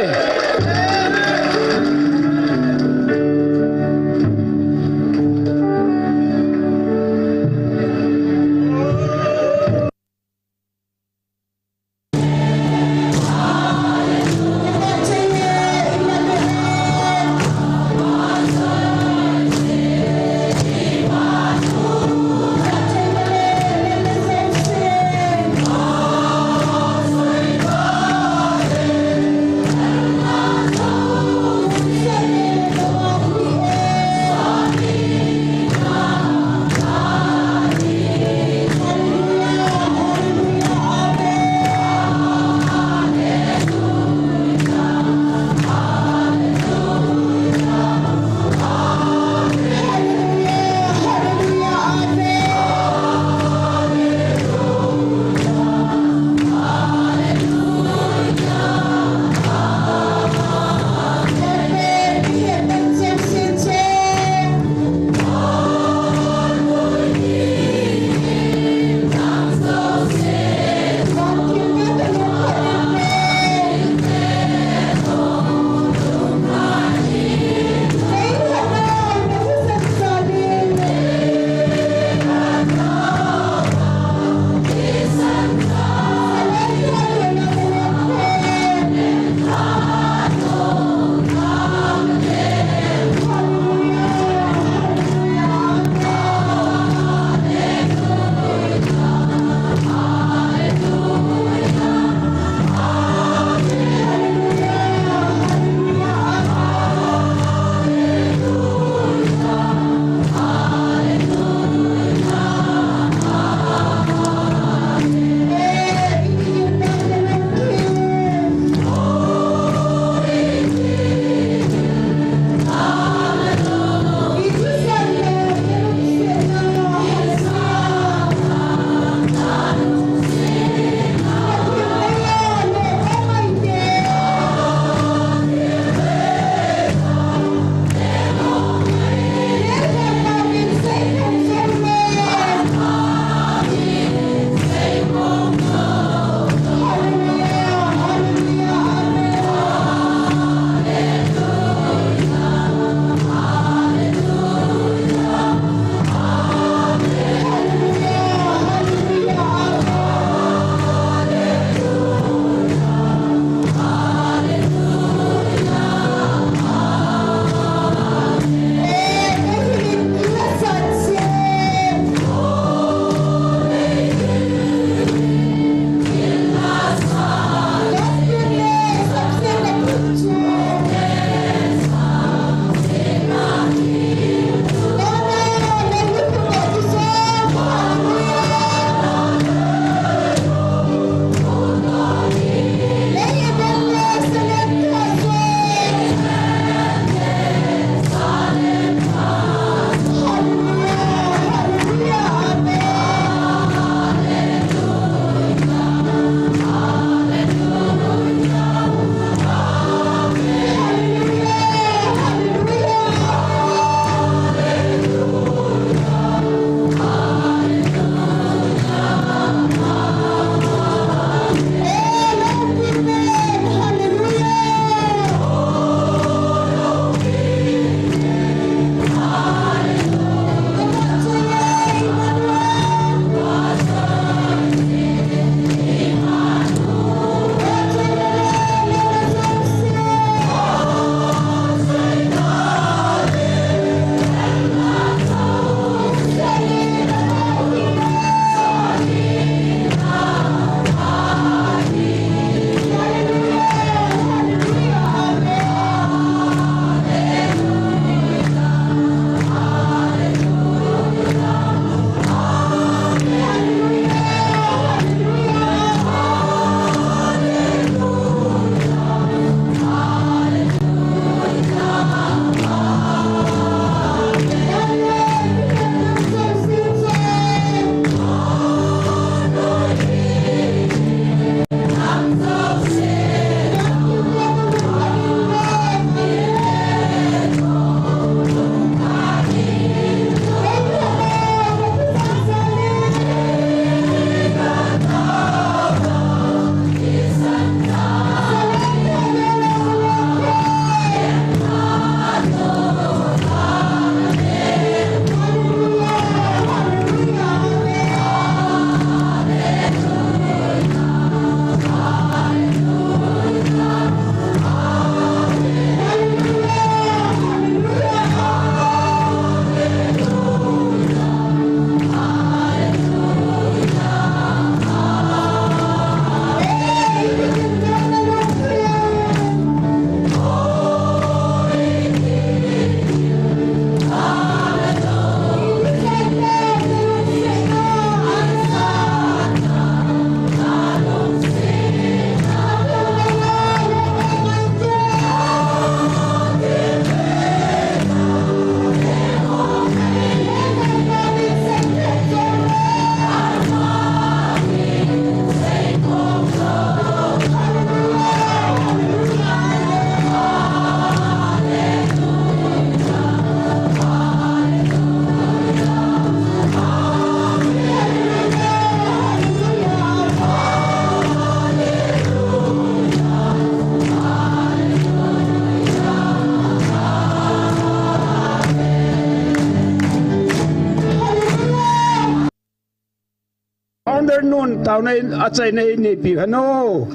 tao này achai này ni pi hano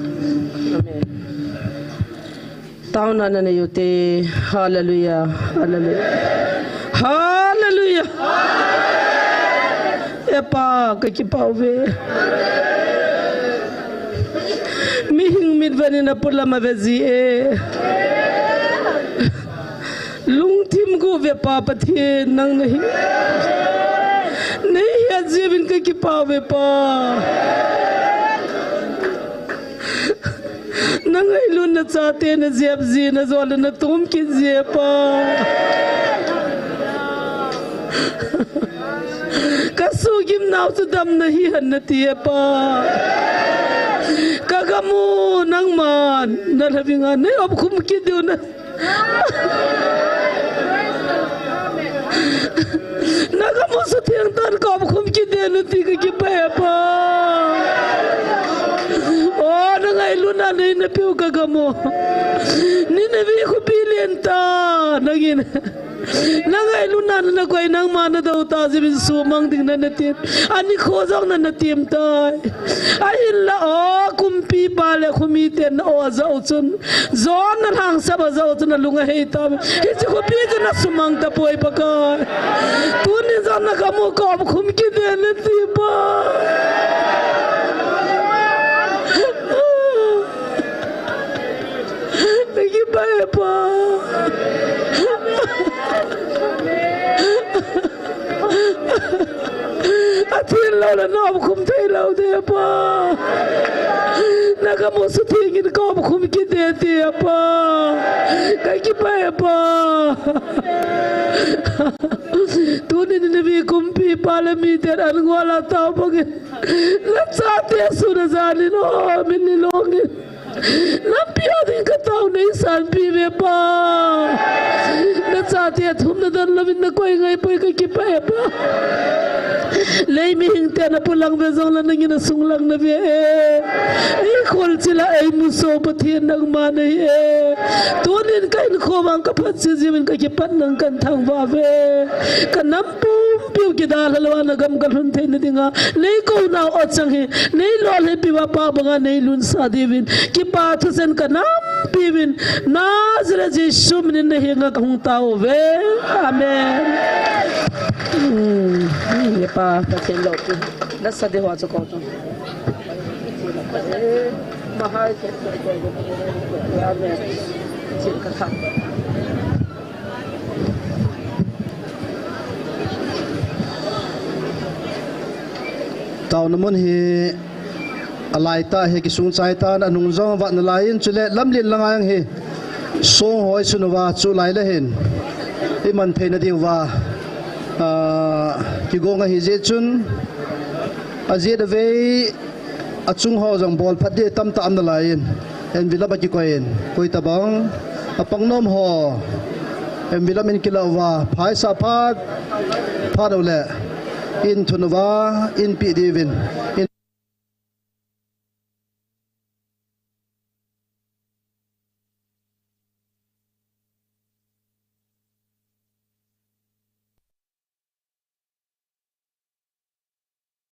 tao na na yo te hallelujah hallelujah hallelujah epa cái pau ve mi hing mit vani na pula ma vezi e lung tim go ve pa pathe nang nahi नहीं है जीवन के की पावे पा नंगे लुन न चाहते न जेब जी न जोल न तुम की जेपा कसुगिम नाव तो दम नहीं हन्नती है पा कगमु नंग मान न लविंगा नहीं अब खुम की दो न nagamu sutiang tan kau kum kita nanti ke apa? Oh, nangai luna ni napiu kagamu, ni nabi aku pilih entah nagin. Nangai luna na kau nang mana tahu tazi bin sumang ting nanti, ani khozang nanti emtai. Ayilla oh kumpi balik kumiten oh zautun, zon nang sabah zautun nalunga hitam. Hiji kumpi jana sumang tapoi pakai. Tuni zana kamu kau kum kita nanti pa. Lagi baik pa. Atin lau la nom kum tay lau de pa. Nakamu sutingin kau kum kita te pa. Lagi baik pa. Tuni ni nabi kumpi palami ter angwala tau pagin. Latsate sudah zalin oh minilongin. Nampiya din katau nei san pive pa. Latsate thum na dan labin na koi ngai poi ka ki pa pa. Lei mi hing te na pulang bezong la nangin na sunglang na be. Ai khol chila ai muso pathian nang ma nei e. Tunin kain khowang ka phat si jimin ka ki pat nang kan thang wa ve. Kanam pum piu ki dal halwa na gam kal hun thein dinga. Nei ko na o chang he. Nei lol he piwa pa banga nei lun sa devin. Ki pa thu sen kanam piwin. Nazra Jesu min ne hinga ka hung tao ve. Amen. Ye pa pathian lo tu. Na sa de ho cho ko tu. Mahal ke amen. Chin ka thang. Tao namun hi alai ta he ki sung chai ta na nung zong wa na lain chule lam lin langang hi song hoi sunuwa chu lai la hin i man phe na diwa ki go nga hi je chun a je de ve a chung ho jang bol phat de tam ta am na lain en vila ba ki koin koi ta bang a pangnom ho em vila min kilawa phai sa phat pha do le in thunawa in pi divin in